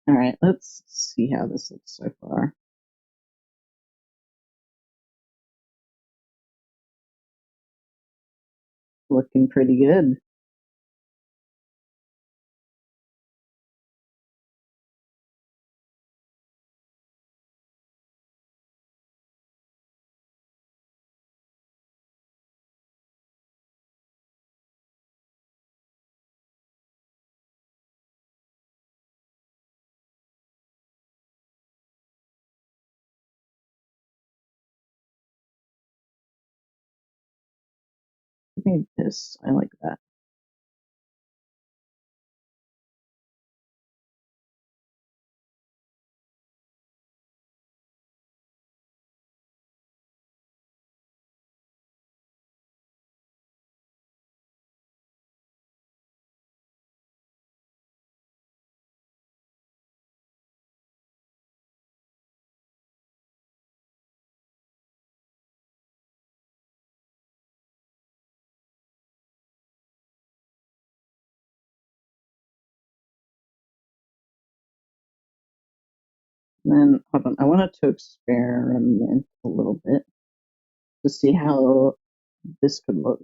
All right, let's see how this looks so far. Looking pretty good. Maybe this. I like that. And then hold on, I wanted to experiment a little bit to see how this could look.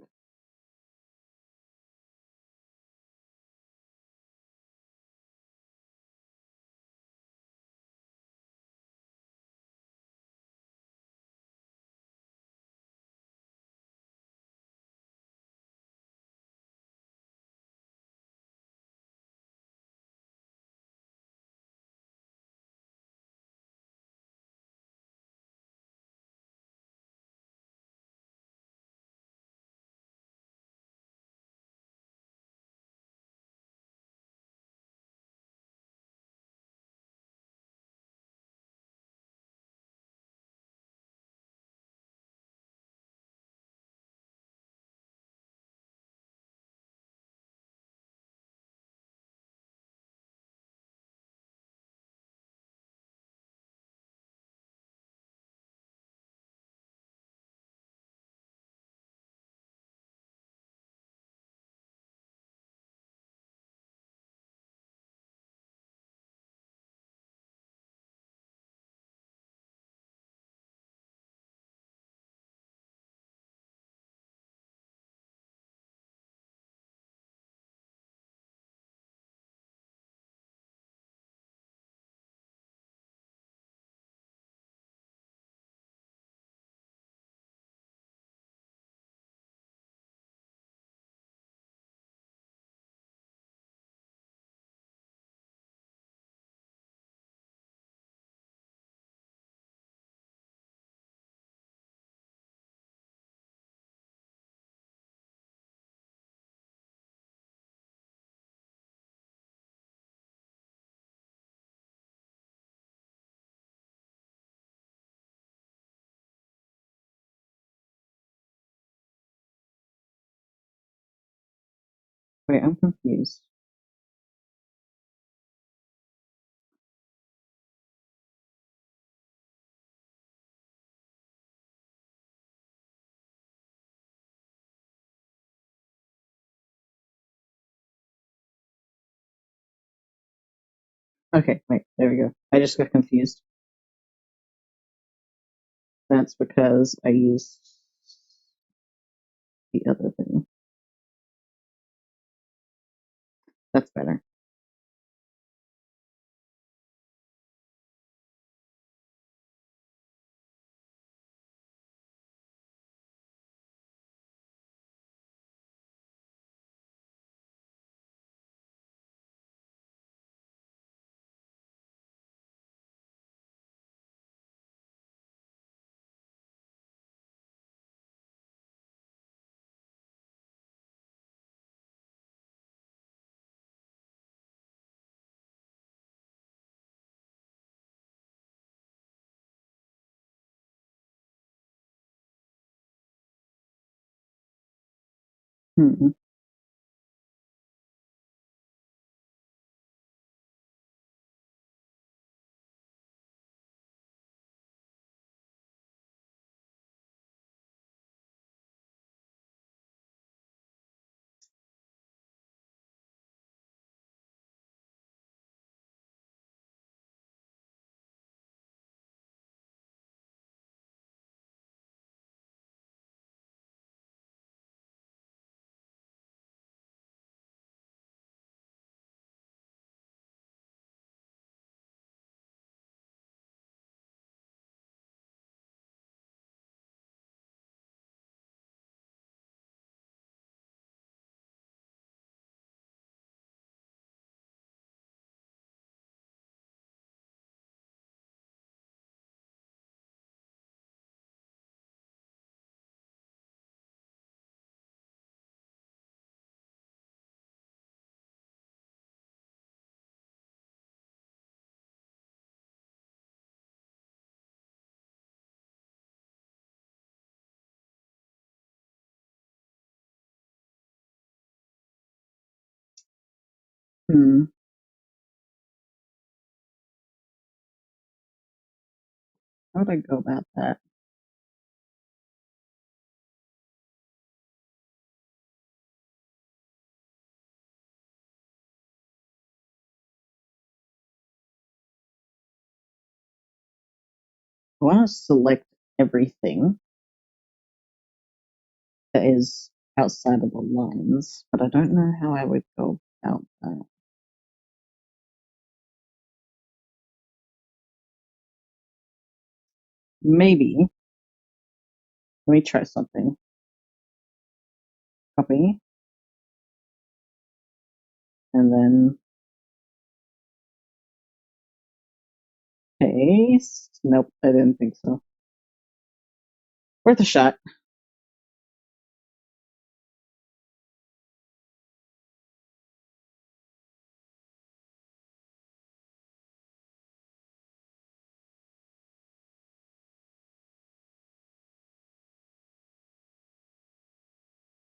Wait, I'm confused. Okay, wait, there we go. I just got confused. That's because I used the other thing. That's better. Hmm. Hmm. How would I go about that? I want to select everything that is outside of the lines, but I don't know how I would go about that. Maybe. Let me try something. Copy, and then paste. Nope, I didn't think so. Worth a shot.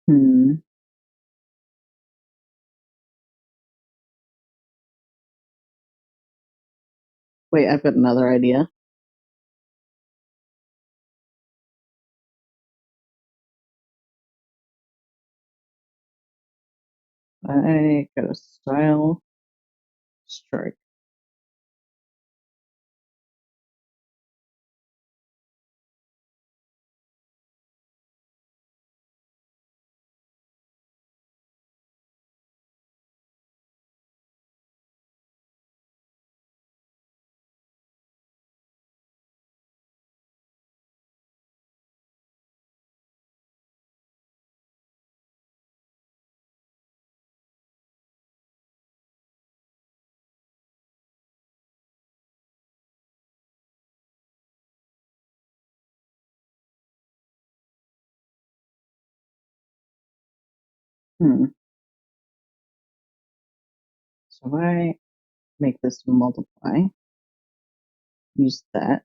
Hmm. Wait, I've got another idea. I got a style strike. Hmm. So if I make this multiply, use that.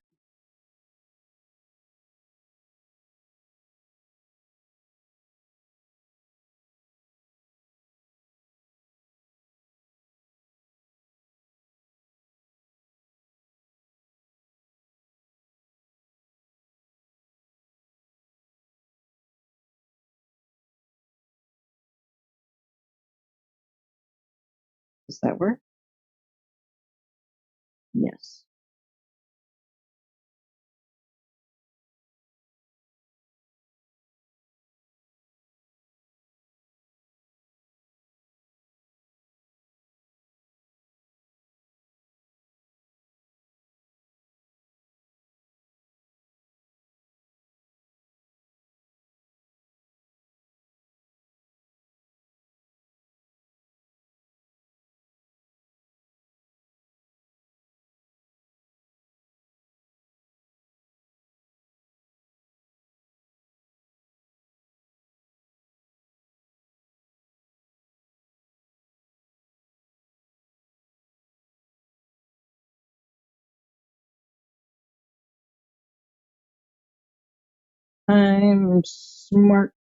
Does that work? Yes. I'm smart.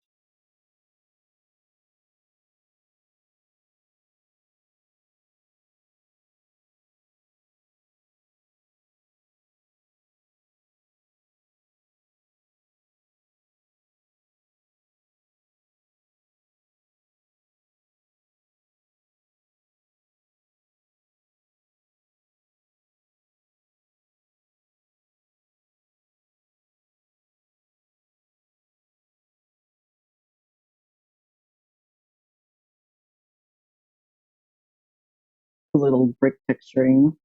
A little brick texturing.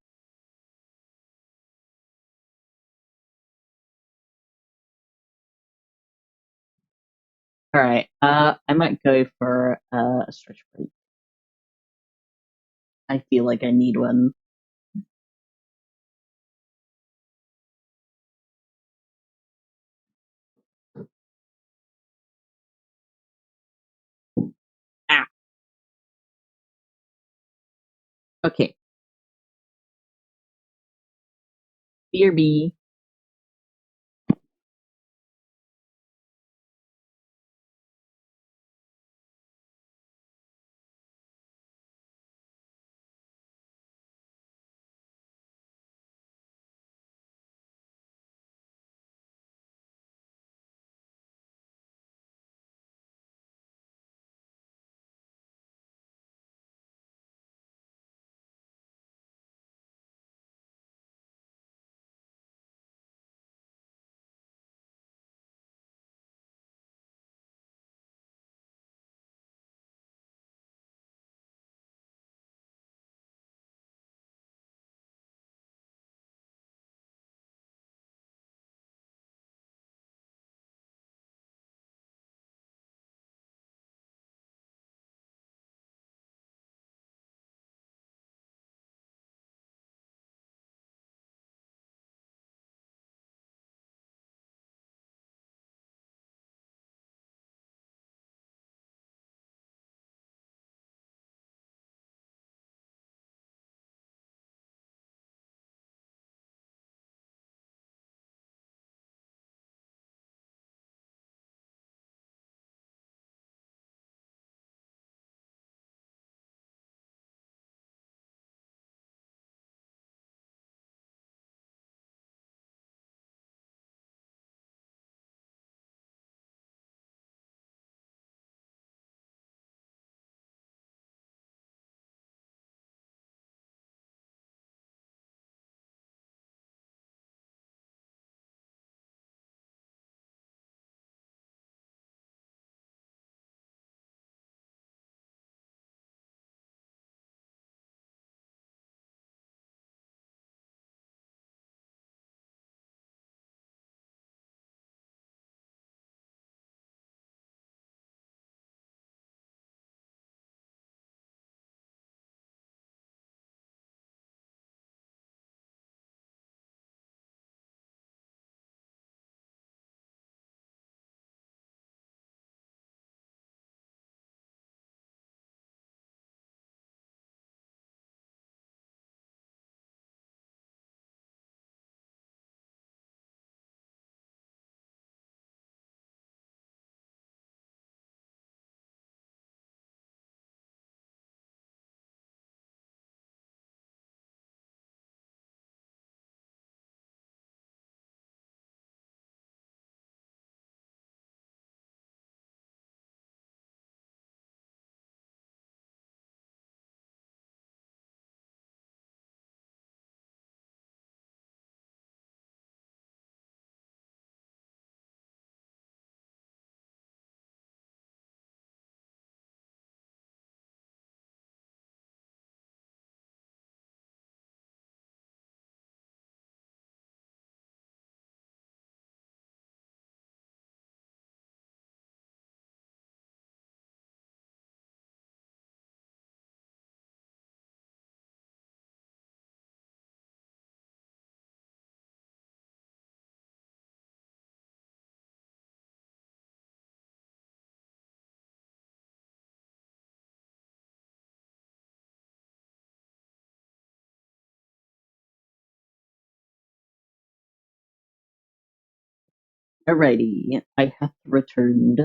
All right. I might go for a stretch break. I feel like I need one. Ah, okay. BRB. Alrighty, I have returned.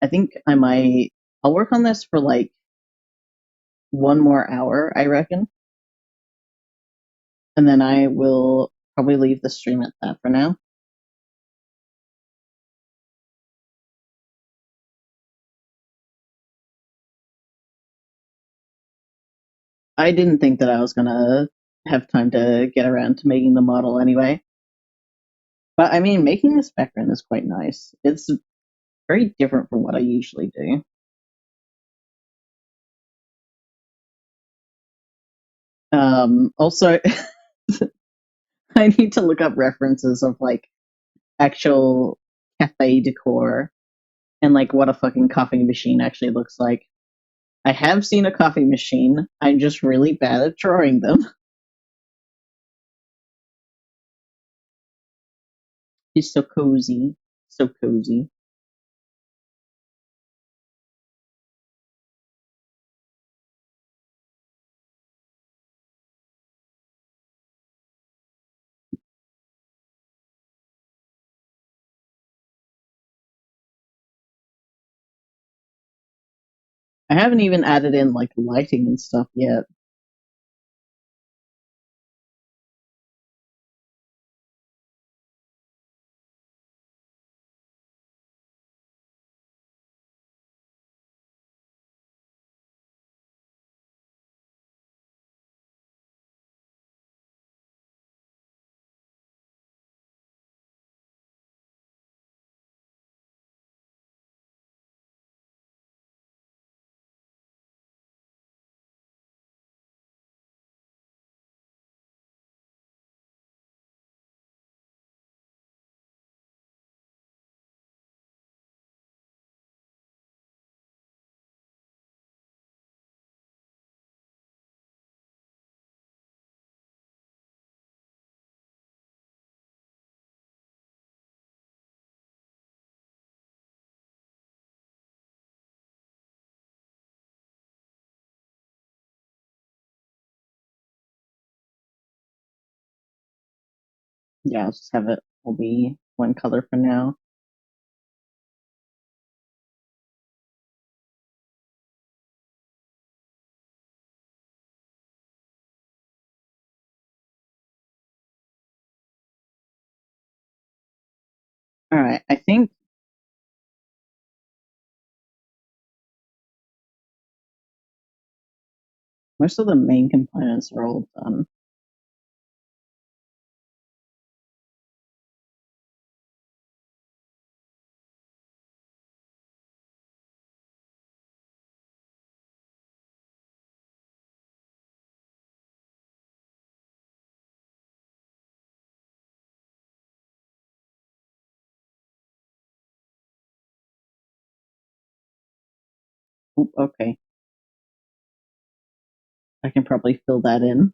I think I'll work on this for like one more hour, I reckon. And then I will probably leave the stream at that for now. I didn't think that I was gonna have time to get around to making the model anyway. But I mean, making this background is quite nice. It's very different from what I usually do. Also, I need to look up references of like actual cafe decor and like what a fucking coffee machine actually looks like. I have seen a coffee machine. I'm just really bad at drawing them. It's so cozy. So cozy. I haven't even added in like lighting and stuff yet. Yeah, I'll just have it will be one color for now. Alright, I think most of the main components are all done. Oop, okay. I can probably fill that in.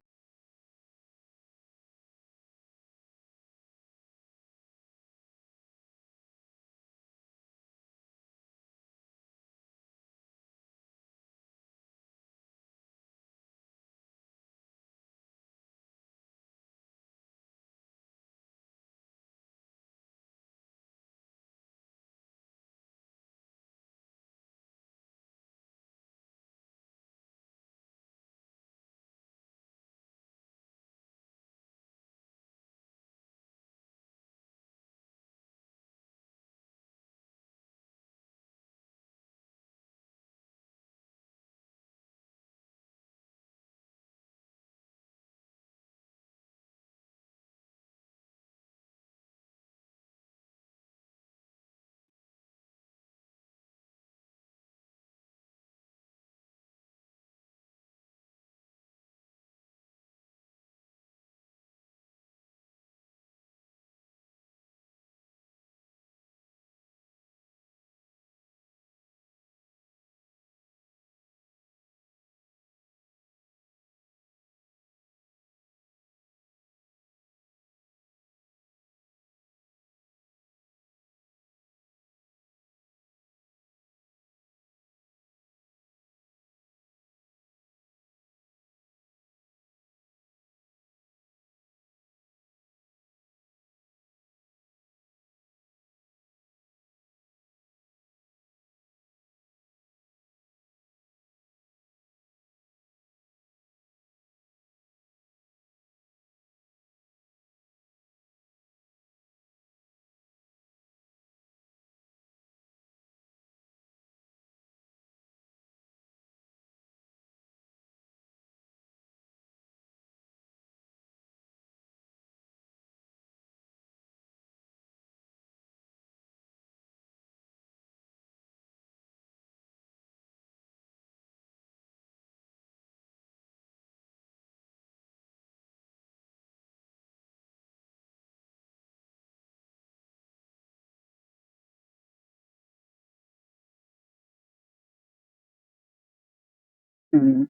Mhm.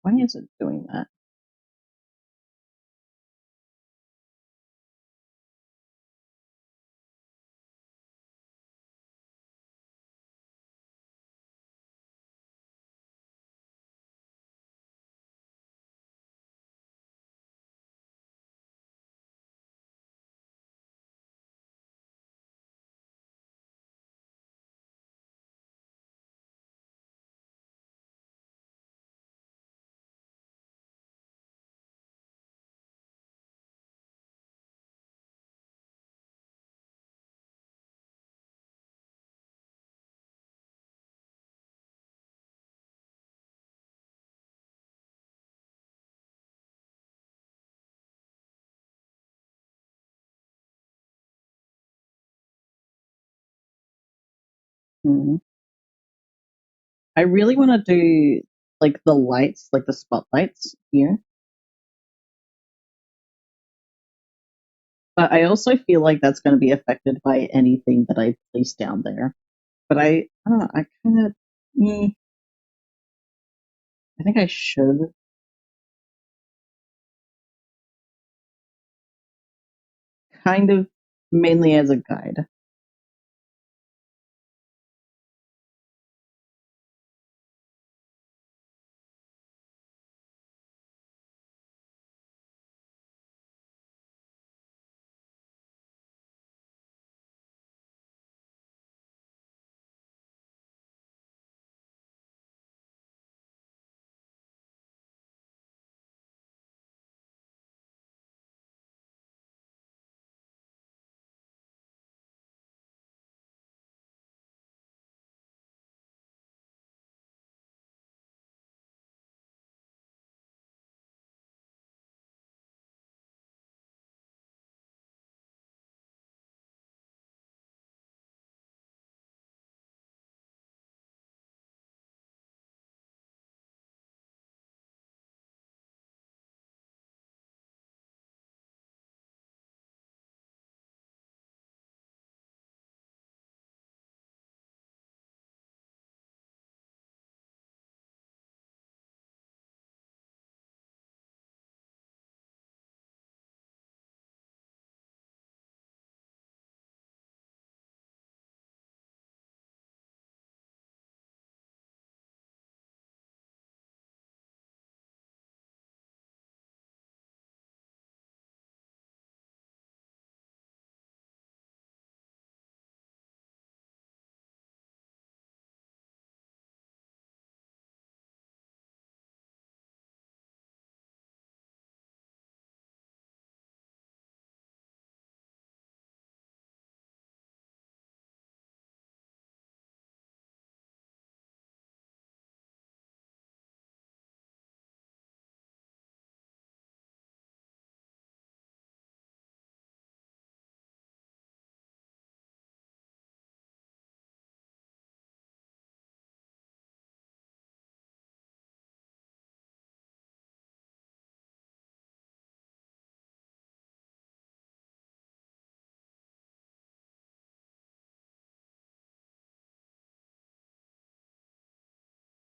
Why is it doing that? Mhm. I really want to do like the lights, like the spotlights here, but I also feel like that's going to be affected by anything that I place down there. But I don't know. I kind of, I think I should. Kind of mainly as a guide.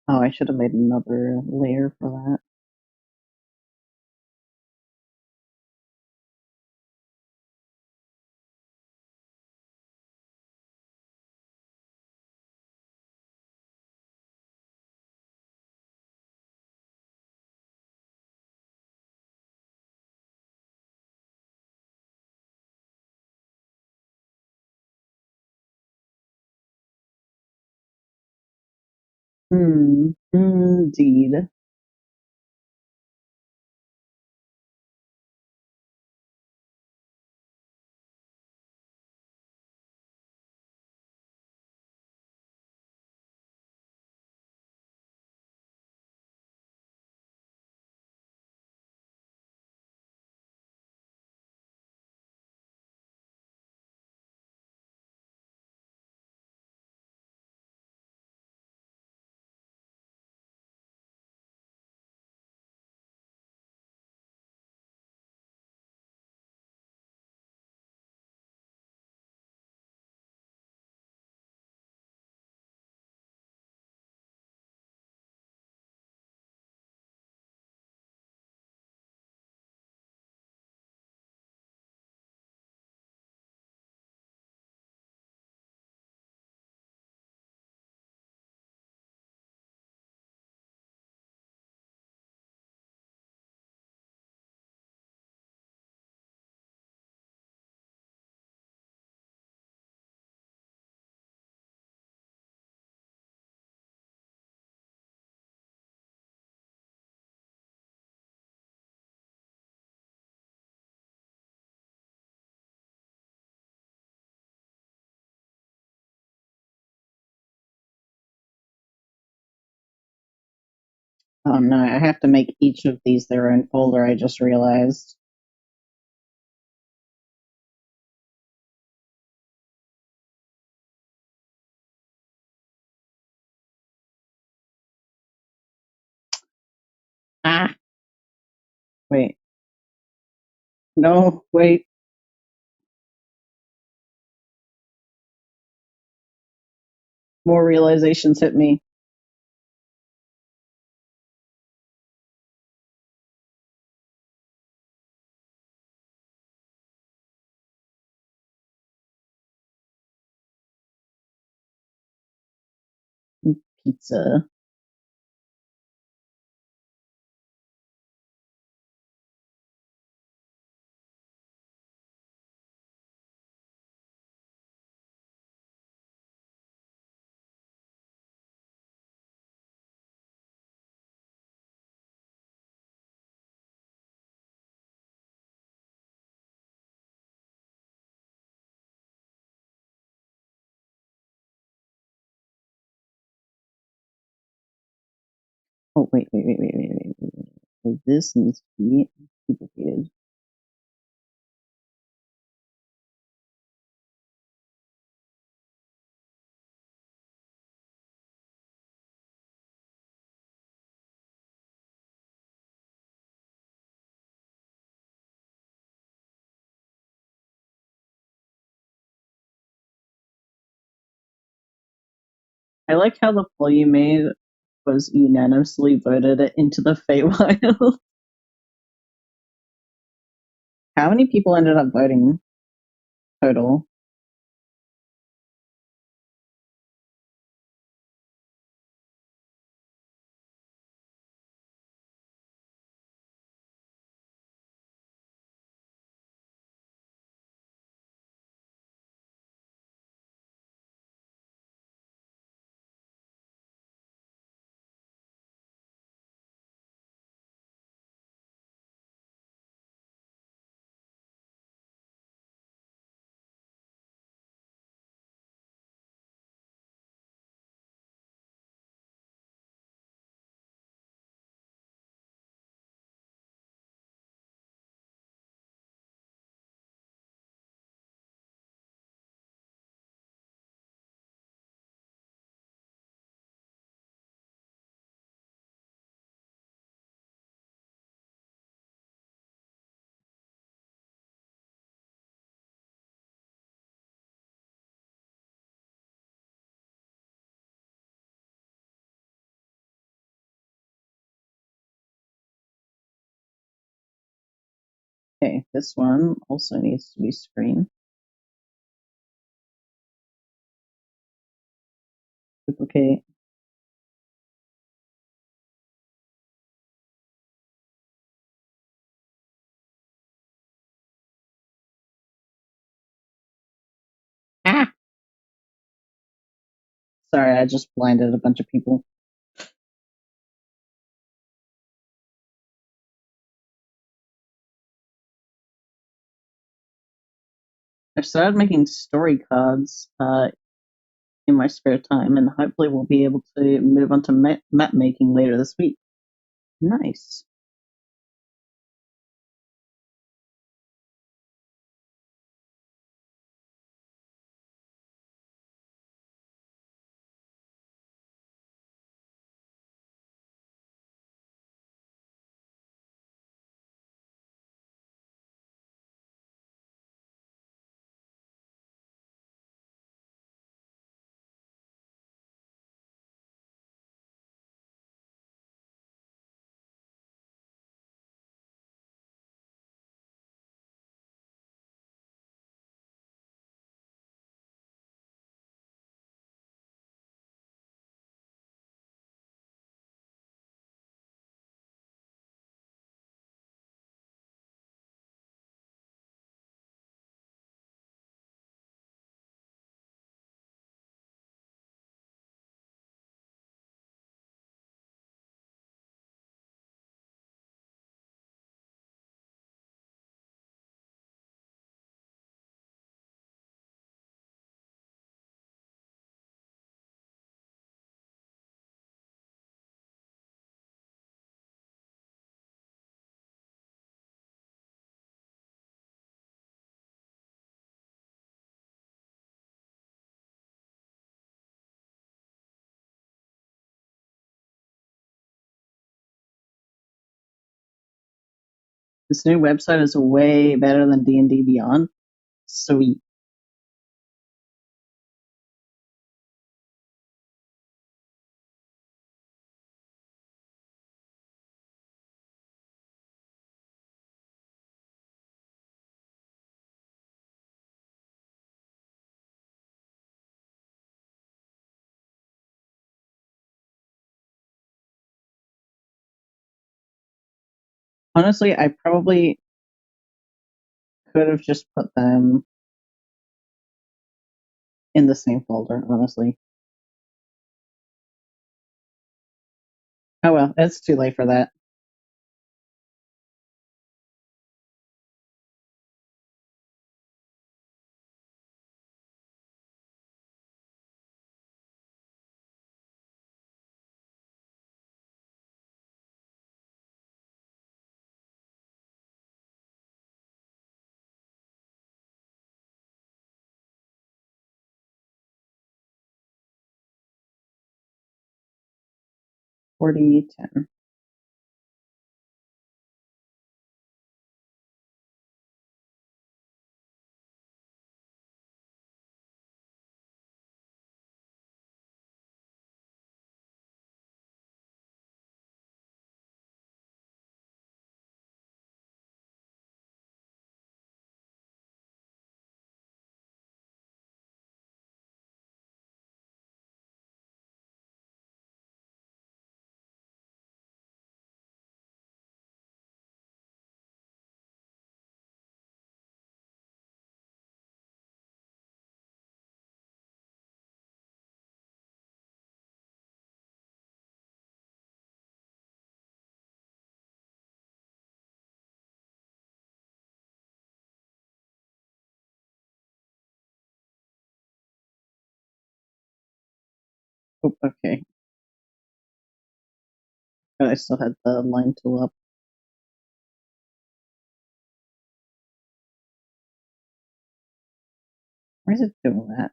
Oh, I should have made another layer for that. Indeed. Oh no, I have to make each of these their own folder, I just realized. Ah, wait. No, wait. More realizations hit me. Pizza. Oh, wait. This needs to be duplicated. I like how the poll you made was unanimously voted into the Feywild. How many people ended up voting total? Okay, this one also needs to be screened. Duplicate. Ah! Sorry, I just blinded a bunch of people. I've started making story cards in my spare time, and hopefully we'll be able to move on to map making later this week. Nice. This new website is way better than D&D Beyond. Sweet. Honestly, I probably could have just put them in the same folder, honestly. Oh well, it's too late for that. Forty 10. Oh, okay. But I still had the line tool up. Why is it doing that?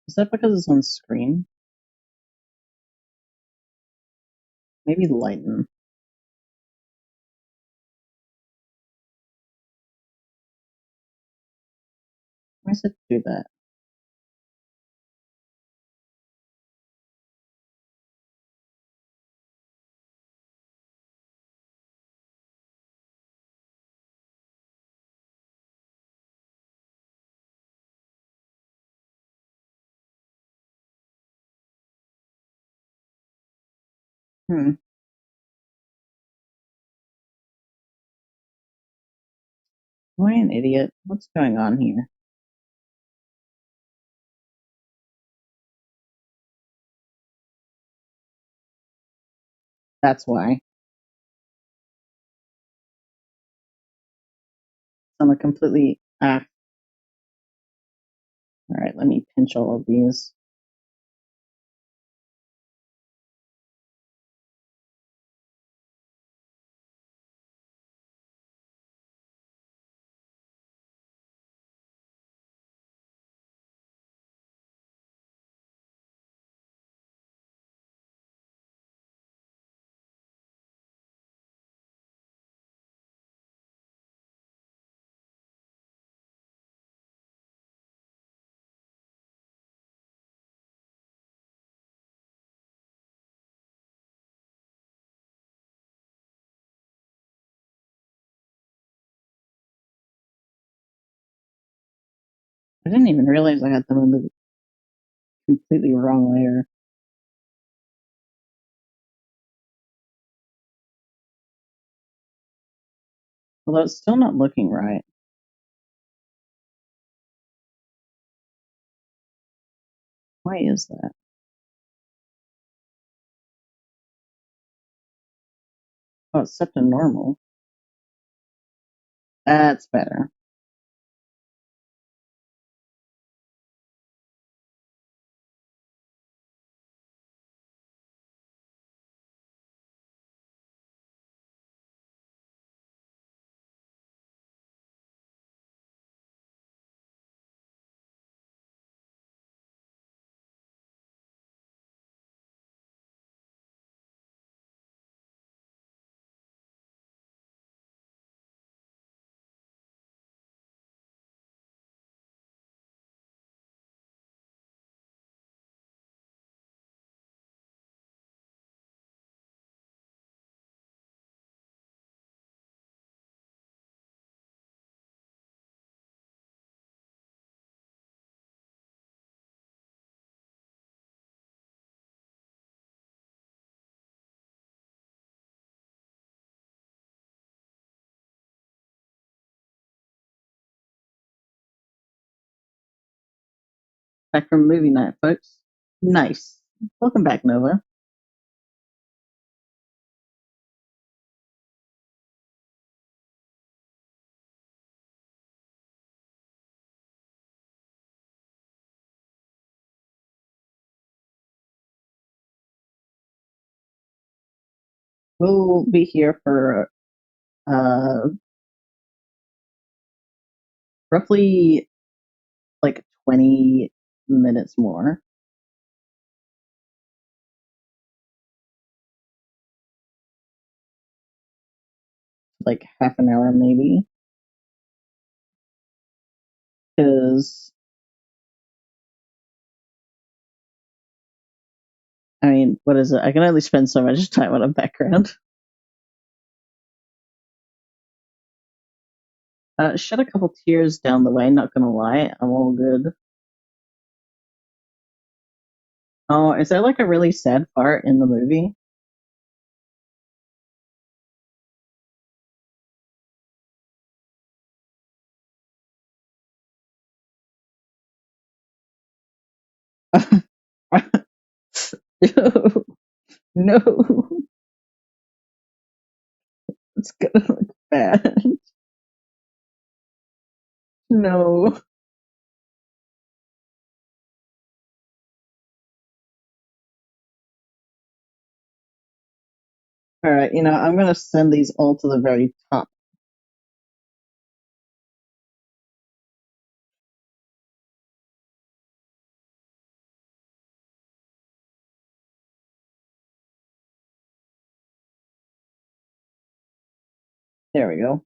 Is that because it's on screen? Maybe lighten. Why does it do that? Hmm. Am I an idiot? What's going on here? That's why. I'm a completely Alright, let me pinch all of these. I didn't even realize I had them in the completely wrong layer. Although it's still not looking right. Why is that? Oh, it's set to normal. That's better. Back from movie night, folks. Nice. Welcome back, Nova. We'll be here for uh, roughly like 20 minutes more. Like half an hour, maybe. Because, I mean, what is it? I can only spend so much time on a background. Shed a couple tears down the way, not gonna lie. I'm all good. Oh, is there like a really sad part in the movie? No, no, it's gonna look bad. No. All right, I'm gonna send these all to the very top. There we go.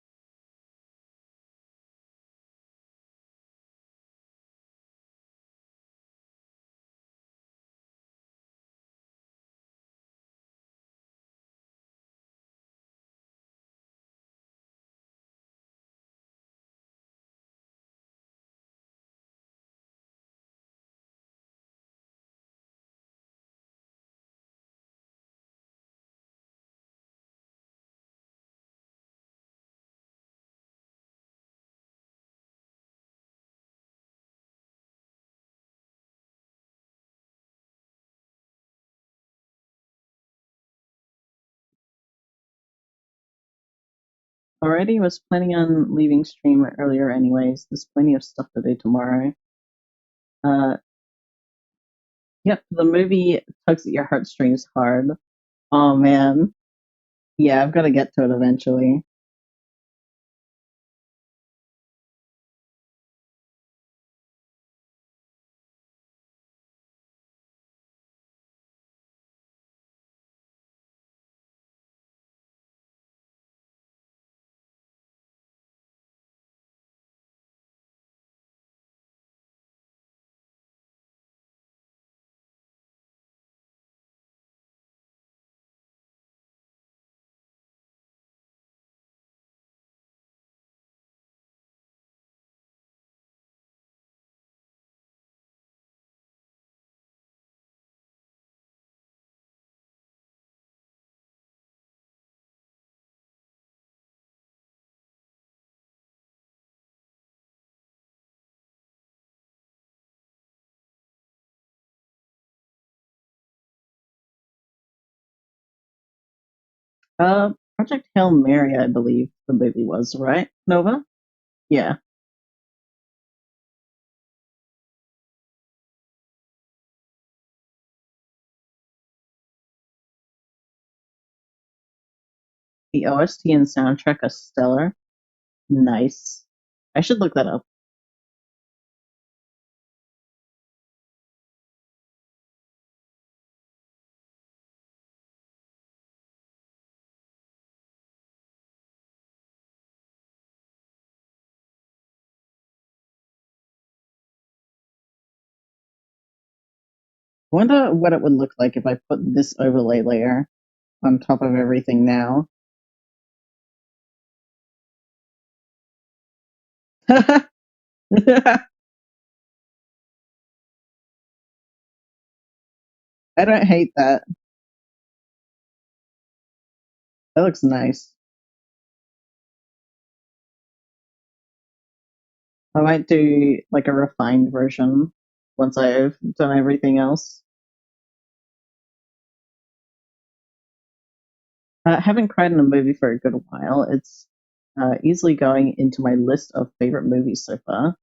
Already was planning on leaving stream earlier anyways. There's plenty of stuff to do tomorrow. Uh, yep, the movie tugs at your heartstrings hard. Oh man. Yeah, I've got to get to it eventually. Project Hail Mary, I believe the movie was, right? Nova? Yeah. The OST and soundtrack are stellar. Nice. I should look that up. Wonder what it would look like if I put this overlay layer on top of everything now. I don't hate that. That looks nice. I might do like a refined version once I've done everything else. I haven't cried in a movie for a good while. It's easily going into my list of favorite movies so far.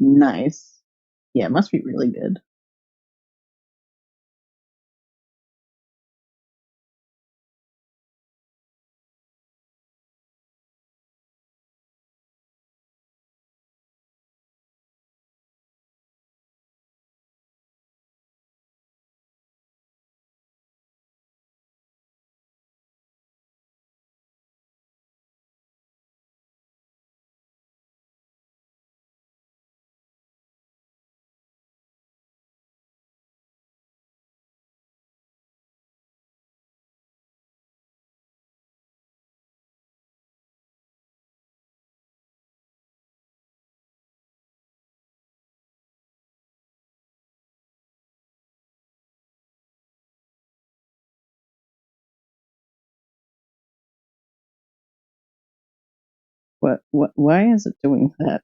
Nice. Yeah, it must be really good. What? Why is it doing that?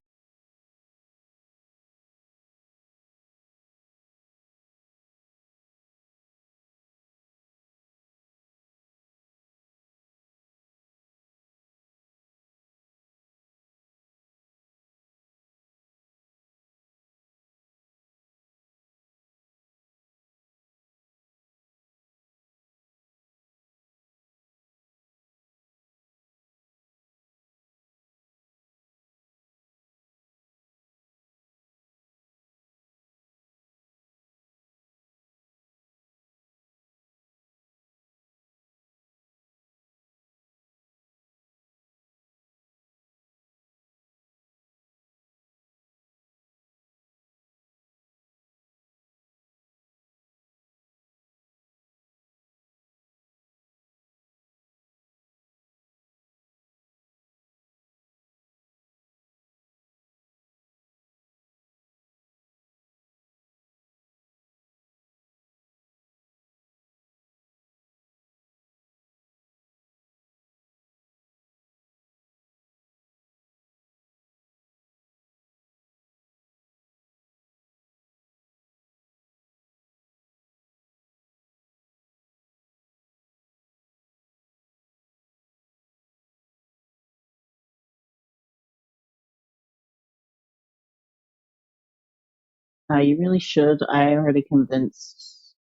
You really should. I already convinced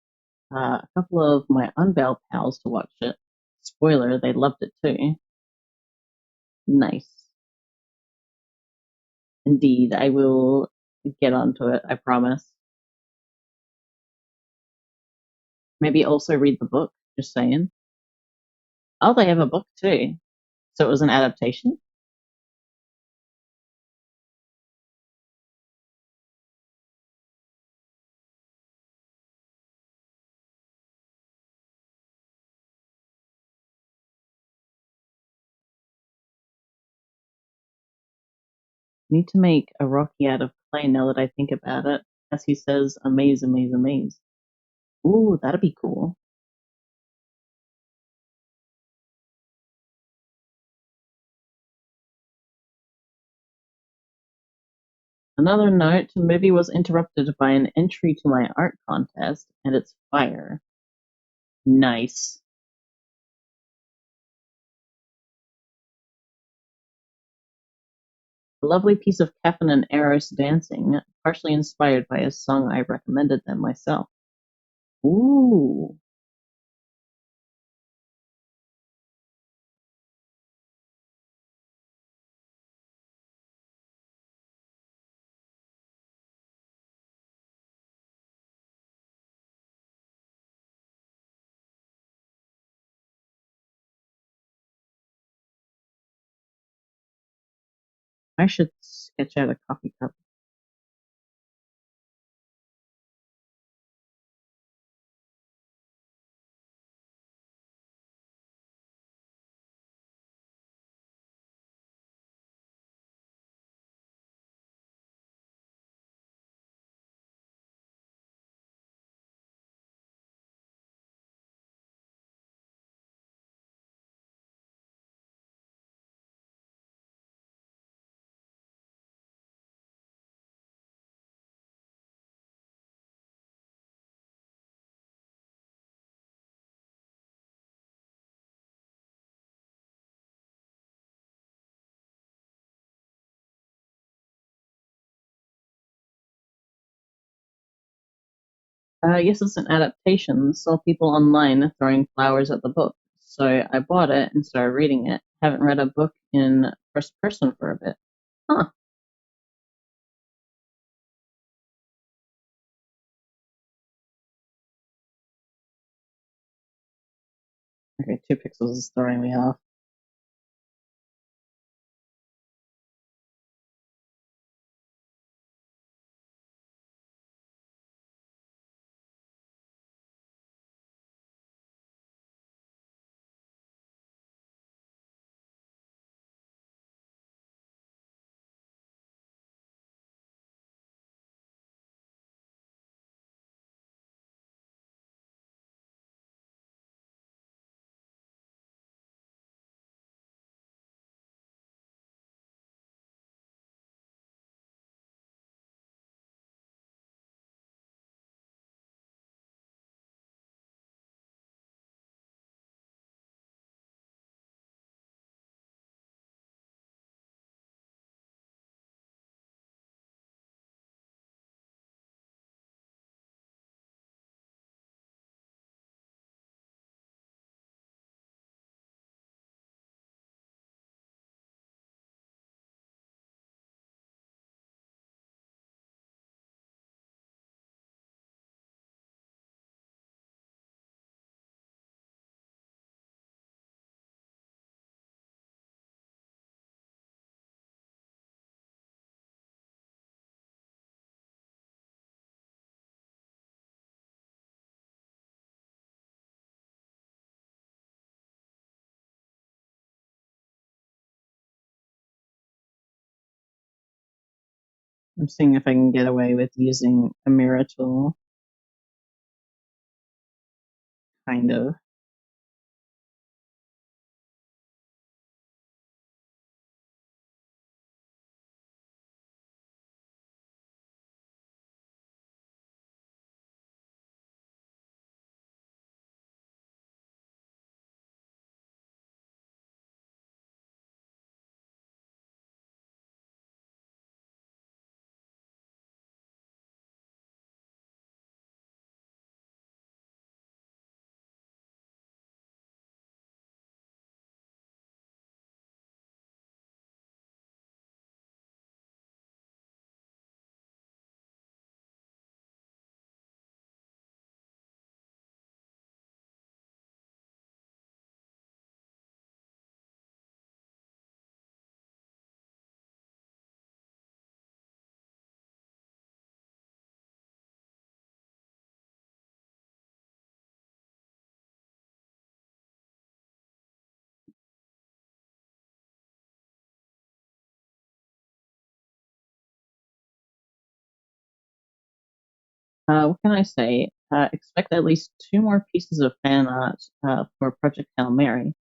a couple of my Unbound pals to watch it. Spoiler, they loved it too. Nice. Indeed, I will get onto it, I promise. Maybe also read the book, just saying. Oh, they have a book too. So it was an adaptation? Need to make a Rocky out of clay now that I think about it. As he says, amaze, amaze, amaze. Ooh, that'd be cool. Another note, the movie was interrupted by an entry to my art contest, and it's fire. Nice. A lovely piece of Kefin and Eros dancing, partially inspired by a song I recommended them myself. Ooh. I should sketch out a coffee cup. Yes, it's an adaptation. Saw people online throwing flowers at the book. So I bought it and started reading it. Haven't read a book in first person for a bit. Huh. Okay, 2 pixels is throwing me off. I'm seeing if I can get away with using a mirror tool, kind of. What can I say? Expect at least two more pieces of fan art for Project Hail Mary.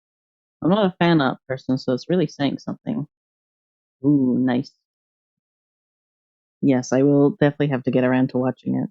I'm not a fan art person, so it's really saying something. Ooh, nice. Yes, I will definitely have to get around to watching it.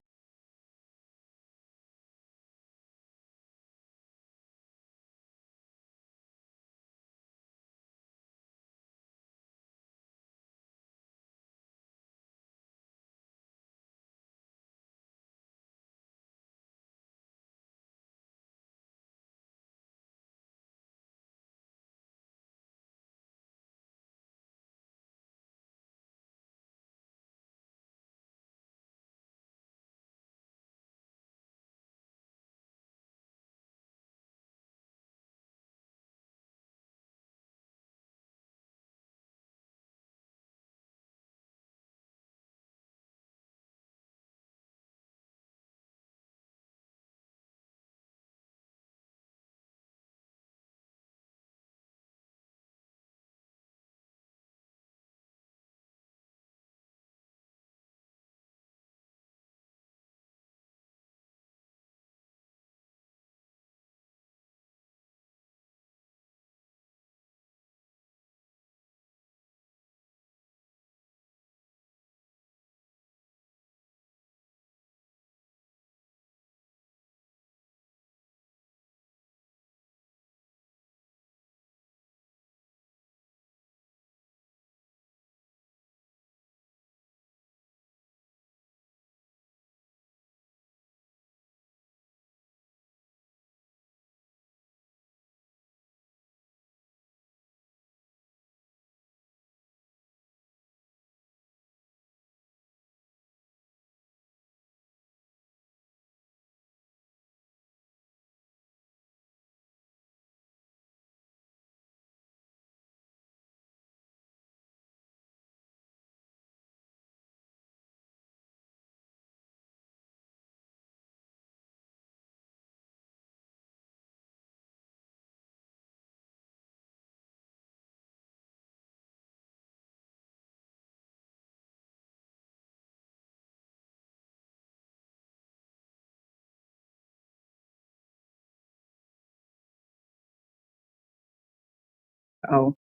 Oh,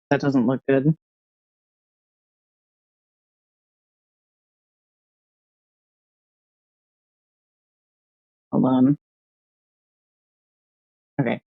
that doesn't look good. Hold on. Okay.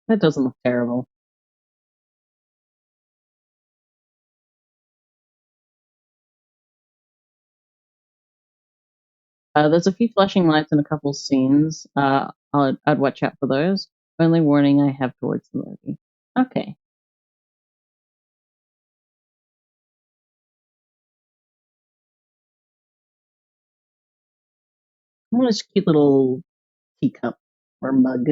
That doesn't look terrible. There's a few flashing lights in a couple scenes. I'd watch out for those. Only warning I have towards the movie. Okay. I want this cute little teacup or mug.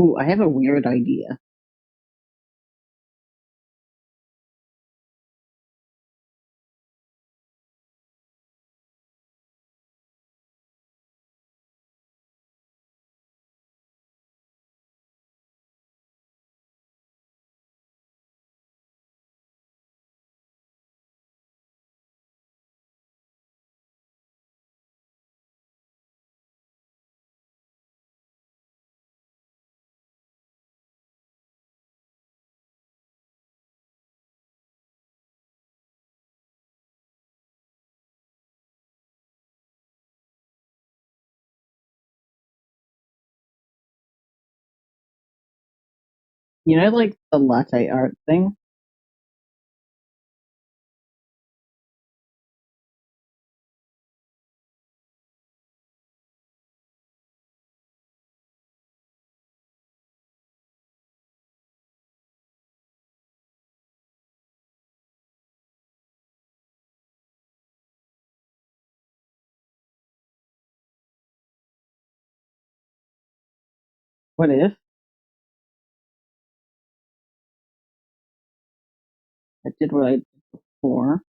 Ooh, I have a weird idea. You know, like the latte art thing? What if I did what I did before?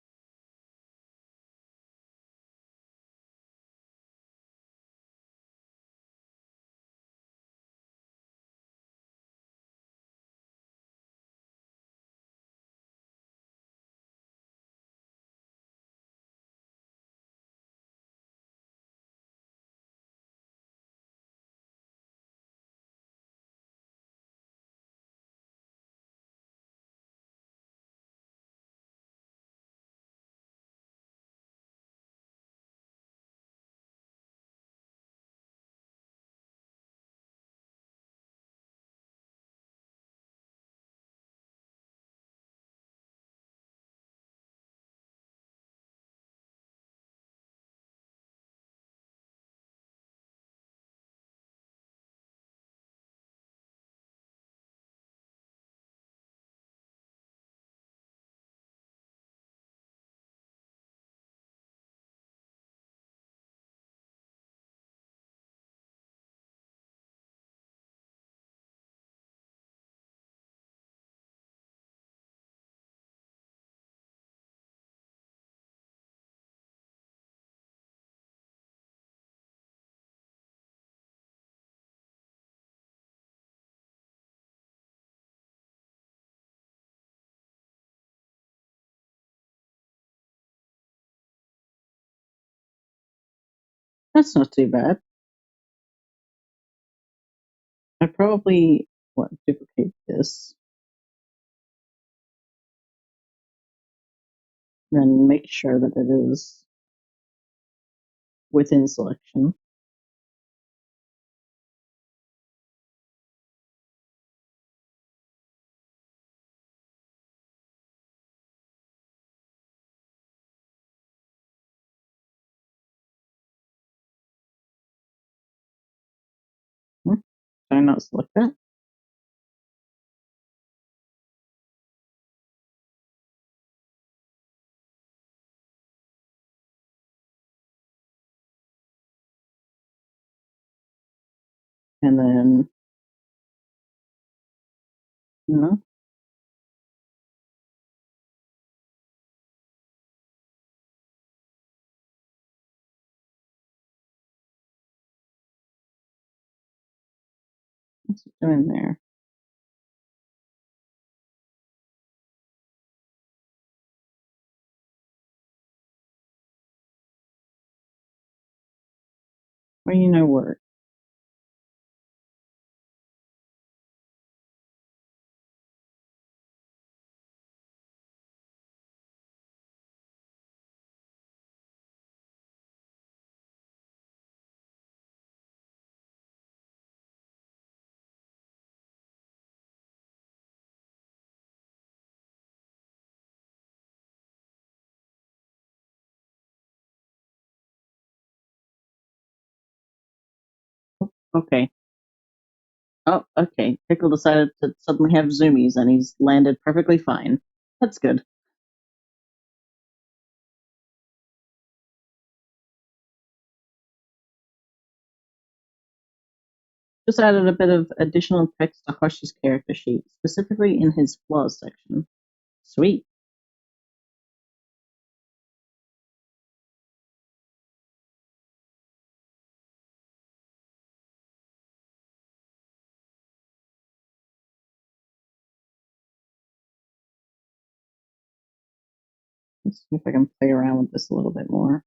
That's not too bad. I probably duplicate this, then make sure that it is within selection. Hmm, Did I not select that? And then no, what's it doing there? Well, you know where. Okay. Oh, okay. Pickle decided to suddenly have zoomies, and he's landed perfectly fine. That's good. Just added a bit of additional text to Hoshi's character sheet, specifically in his flaws section. Sweet. Let's see if I can play around with this a little bit more.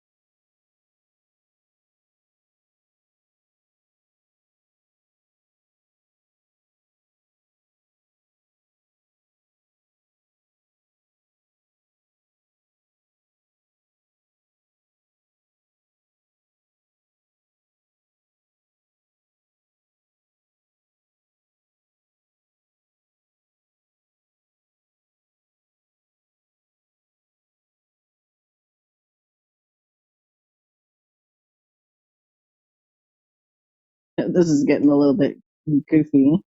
This is getting a little bit goofy.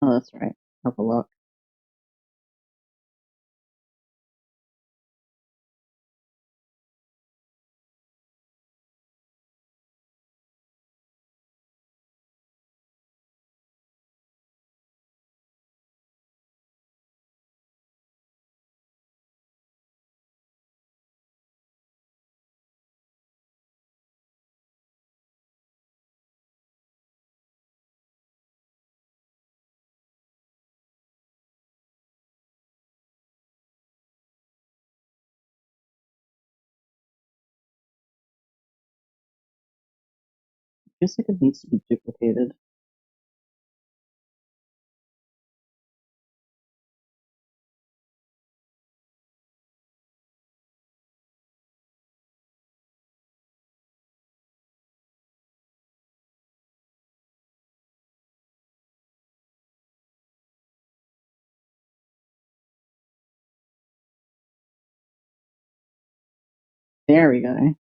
Oh, that's right. Have a look. I guess like it needs to be duplicated. There we go.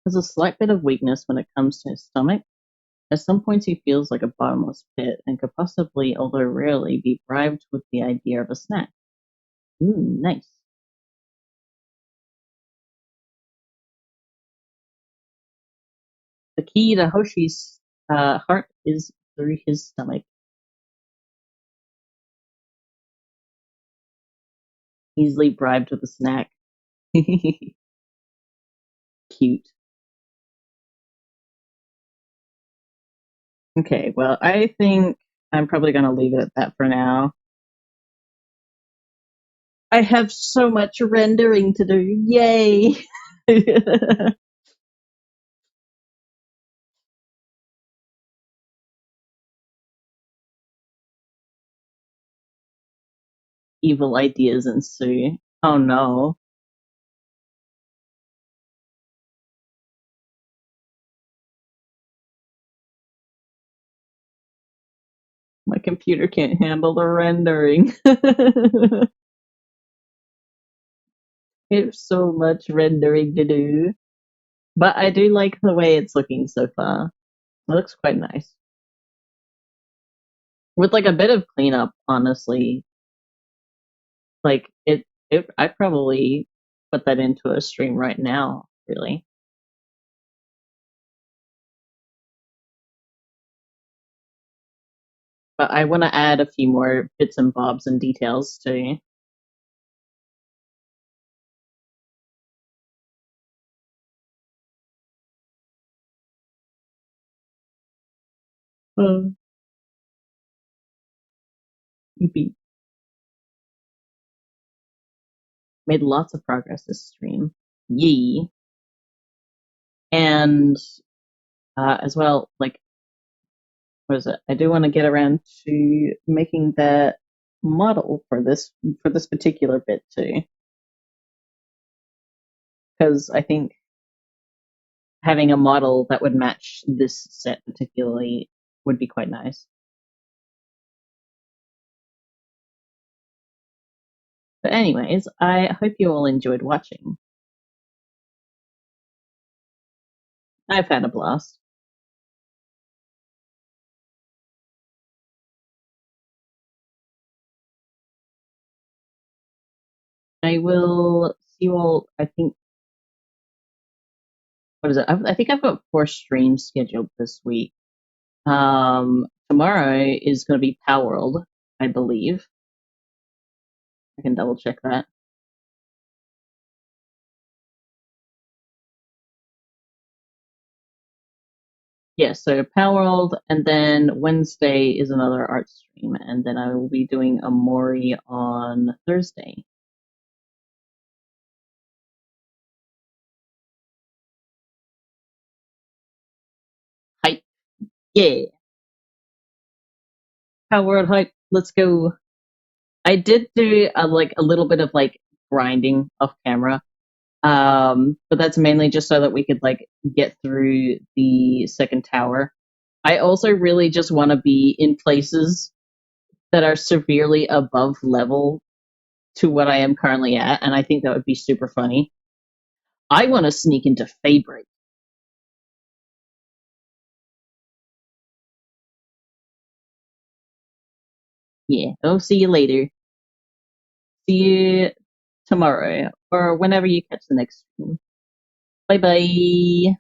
There's a slight bit of weakness when it comes to his stomach. At some points he feels like a bottomless pit and could possibly, although rarely, be bribed with the idea of a snack. Nice. The key to Hoshi's heart is through his stomach. Easily bribed with a snack. Cute. Okay, well, I think I'm probably going to leave it at that for now. I have so much rendering to do. Yay! Evil ideas ensue. Oh no. My computer can't handle the rendering. There's so much rendering to do. But I do like the way it's looking so far. It looks quite nice. With like a bit of cleanup, honestly. Like it I'd probably put that into a stream right now, really. But I want to add a few more bits and bobs and details to. Yippee. Made lots of progress this stream. Yee. And as well, like what is it? I do want to get around to making that model for this particular bit too, because I think having a model that would match this set particularly would be quite nice. But anyways, I hope you all enjoyed watching. I've had a blast. I will see you all. I think what is it? I think I've got 4 streams scheduled this week. Tomorrow is going to be Power World, I believe. I can double check that. Yeah, so Power World, and then Wednesday is another art stream, and then I will be doing a Mori on Thursday. Hype, yeah! Power World hype, let's go! I did do a little bit of like grinding off camera, but that's mainly just so that we could like get through the second tower. I also really just want to be in places that are severely above level to what I am currently at, and I think that would be super funny. I want to sneak into Fabric. Yeah, I'll see you later. See you tomorrow or whenever you catch the next stream. Bye bye.